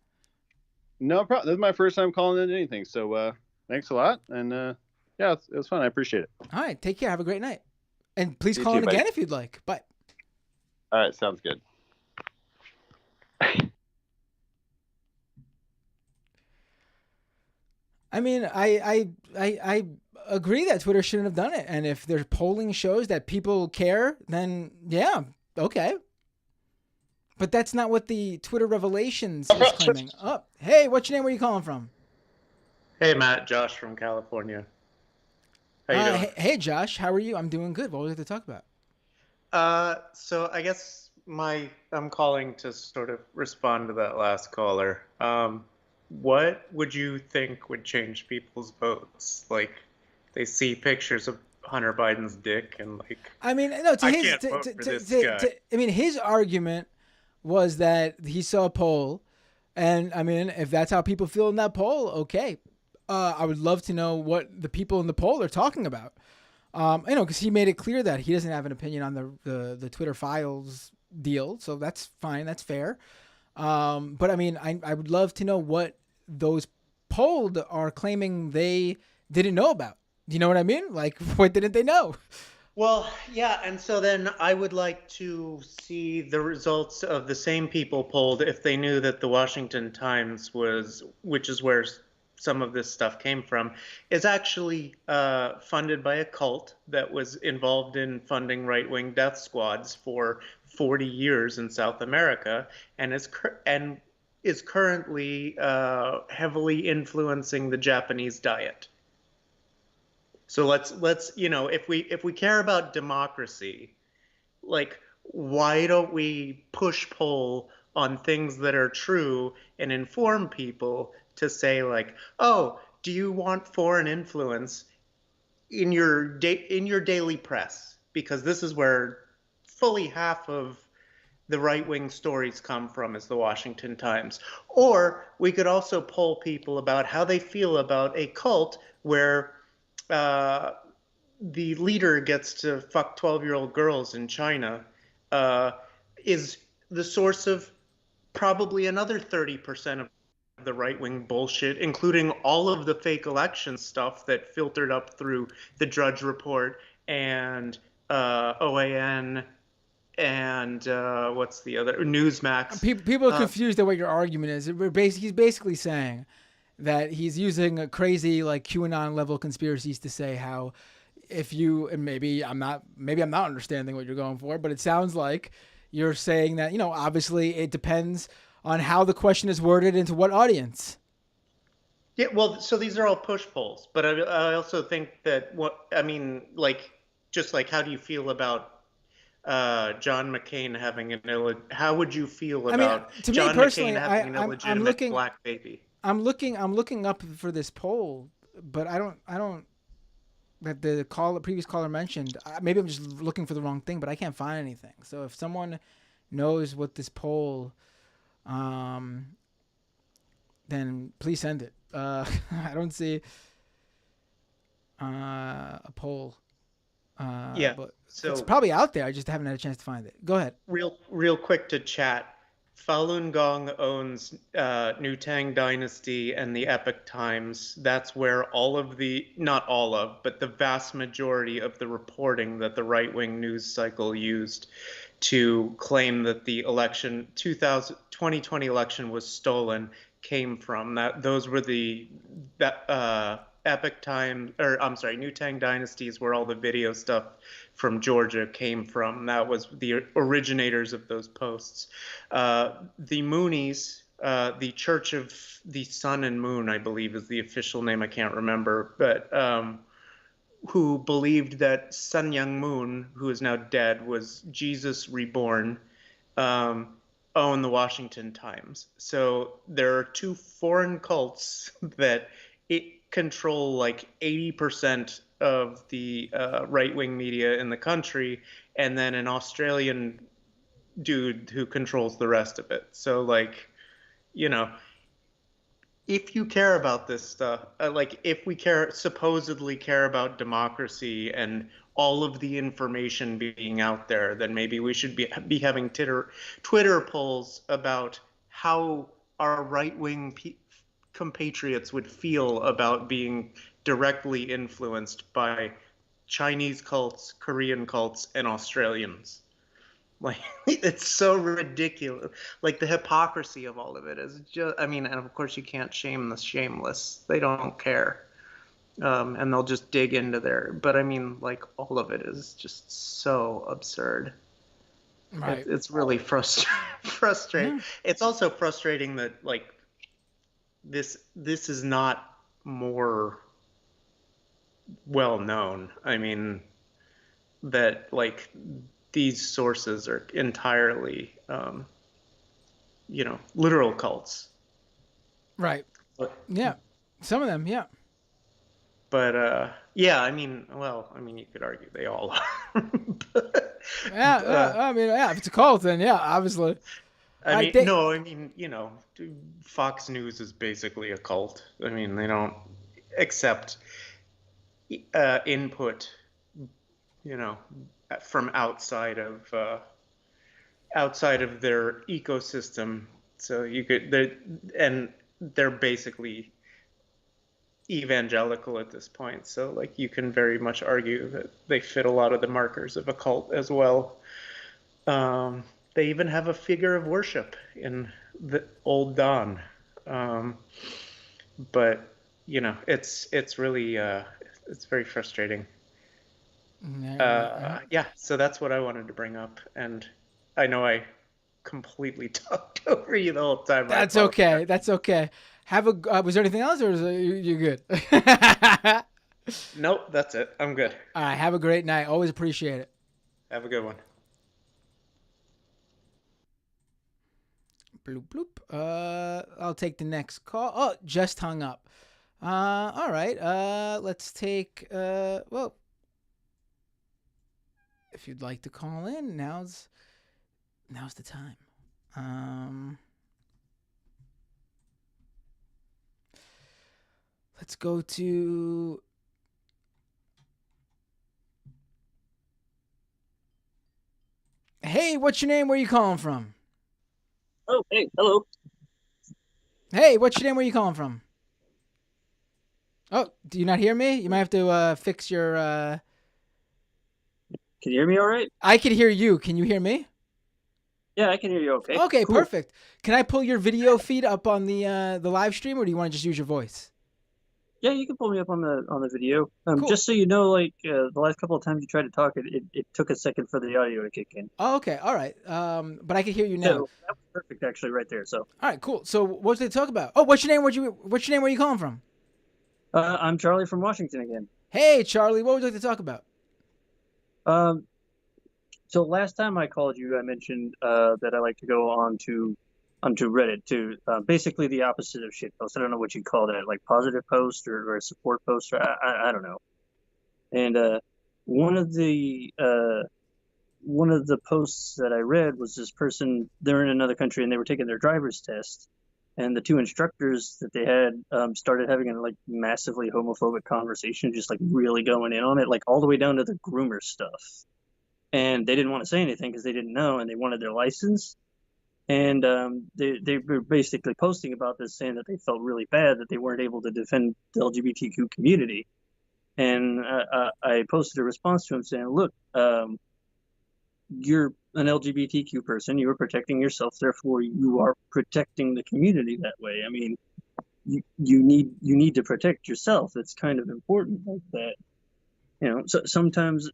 No problem. This is my first time calling in anything, so thanks a lot. And yeah, it was fun. I appreciate it. All right, take care. Have a great night. And please call in again if you'd like. Bye. All right, sounds good. I mean, I agree that Twitter shouldn't have done it. And if their polling shows that people care, then yeah, okay. But that's not what the Twitter revelations is claiming. Oh, hey, what's your name? Where are you calling from? Hey, Matt. Josh from California. How you doing? Hey, Josh. How are you? I'm doing good. What would you like to talk about? So I guess I'm calling to sort of respond to that last caller. What would you think would change people's votes? Like, they see pictures of Hunter Biden's dick and like. I mean, no. His argument was that he saw a poll, and I mean, if that's how people feel in that poll, okay. I would love to know what the people in the poll are talking about. Because he made it clear that he doesn't have an opinion on the Twitter files deal, so that's fine, that's fair. But I mean, I would love to know what those polled are claiming they didn't know about. Do you know what I mean? Like, what didn't they know? Well, yeah, and so then I would like to see the results of the same people polled if they knew that the Washington Times which is where some of this stuff came from, is actually funded by a cult that was involved in funding right-wing death squads for 40 years in South America, and is currently heavily influencing the Japanese diet. So let's if we care about democracy, like, why don't we push poll on things that are true and inform people to say, like, oh, do you want foreign influence in your daily press? Because this is where fully half of the right-wing stories come from, is the Washington Times. Or we could also poll people about how they feel about a cult where the leader gets to fuck 12-year-old girls in China, is the source of probably another 30% of the right-wing bullshit, including all of the fake election stuff that filtered up through the Drudge Report and OAN and what's the other, Newsmax. People are confused at what your argument is. He's basically saying that he's using a crazy, like, QAnon level conspiracies to say how if you, and maybe I'm not understanding what you're going for, but it sounds like you're saying that, obviously it depends on how the question is worded and to what audience. Yeah, well, so these are all push polls, but I also think that just like, how do you feel about John McCain having how would you feel about John McCain having an illegitimate black baby? I'm looking up for this poll, but I don't that the previous caller mentioned. Maybe I'm just looking for the wrong thing, but I can't find anything. So if someone knows what this poll, then please send it. I don't see a poll. Yeah, but so it's probably out there. I just haven't had a chance to find it. Go ahead. Real quick to chat. Falun Gong owns New Tang Dynasty and the Epoch Times. That's where not all of, but the vast majority of the reporting that the right-wing news cycle used to claim that the 2020 election was stolen came from. Those were the Epoch Times, New Tang Dynasties, where all the video stuff from Georgia came from. That was the originators of those posts. The Moonies, the Church of the Sun and Moon, I believe is the official name, I can't remember, but who believed that Sun Myung Moon, who is now dead, was Jesus reborn, own the Washington Times. So there are two foreign cults that control like 80% of the right-wing media in the country, and then an Australian dude who controls the rest of it. So like, you know, if you care about this stuff, like if we supposedly care about democracy and all of the information being out there, then maybe we should be having Twitter polls about how our right-wing compatriots would feel about being directly influenced by Chinese cults, Korean cults, and Australians. Like, it's so ridiculous. Like, the hypocrisy of all of it is just, I mean, and of course you can't shame the shameless. They don't care. And they'll just dig into but I mean, like, all of it is just so absurd. Right. It's really frustrating. Yeah. It's also frustrating that, like, this is not more well known. I mean, that, like, these sources are entirely, literal cults. Right. Yeah. Some of them, yeah. But, yeah, I mean, you could argue they all are. I mean, if it's a cult, then yeah, obviously. Fox News is basically a cult. I mean, they don't accept input, from outside of their ecosystem. So they're basically evangelical at this point. So, like, you can very much argue that they fit a lot of the markers of a cult as well. They even have a figure of worship in the Old Don. But it's really it's very frustrating. Yeah, so that's what I wanted to bring up, and I know I completely talked over you the whole time. That's okay. That's okay. Was there anything else, or is you good? Nope, that's it. I'm good. All right. Have a great night. Always appreciate it. Have a good one. Bloop bloop. I'll take the next call. Oh, just hung up. All right. Let's take. Well, if you'd like to call in, now's the time. Let's go to. Hey, what's your name? Where you calling from? Oh, hey, hello. Hey, what's your name? Where you calling from? Oh, do you not hear me? You might have to fix your. Can you hear me all right? I can hear you. Can you hear me? Yeah, I can hear you okay. Okay, cool. Perfect. Can I pull your video feed up on the live stream, or do you want to just use your voice? Yeah, you can pull me up on the video. Cool. Just so you know, like the last couple of times you tried to talk, it took a second for the audio to kick in. Oh, okay. All right. But I can hear you now. So that was perfect, actually, right there. So. All right, cool. So what did they talk about? Oh, what's your name? What's your name? Where you calling from? I'm Charlie from Washington again. Hey, Charlie. What would you like to talk about? So last time I called you, I mentioned that I like to go onto Reddit to basically the opposite of shit post. I don't know what you call that, like positive post or a support post. Or I don't know. And one of the posts that I read was this person. They're in another country and they were taking their driver's test, and the two instructors that they had started having a like massively homophobic conversation, just like really going in on it, like all the way down to the groomer stuff. And they didn't want to say anything because they didn't know, and they wanted their license. And they were basically posting about this, saying that they felt really bad that they weren't able to defend the LGBTQ community. And I posted a response to him saying, look, you're an LGBTQ person. You are protecting yourself. Therefore, you are protecting the community that way. I mean, you need to protect yourself. It's kind of important like that. You know, so sometimes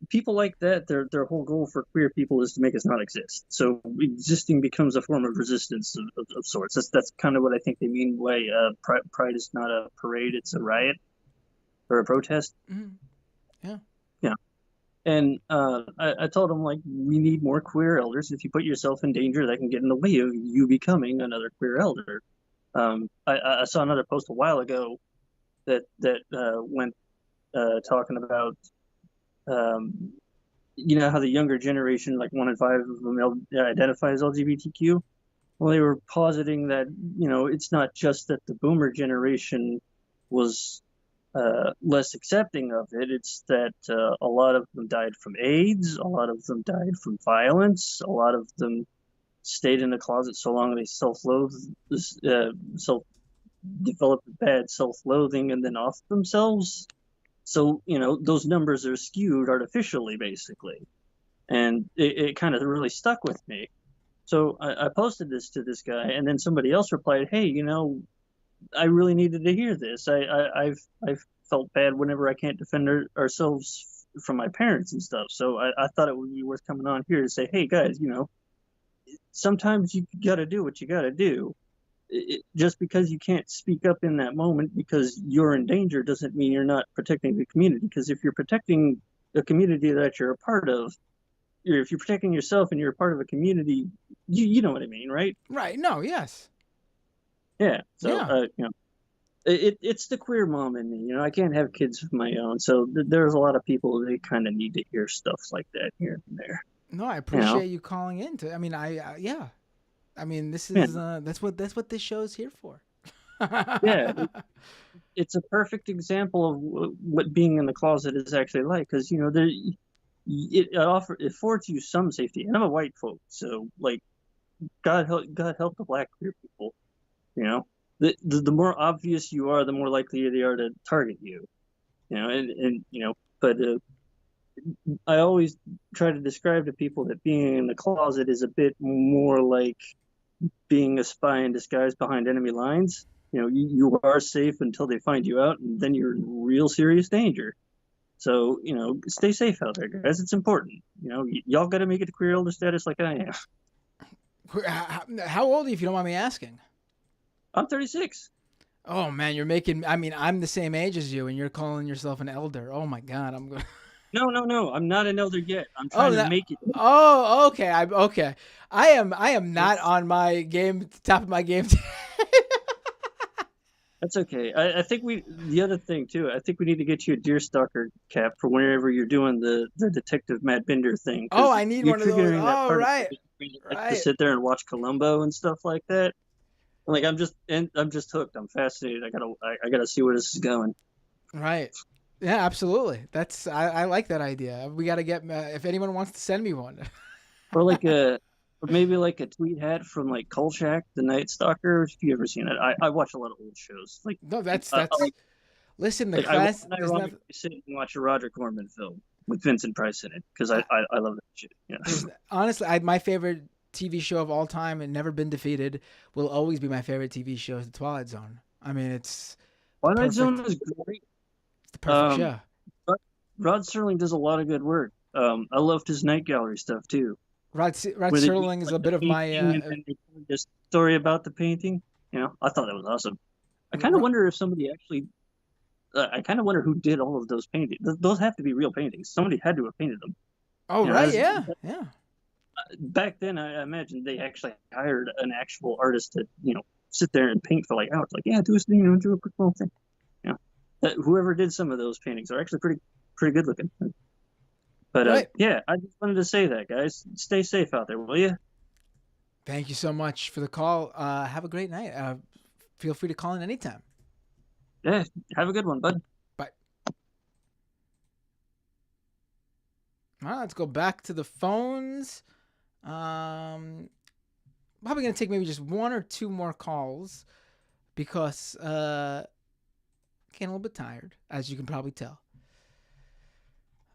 people like that, their whole goal for queer people is to make us not exist. So existing becomes a form of resistance of sorts. That's kind of what I think they mean by pride is not a parade, it's a riot or a protest. Mm-hmm. Yeah. Yeah. And I told him, like, we need more queer elders. If you put yourself in danger, that can get in the way of you becoming another queer elder. I saw another post a while ago that went talking about, you know, how the younger generation, like 1 in 5 of them identify as LGBTQ. Well, they were positing that, you know, it's not just that the boomer generation was less accepting of it. It's that a lot of them died from AIDS, a lot of them died from violence, a lot of them stayed in the closet so long they developed bad self-loathing and then off themselves. So, you know, those numbers are skewed artificially, basically. And it kind of really stuck with me. So I posted this to this guy, and then somebody else replied, hey, you know, I really needed to hear this. I've felt bad whenever I can't defend ourselves from my parents and stuff. So I thought it would be worth coming on here to say, hey, guys, you know, sometimes you got to do what you got to do. Just because you can't speak up in that moment because you're in danger doesn't mean you're not protecting the community. Because if you're protecting the community that you're a part of, if you're protecting yourself and you're a part of a community, you know what I mean, right? Right. No. Yes. Yeah. So, Yeah. you know, it's the queer mom in me. You know, I can't have kids of my own. So there's a lot of people, they kind of need to hear stuff like that here and there. No, I appreciate you calling in. I mean, yeah. I mean, this is that's what this show's here for. Yeah. It's a perfect example of what being in the closet is actually like, because, you know, it affords you some safety. And I'm a white folk, so, like, God help the black queer people. You know, the more obvious you are, the more likely they are to target you. You know, and you know, but I always try to describe to people that being in the closet is a bit more like being a spy in disguise behind enemy lines. You know, you are safe until they find you out, and then you're in real serious danger. So, you know, stay safe out there, guys. It's important. You know, y'all got to make it to queer elder status like I am. How old are you, if you don't mind me asking? I'm 36. Oh, man, you're making... I mean, I'm the same age as you, and you're calling yourself an elder. Oh, my God, I'm going... No. I'm not an elder yet. I'm trying to make it. Oh, okay. Okay. I am not on my game, top of my game. That's okay. I think the other thing too, I think we need to get you a deerstalker cap for whenever you're doing the Detective Matt Bender thing. Oh, I need one of those. Oh, right. To sit there and watch Columbo and stuff like that. Like, I'm just hooked. I'm fascinated. I gotta see where this is going. Right. Yeah, absolutely. I like that idea. We got to get, if anyone wants to send me one. Or like maybe like a tweed hat from like Kolchak, the Night Stalker. If you ever seen it, I watch a lot of old shows. Like, no, that's listen, the like, class. I sit and watch a Roger Corman film with Vincent Price in it because I love that shit. Yeah. Honestly, my favorite TV show of all time and never been defeated will always be my favorite TV show is The Twilight Zone. I mean, it's Twilight Zone is great. It's the perfect show. Rod Serling does a lot of good work. I loved his Night Gallery stuff too. Rod Serling is a bit of my this story about the painting. You know, I thought that was awesome. I kind of wonder if somebody actually. I kind of wonder who did all of those paintings. Those have to be real paintings. Somebody had to have painted them. Oh, right, yeah. Back then, I imagine they actually hired an actual artist to, you know, sit there and paint for like hours. Like, yeah, do a quick little thing. You know, whoever did some of those paintings are actually pretty good looking. But right. Yeah, I just wanted to say that, guys. Stay safe out there, will you? Thank you so much for the call. Have a great night. Feel free to call in anytime. Yeah, have a good one, bud. Bye. All right, let's go back to the phones. Probably going to take maybe just one or two more calls because getting a little bit tired, as you can probably tell.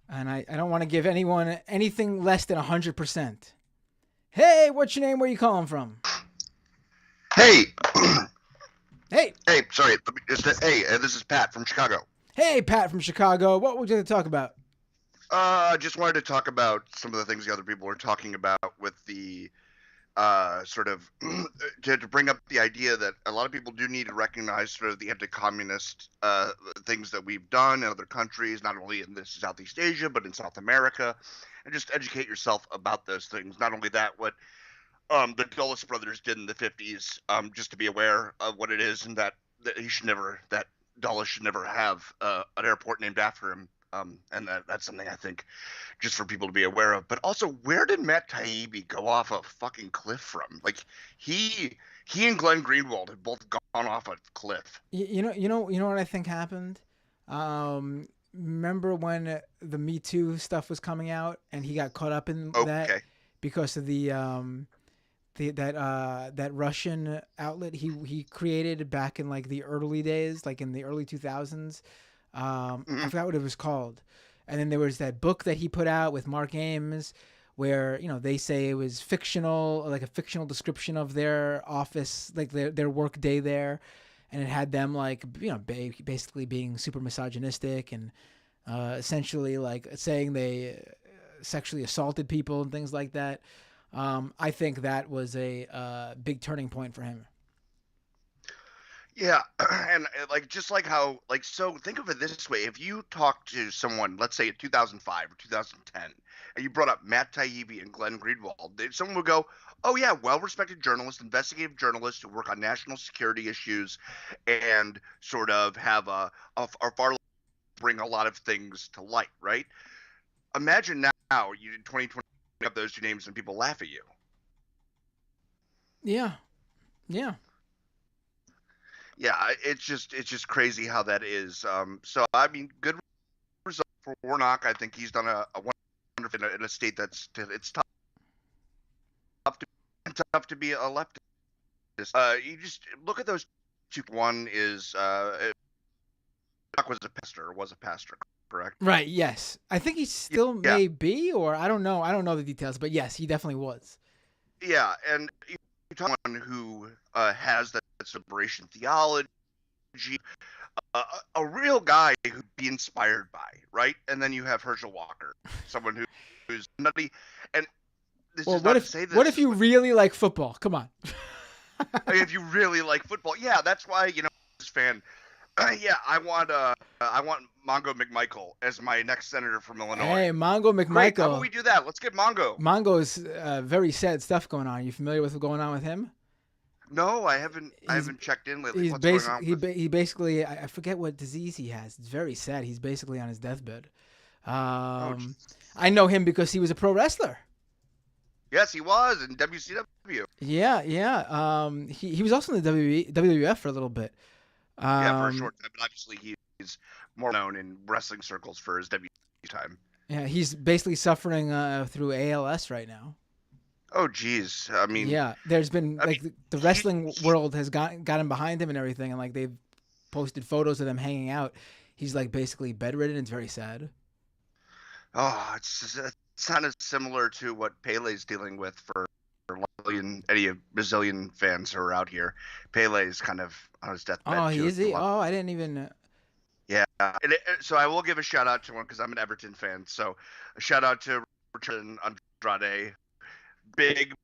And I don't want to give anyone anything less than 100%. Hey, what's your name? Where are you calling from? Hey. Hey. Hey, sorry. This is Pat from Chicago. Hey, Pat from Chicago. What would you like to talk about? I just wanted to talk about some of the things the other people were talking about with the sort of to bring up the idea that a lot of people do need to recognize sort of the anti-communist things that we've done in other countries, not only in this Southeast Asia, but in South America, and just educate yourself about those things. Not only that, what the Dulles brothers did in the 50s, just to be aware of what it is, and that Dulles should never have an airport named after him. And that's something I think just for people to be aware of. But also, where did Matt Taibbi go off a fucking cliff from? Like he and Glenn Greenwald had both gone off a cliff. You know what I think happened? Remember when the Me Too stuff was coming out and he got caught up in that because of that Russian outlet he created back in like the early days, like in the early 2000s. I forgot what it was called. And then there was that book that he put out with Mark Ames where, they say it was fictional, like a fictional description of their office, like their work day there. And it had them like, basically being super misogynistic and essentially like saying they sexually assaulted people and things like that. I think that was a big turning point for him. Yeah, and so think of it this way: if you talk to someone, let's say in 2005 or 2010, and you brought up Matt Taibbi and Glenn Greenwald, someone would go, "Oh yeah, well-respected journalists, investigative journalists who work on national security issues, and sort of have a far bring a lot of things to light." Right? Imagine now you in 2020 up those two names and people laugh at you. Yeah. Yeah, it's just crazy how that is. So I mean, good result for Warnock. I think he's done a wonderful in a state that's it's tough to be a leftist. You just look at those two. One is Warnock was a pastor, correct? Right. yes. I think he still may be, or I don't know the details, but yes, he definitely was. Yeah, and you talk about someone who has that separation theology, a real guy who'd be inspired by, right? And then you have Herschel Walker, someone who's nutty. And this is not to say this. What if you really like football? Come on. If you really like football, yeah, that's why this fan. I want Mongo McMichael as my next senator from Illinois. Hey, Mongo McMichael. Great. How about we do that? Let's get Mongo. Mongo's very sad stuff going on. Are you familiar with what's going on with him? No, I haven't checked in lately. What's going on? He basically, I forget what disease he has. It's very sad. He's basically on his deathbed. I know him because he was a pro wrestler. Yes, he was in WCW. Yeah. He was also in the WWF for a little bit. For a short time, but obviously he's more known in wrestling circles for his WWE time. Yeah, he's basically suffering through ALS right now. Oh, geez. I mean, yeah, there's been the wrestling world has got him behind him and everything, and like they've posted photos of them hanging out. He's like basically bedridden. It's very sad. Oh, it's kind of similar to what Pele's dealing with for any Brazilian fans who are out here. Pele's kind of on his deathbed. Oh, is he? Oh, I didn't even. Yeah, so I will give a shout out to one because I'm an Everton fan. So a shout out to Richard Andrade. Big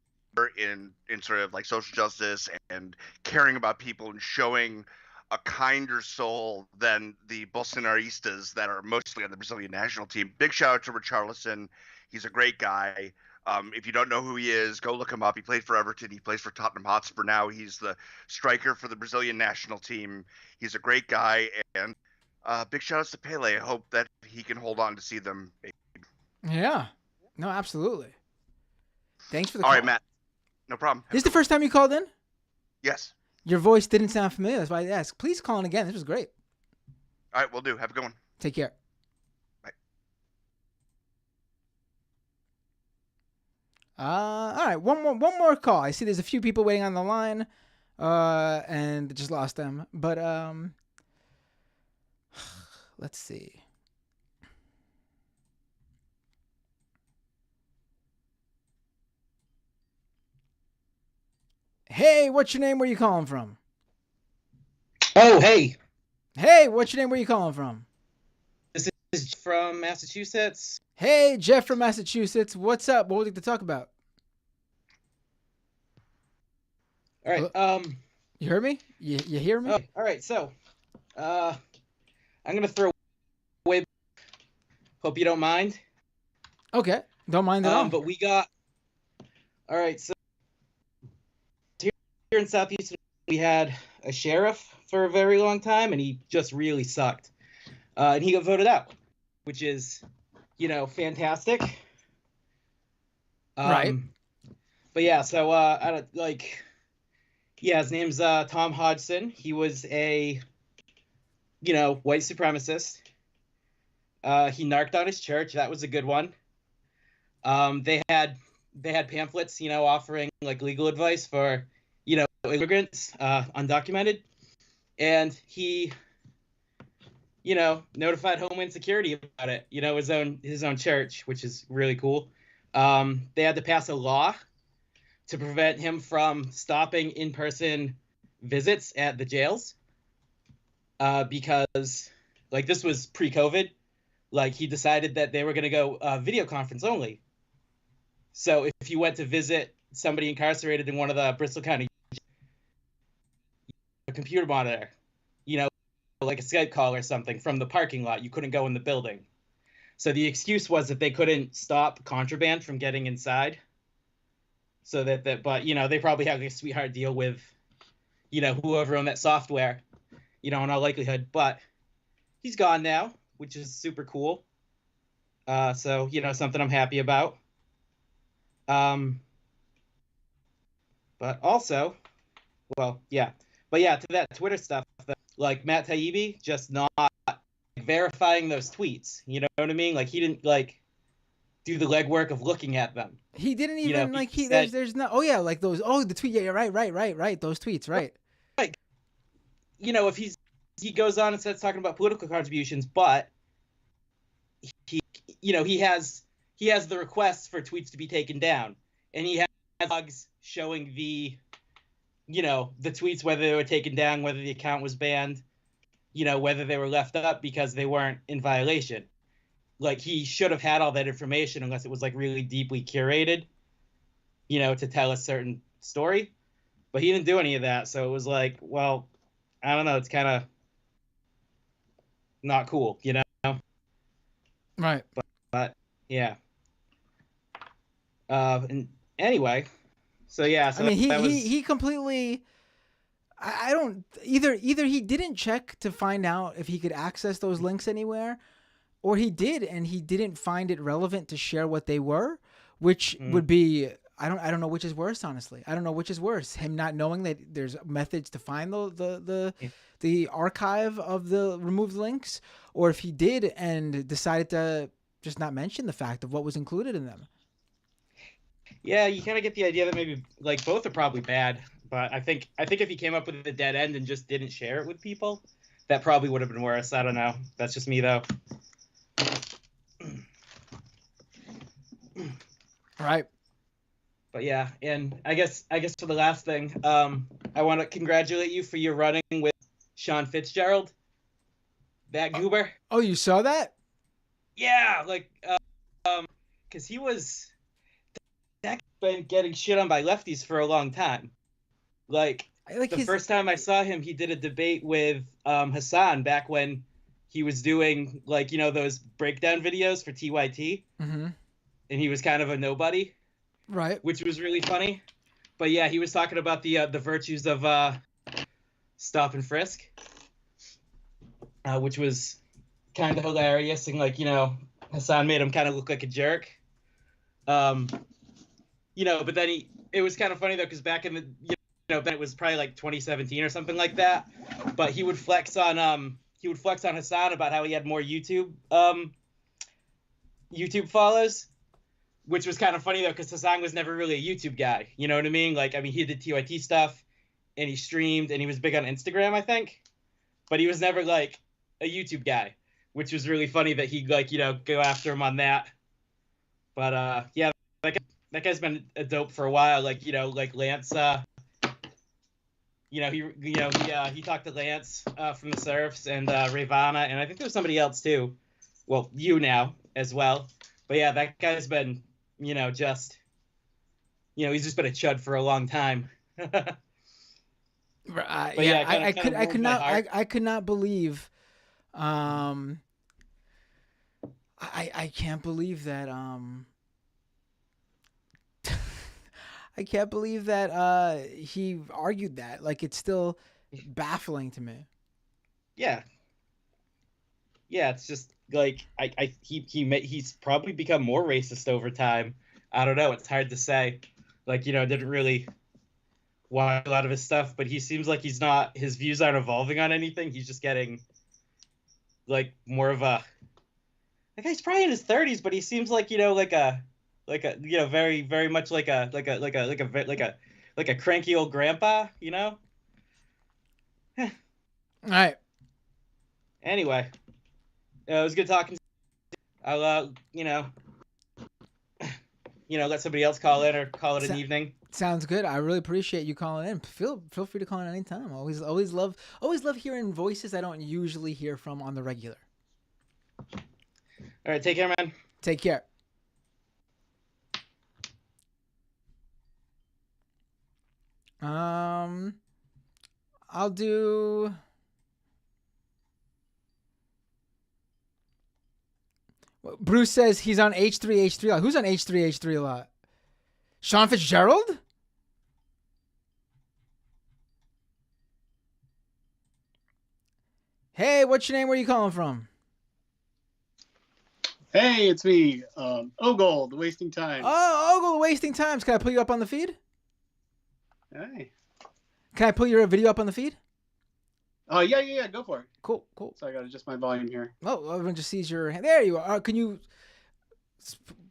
in sort of like social justice and caring about people and showing a kinder soul than the Bolsonaristas that are mostly on the Brazilian national team. Big shout out to Richarlison. He's a great guy. If you don't know who he is, go look him up. He played for Everton. He plays for Tottenham Hotspur now. He's the striker for the Brazilian national team. He's a great guy. And big shout outs to Pele. I hope that he can hold on to see them. Yeah. No, absolutely. Thanks for the call. All right, Matt. No problem. This is the first time you called in? Yes. Your voice didn't sound familiar. That's why I asked. Please call in again. This was great. All right, we'll do. Have a good one. Take care. Bye. All right, one more call. I see there's a few people waiting on the line, and just lost them. But let's see. Hey, what's your name? Where you calling from? Oh, hey. Hey, what's your name? Where you calling from? This is from Massachusetts. Hey, Jeff from Massachusetts. What's up? What would you like to talk about? All right. You heard me? You hear me? Oh, all right. So, I'm gonna throw away. Hope you don't mind. Okay, don't mind at all. But we got. All right. So here in Southeast, we had a sheriff for a very long time, and he just really sucked. And he got voted out, which is, fantastic. Right. But yeah, so I don't yeah, his name's Tom Hodgson. He was a, white supremacist. He narked on his church. That was a good one. They had pamphlets, offering like legal advice for, immigrants, undocumented, and he, notified Homeland Security about it. His own church, which is really cool. They had to pass a law to prevent him from stopping in-person visits at the jails, because, this was pre-COVID. He decided that they were going to go video conference only. So if you went to visit somebody incarcerated in one of the Bristol County, a computer monitor, like a Skype call or something from the parking lot, you couldn't go in the building. So the excuse was that they couldn't stop contraband from getting inside. So but they probably had a sweetheart deal with, whoever owned that software, in all likelihood. But he's gone now, which is super cool. So, something I'm happy about. But also, to that Twitter stuff, Matt Taibbi just not verifying those tweets. You know what I mean? He didn't do the legwork of looking at them. He didn't even there's no those the tweet. Yeah, you're right. Those tweets, right. If he goes on and starts talking about political contributions, but he has the requests for tweets to be taken down, and he has logs showing the tweets, whether they were taken down, whether the account was banned, whether they were left up because they weren't in violation. He should have had all that information unless it was really deeply curated, to tell a certain story. But he didn't do any of that. So it was well, I don't know. It's kind of not cool, Right. But yeah. And anyway, so yeah. So I mean, he completely. I don't either he didn't check to find out if he could access those links anywhere, or he did and he didn't find it relevant to share what they were, which would be I don't know which is worse, honestly. I don't know which is worse, him not knowing that there's methods to find the archive of the removed links, or if he did and decided to just not mention the fact of what was included in them. Yeah, you kind of get the idea that maybe both are probably bad, but I think if he came up with a dead end and just didn't share it with people, that probably would have been worse. I don't know. That's just me though. Right. But yeah, and I guess for the last thing, I want to congratulate you for your running with Sean Fitzgerald, that goober. Oh, you saw that? Yeah, because he was been getting shit on by lefties for a long time. First time I saw him, he did a debate with Hassan back when he was doing those breakdown videos for TYT, mm-hmm. and he was kind of a nobody, right? Which was really funny. But yeah, he was talking about the virtues of stop and frisk, which was kind of hilarious, and Hassan made him kind of look like a jerk. But then it was kind of funny though, because back in the, then it was probably 2017 or something like that. But he would flex on Hassan about how he had more YouTube follows, which was kind of funny though, because Hassan was never really a YouTube guy. You know what I mean? He did TYT stuff, and he streamed, and he was big on Instagram, I think, but he was never a YouTube guy, which was really funny that he go after him on that. But yeah. That guy's been a dope for a while. Lance, he talked to Lance from the Surfs and Ravana, and I think there was somebody else too. Well, you now as well. But yeah, that guy's been, he's just been a chud for a long time. But yeah, I kinda could warmed my not heart. I could not believe I can't believe that I can't believe that he argued that. Like, it's still baffling to me. Yeah. Yeah, it's just like he's probably become more racist over time. I don't know, it's hard to say. Like, didn't really watch a lot of his stuff, but he seems like his views aren't evolving on anything. He's just getting like more of a like he's probably in his 30s, but he seems like, very very much like a cranky old grandpa, All right. Anyway, it was good talking. I'll let somebody else call in or call it an evening. Sounds good. I really appreciate you calling in. Feel free to call in anytime. Always love hearing voices I don't usually hear from on the regular. All right, take care, man. Take care. I'll do. Bruce says he's on H3 a lot. Who's on H3 a lot? Sean Fitzgerald? Hey, what's your name? Where are you calling from? Hey, it's me, Ogold, wasting time. Oh, Ogle, wasting times. Can I pull you up on the feed? Hey. Can I pull your video up on the feed? Oh, yeah, go for it. Cool. So I got to adjust my volume here. Oh, everyone just sees your hand. There you are. Can you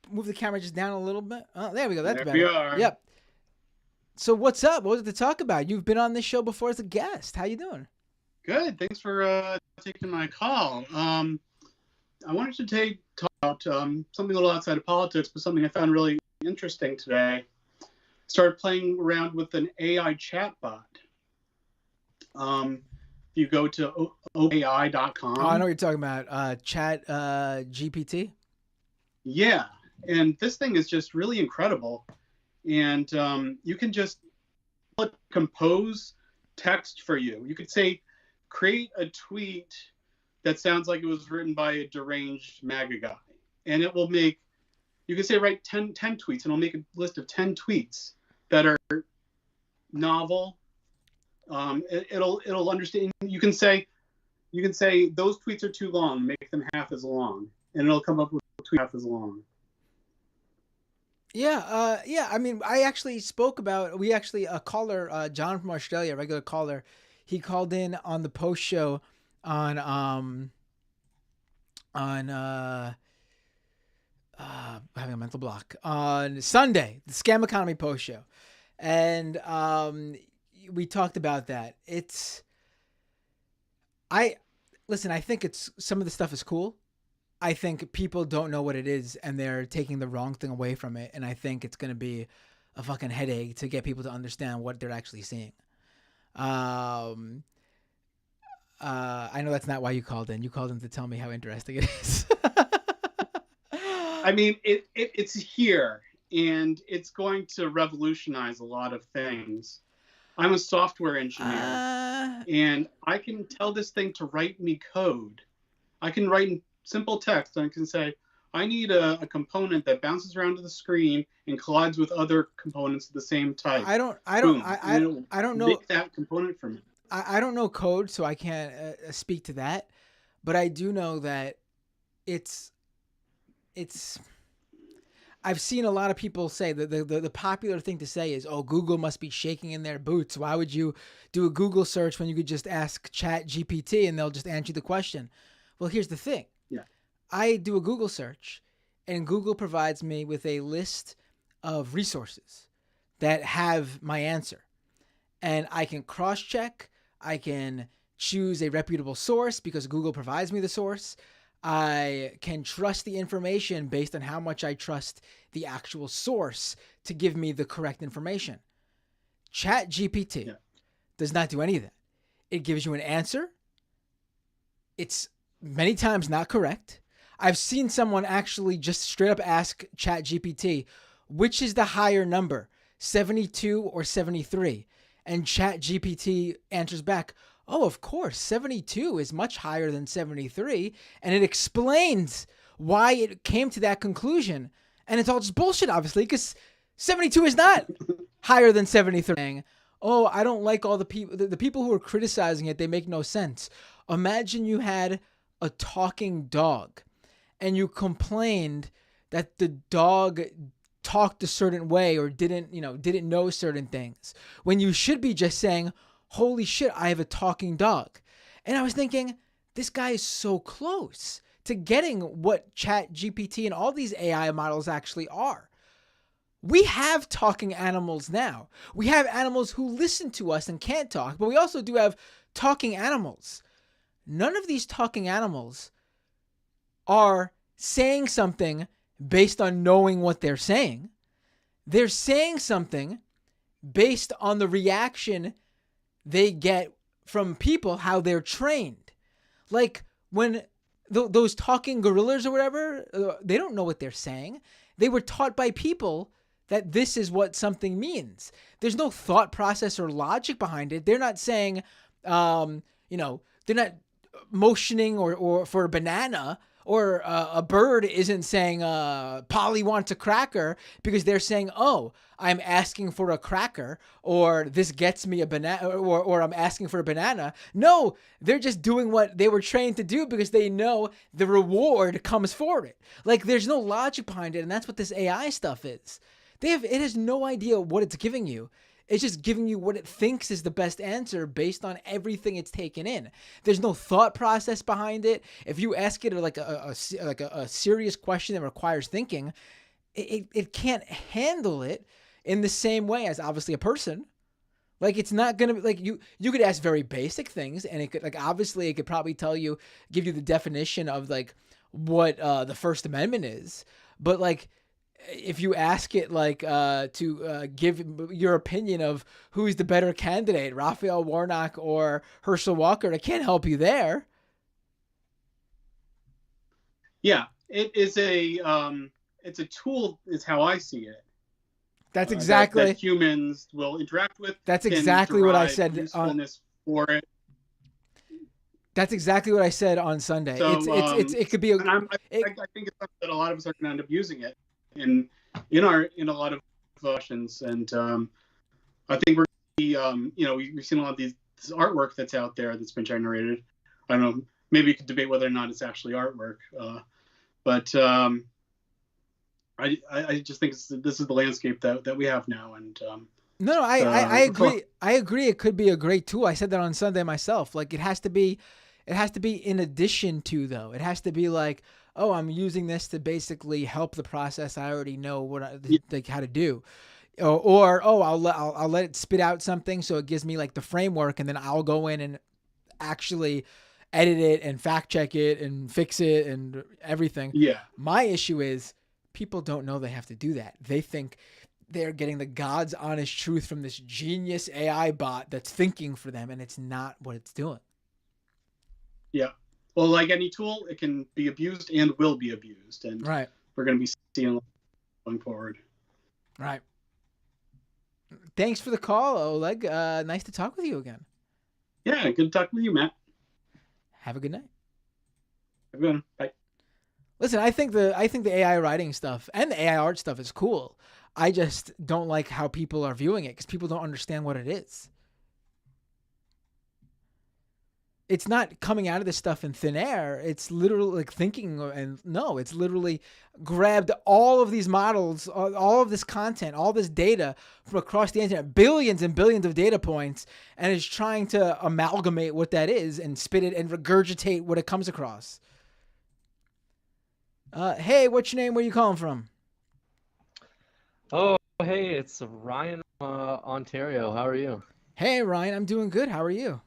move the camera just down a little bit? Oh, there we go. That's There better. we are. Yep. So what's up? What was it to talk about? You've been on this show before as a guest. How you doing? Good. Thanks for taking my call. I wanted to talk about something a little outside of politics, but something I found really interesting today. Started playing around with an AI chatbot. If you go to openai.com. Oh, I know what you're talking about. Chat GPT. Yeah, and this thing is just really incredible. And you can just compose text for you. You could say, create a tweet that sounds like it was written by a deranged MAGA guy. And it will make, you can say write 10 tweets, and it'll make a list of 10 tweets that are novel. It'll understand. You can say those tweets are too long, make them half as long, and it'll come up with a tweet half as long. Yeah. I mean, a caller, John from Australia, a regular caller, he called in on the post show on having a mental block on Sunday, the Scam Economy post show, and we talked about that. I think some of the stuff is cool. I think people don't know what it is and they're taking the wrong thing away from it. And I think it's going to be a fucking headache to get people to understand what they're actually seeing. I know that's not why you called in. You called in to tell me how interesting it is. I mean, it's here, and it's going to revolutionize a lot of things. I'm a software engineer, and I can tell this thing to write me code. I can write in simple text, and I can say, I need a component that bounces around to the screen and collides with other components of the same type. I don't know. Make that component for me. I don't know code, so I can't speak to that. But I do know that it's. I've seen a lot of people say that the popular thing to say is, oh, Google must be shaking in their boots. Why would you do a Google search when you could just ask Chat GPT and they'll just answer the question? Well, here's the thing. Yeah. I do a Google search, and Google provides me with a list of resources that have my answer. And I can cross-check. I can choose a reputable source because Google provides me the source. I can trust the information based on how much I trust the actual source to give me the correct information. Chat GPT does not do any of that. It gives you an answer. It's many times not correct. I've seen someone actually just straight up ask Chat GPT, which is the higher number, 72 or 73? And Chat GPT answers back, oh, of course, 72 is much higher than 73. And it explains why it came to that conclusion. And it's all just bullshit, obviously, because 72 is not higher than 73. Oh, I don't like all the people. The people who are criticizing it, they make no sense. Imagine you had a talking dog and you complained that the dog talked a certain way or didn't know certain things, when you should be just saying, holy shit, I have a talking dog. And I was thinking, this guy is so close to getting what Chat GPT and all these AI models actually are. We have talking animals now. We have animals who listen to us and can't talk, but we also do have talking animals. None of these talking animals are saying something based on knowing what they're saying. They're saying something based on the reaction they get from people, how they're trained. Like when those talking gorillas or whatever, they don't know what they're saying. They were taught by people that this is what something means. There's no thought process or logic behind it. They're not saying, they're not motioning or for a banana, or a bird isn't saying, Polly wants a cracker, because they're saying, oh, I'm asking for a cracker, or this gets me a banana, or I'm asking for a banana. No, they're just doing what they were trained to do because they know the reward comes for it. Like, there's no logic behind it, and that's what this AI stuff is. It has no idea what it's giving you. It's just giving you what it thinks is the best answer based on everything it's taken in. There's no thought process behind it. If you ask it like a serious question that requires thinking, it can't handle it in the same way as obviously a person. Like, it's not gonna be like you could ask very basic things, and it could, like, obviously it could probably give you the definition of like what the First Amendment is, but like, if you ask it like to give your opinion of who's the better candidate, Raphael Warnock or Herschel Walker, it can't help you there. Yeah, it is it's a tool, is how I see it. That's exactly that humans will interact with. That's exactly what I said. Usefulness for it. That's exactly what I said on Sunday. So, it could be. I think it's something that a lot of us are going to end up using it in a lot of questions, and I think we're we've seen a lot of this artwork that's out there that's been generated. I don't know, maybe you could debate whether or not it's actually artwork, but I just think this is the landscape that we have now, and no, I agree. I agree. It could be a great tool. I said that on Sunday myself. Like, it has to be in addition to, though. It has to be like, oh, I'm using this to basically help the process I already know how to do, or I'll let it spit out something so it gives me like the framework, and then I'll go in and actually edit it and fact check it and fix it and everything. Yeah. My issue is people don't know they have to do that. They think they're getting the God's honest truth from this genius AI bot that's thinking for them, and it's not what it's doing. Yeah. Well, like any tool, it can be abused and will be abused, and right. We're going to be seeing going forward. Right. Thanks for the call, Oleg. Nice to talk with you again. Yeah, good to talk with you, Matt. Have a good night. Have a good one. Bye. Listen, I think the AI writing stuff and the AI art stuff is cool. I just don't like how people are viewing it because people don't understand what it is. It's not coming out of this stuff in thin air. It's literally like thinking, it's literally grabbed all of these models, all of this content, all this data from across the internet, billions and billions of data points, and is trying to amalgamate what that is and spit it and regurgitate what it comes across. Hey, what's your name? Where are you calling from? Oh, hey, it's Ryan, Ontario. How are you? Hey, Ryan, I'm doing good. How are you?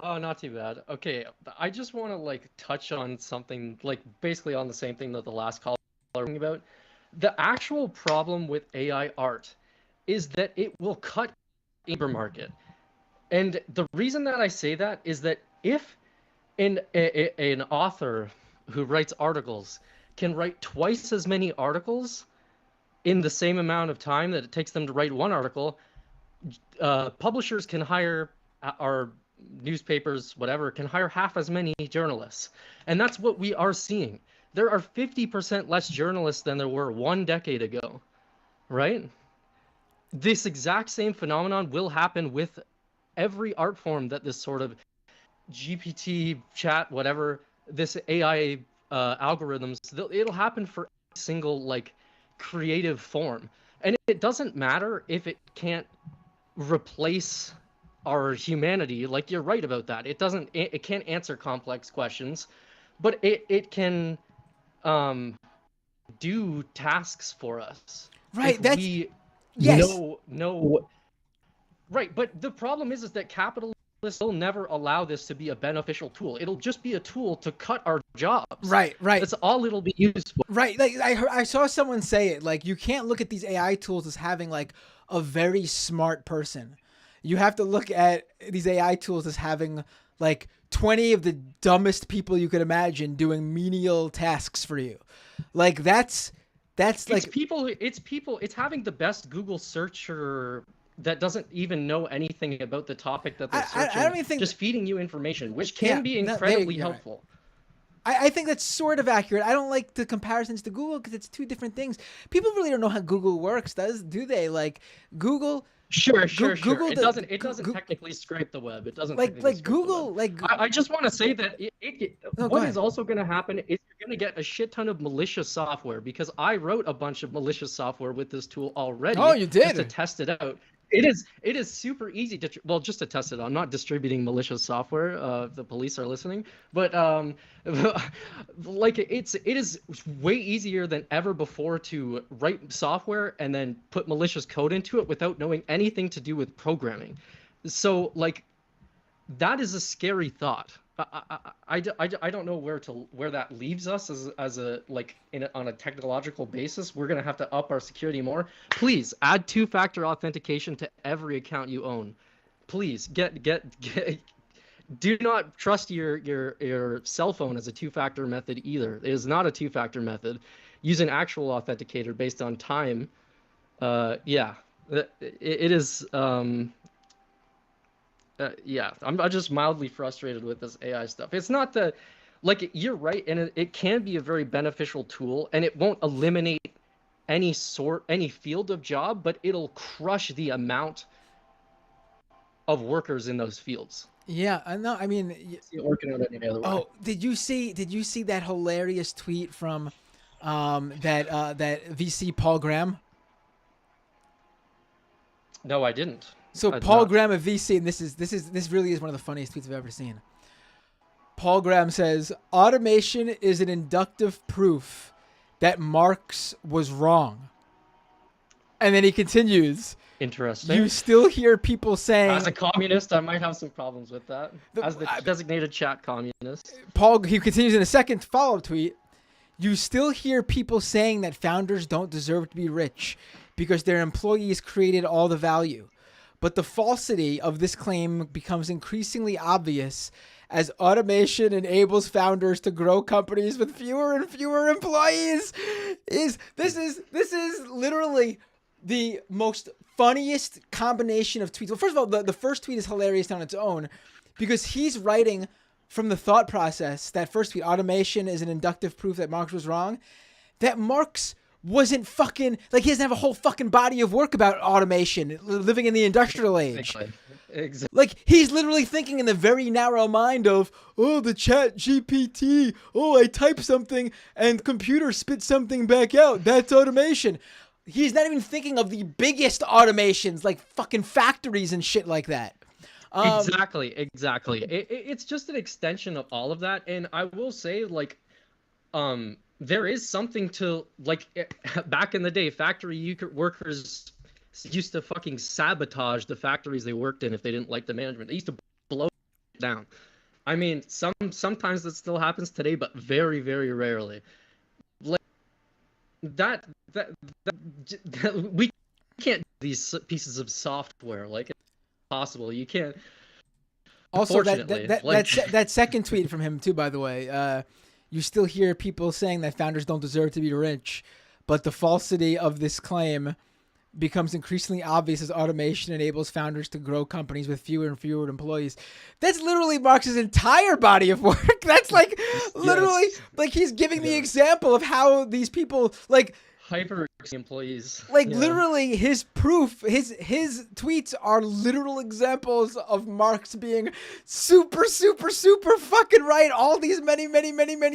Oh, not too bad. Okay, I just want to like touch on something like basically on the same thing that the last caller was talking about. The actual problem with AI art is that it will cut the labor market. And the reason that I say that is that if an author who writes articles can write twice as many articles in the same amount of time that it takes them to write one article, publishers can hire our newspapers, whatever, can hire half as many journalists. And that's what we are seeing. There are 50% less journalists than there were 1 decade ago, right? This exact same phenomenon will happen with every art form that this sort of GPT, chat, whatever, this AI algorithms, it'll happen for every single like creative form. And it doesn't matter if it can't replace our humanity. Like, you're right about that. It can't answer complex questions, but it can do tasks for us. Right. If That's we yes. know. Right, but the problem is that capitalists will never allow this to be a beneficial tool. It'll just be a tool to cut our jobs. Right. That's all it'll be used for. Right. Like I saw someone say it, like, you can't look at these AI tools as having like a very smart person. You have to look at these AI tools as having like 20 of the dumbest people you could imagine doing menial tasks for you. Like that's like it's having the best Google searcher that doesn't even know anything about the topic that they're searching. I don't even think just feeding you information, which can be incredibly helpful. I think that's sort of accurate. I don't like the comparisons to Google because it's two different things. People really don't know how Google works, do they? Like Google. Sure. Google it doesn't technically scrape the web. It doesn't like Google. Like I just want to say that what is also going to happen is you're going to get a shit ton of malicious software, because I wrote a bunch of malicious software with this tool already. Oh, you did? Just to test it out. It is super easy to just to test it. I'm not distributing malicious software. The police are listening, but like it is way easier than ever before to write software and then put malicious code into it without knowing anything to do with programming. So like that is a scary thought. I don't know where that leaves us as a like on a technological basis. We're gonna have to up our security more. Please add 2-factor authentication to every account you own. Please get do not trust your cell phone as a 2-factor method either. It is not a 2-factor method. Use an actual authenticator based on time. Yeah, it is. Yeah, I'm just mildly frustrated with this AI stuff. It's not you're right, and it can be a very beneficial tool, and it won't eliminate any field of job, but it'll crush the amount of workers in those fields. Yeah, I know. I mean, working out any other way. Oh, did you see that hilarious tweet from that VC Paul Graham? No, I didn't. So Paul Graham of VC, and this really is one of the funniest tweets I've ever seen. Paul Graham says, "Automation is an inductive proof that Marx was wrong." And then he continues, interesting. You still hear people saying, as a communist, I might have some problems with that. As the designated chat communist. He continues in a second follow-up tweet, you still hear people saying that founders don't deserve to be rich because their employees created all the value. But the falsity of this claim becomes increasingly obvious as automation enables founders to grow companies with fewer and fewer employees. This is literally the most funniest combination of tweets. Well, first of all, the first tweet is hilarious on its own because he's writing from the thought process. That first tweet, automation is an inductive proof that Marx was wrong. That Marx wasn't fucking, like, he doesn't have a whole fucking body of work about automation, living in the industrial age. Exactly. Like, he's literally thinking in the very narrow mind of, oh, the chat GPT, oh, I type something and computer spits something back out. That's automation. He's not even thinking of the biggest automations, like fucking factories and shit like that. Exactly. It's just an extension of all of that. And I will say, like, there is something to, like, back in the day, factory workers used to fucking sabotage the factories they worked in if they didn't like the management. They used to blow it down. I mean, sometimes that still happens today, but very, very rarely. Like that we can't do these pieces of software. Like, it's impossible. You can't. Also, that second tweet from him too, by the way. You still hear people saying that founders don't deserve to be rich, but the falsity of this claim becomes increasingly obvious as automation enables founders to grow companies with fewer and fewer employees. That's literally Marx's entire body of work. That's like literally like he's giving the example of how these people like hyper employees. Like literally his proof, his tweets are literal examples of Marx being super fucking right all these many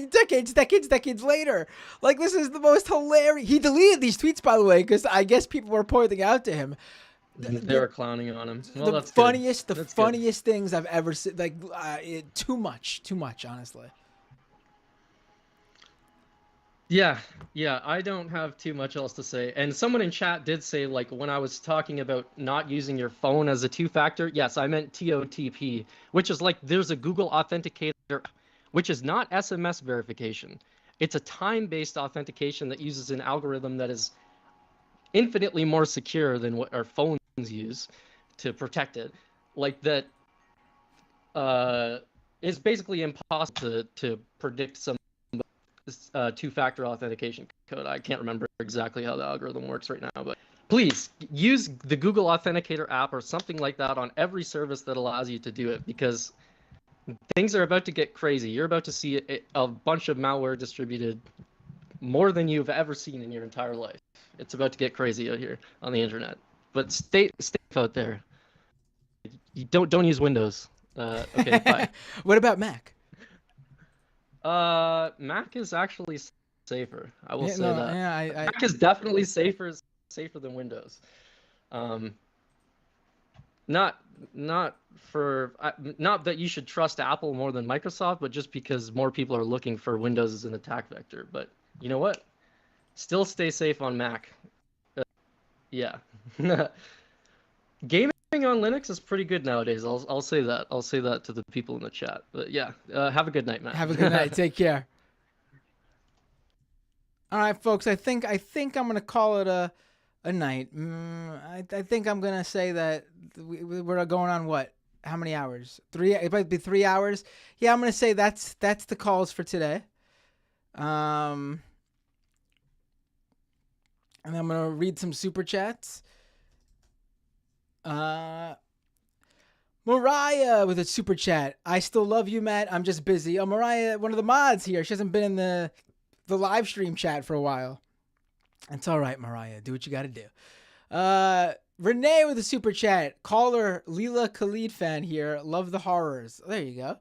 decades later. Like this is the most hilarious. He deleted these tweets, by the way, because I guess people were pointing out to him. They were clowning on him. Well, the that's funniest, good. the funniest things I've ever seen. Like too much, honestly. Yeah, I don't have too much else to say. And someone in chat did say, like, when I was talking about not using your phone as a two-factor, yes, I meant TOTP, which is like there's a Google Authenticator, which is not SMS verification. It's a time-based authentication that uses an algorithm that is infinitely more secure than what our phones use to protect it. Like that, it's basically impossible to predict some two-factor authentication code. I can't remember exactly how the algorithm works right now, but please use the Google Authenticator app or something like that on every service that allows you to do it, because things are about to get crazy. You're about to see a bunch of malware distributed more than you've ever seen in your entire life. It's about to get crazy out here on the internet. But stay safe out there. You don't use Windows. Okay, bye. What about Mac? Mac is actually safer. I will say that. Yeah, Mac is definitely safer than Windows. Not that you should trust Apple more than Microsoft, but just because more people are looking for Windows as an attack vector. But you know what? Still stay safe on Mac. Yeah. Gaming on Linux is pretty good nowadays. I'll say that. I'll say that to the people in the chat. But yeah, have a good night, Matt. Have a good night. Take care. All right, folks. I think I'm gonna call it a night. I think I'm gonna say that we're going on what? How many hours? 3. It might be 3 hours. Yeah, I'm gonna say that's the calls for today. And I'm gonna read some super chats. Mariah with a super chat. I still love you, Matt. I'm just busy. Oh, Mariah, one of the mods here. She hasn't been in the live stream chat for a while. It's all right, Mariah. Do what you got to do. Renee with a super chat. Caller Leela Khalid fan here. Love the horrors. There you go.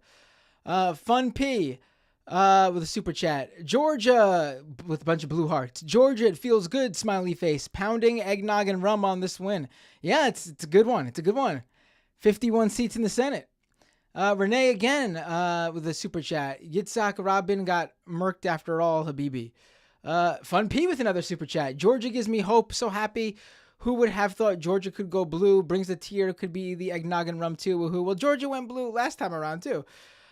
Fun P with a super chat. Georgia with a bunch of blue hearts. Georgia, it feels good. Smiley face. Pounding eggnog and rum on this win. Yeah, it's a good one. It's a good one. 51 seats in the Senate. Renee again with a super chat. Yitzhak Rabin got murked after all, Habibi. Fun P with another super chat. Georgia gives me hope. So happy. Who would have thought Georgia could go blue? Brings the tear. Could be the eggnog and rum too. Woohoo. Well, Georgia went blue last time around too.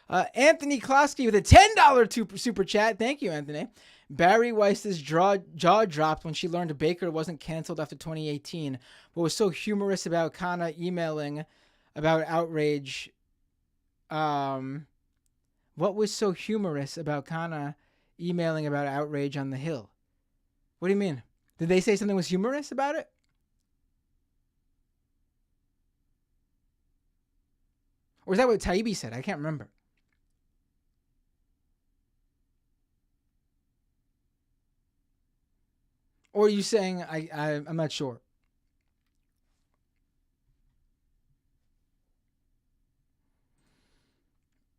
Anthony Klosky with a $10 super chat. Thank you, Anthony. Barry Weiss's jaw dropped when she learned Baker wasn't canceled after 2018. What was so humorous about Kana emailing about outrage? What was so humorous about Kana emailing about outrage on the Hill? What do you mean? Did they say something was humorous about it? Or is that what Taibbi said? I can't remember. Or are you saying I'm not sure?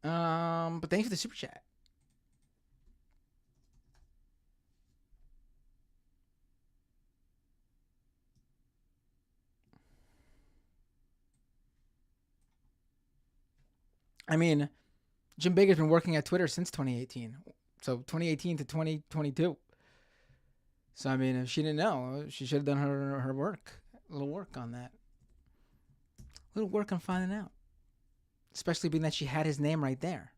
But thanks for the super chat. I mean, Jim Baker's been working at Twitter since 2018. So 2018 to 2022. So, I mean, if she didn't know, she should have done her work. A little work on that. A little work on finding out. Especially being that she had his name right there.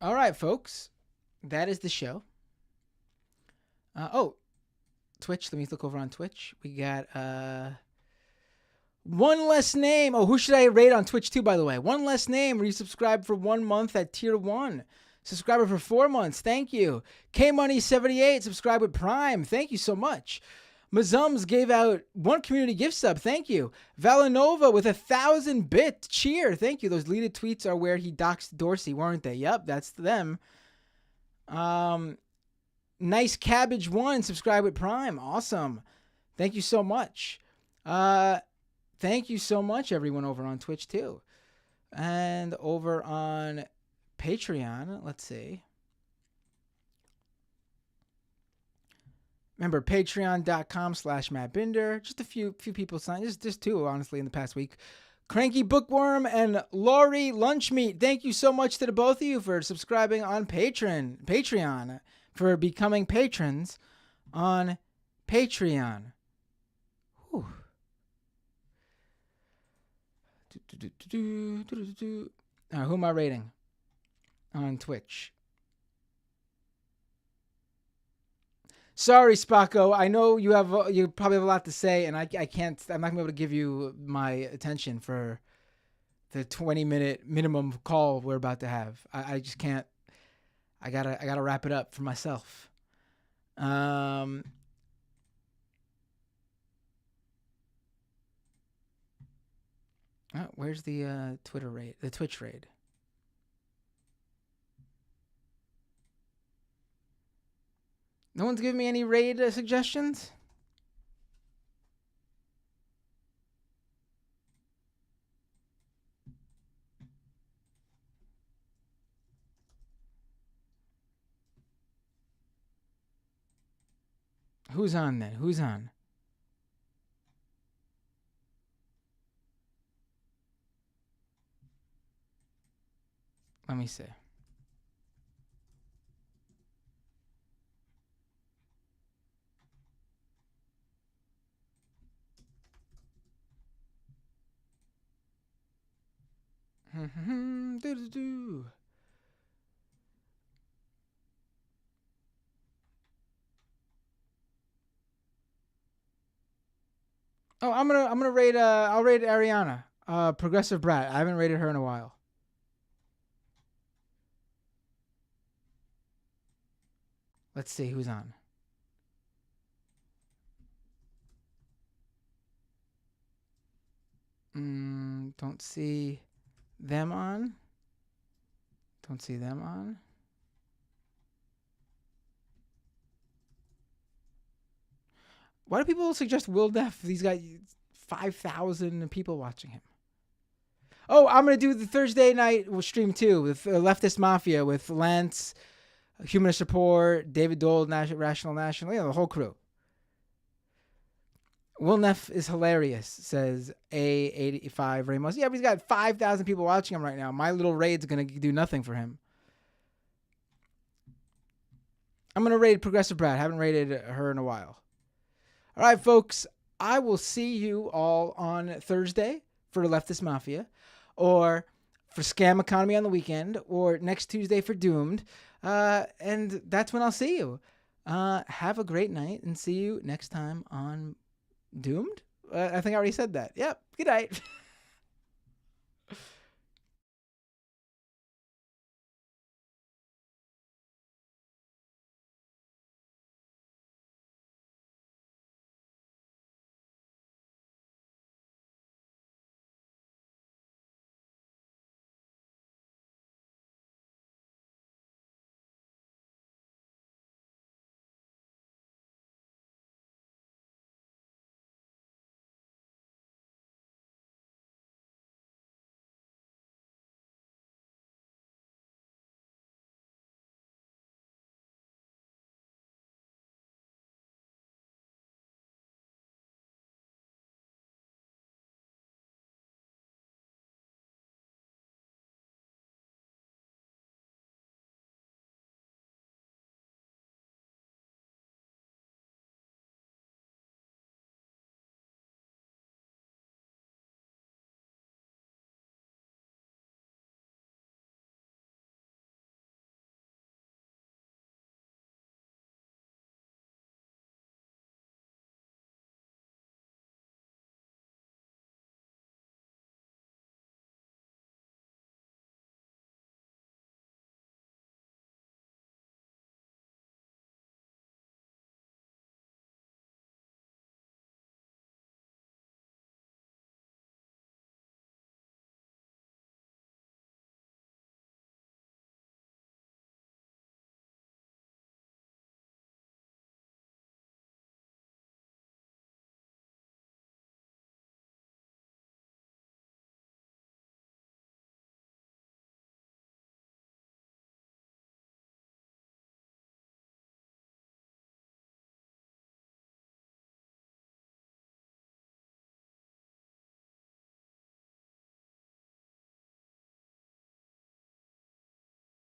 All right, folks. That is the show. Twitch. Let me look over on Twitch. We got One Less Name. Oh, who should I rate on Twitch too, by the way? One Less Name, resubscribed for 1 month at tier 1. Subscriber for 4 months. Thank you. K-Money78, subscribe with Prime. Thank you so much. Mazums gave out 1 community gift sub. Thank you. Valanova with 1,000 bit cheer. Thank you. Those deleted tweets are where he doxed Dorsey, weren't they? Yep, that's them. Nice Cabbage 1, subscribe with Prime. Awesome. Thank you so much. Thank you so much, everyone over on Twitch too. And over on Patreon, let's see. Remember, patreon.com/MattBinder. Just a few people signed. Just 2, honestly, in the past week. Cranky Bookworm and Laurie Lunchmeat. Thank you so much to the both of you for subscribing on Patreon, for becoming patrons on Patreon. Whew. Who am I rating on Twitch? Sorry, Spacco. I know you probably have a lot to say, and I can't. I'm not gonna be able to give you my attention for the 20-minute minimum call we're about to have. I just can't. I gotta wrap it up for myself. Where's the Twitter raid? The Twitch raid. No one's giving me any raid suggestions? Who's on then? Who's on? Let me see. Oh, I'm gonna rate I'll rate Ariana, Progressive Brat. I haven't rated her in a while. Let's see who's on. Don't see them on. Don't see them on. Why do people suggest Will Neff? He's got 5,000 people watching him. Oh, I'm going to do the Thursday night stream too with Leftist Mafia with Lance, Humanist Report, David Dole, Rational National, the whole crew. Will Neff is hilarious, says A85 Ramos. Yeah, but he's got 5,000 people watching him right now. My little raid's going to do nothing for him. I'm going to raid Progressive Brad. Haven't raided her in a while. All right, folks. I will see you all on Thursday for Leftist Mafia, or for Scam Economy on the weekend, or next Tuesday for Doomed. And that's when I'll see you. Have a great night, and see you next time on Doomed? I think I already said that. Yep. Good night.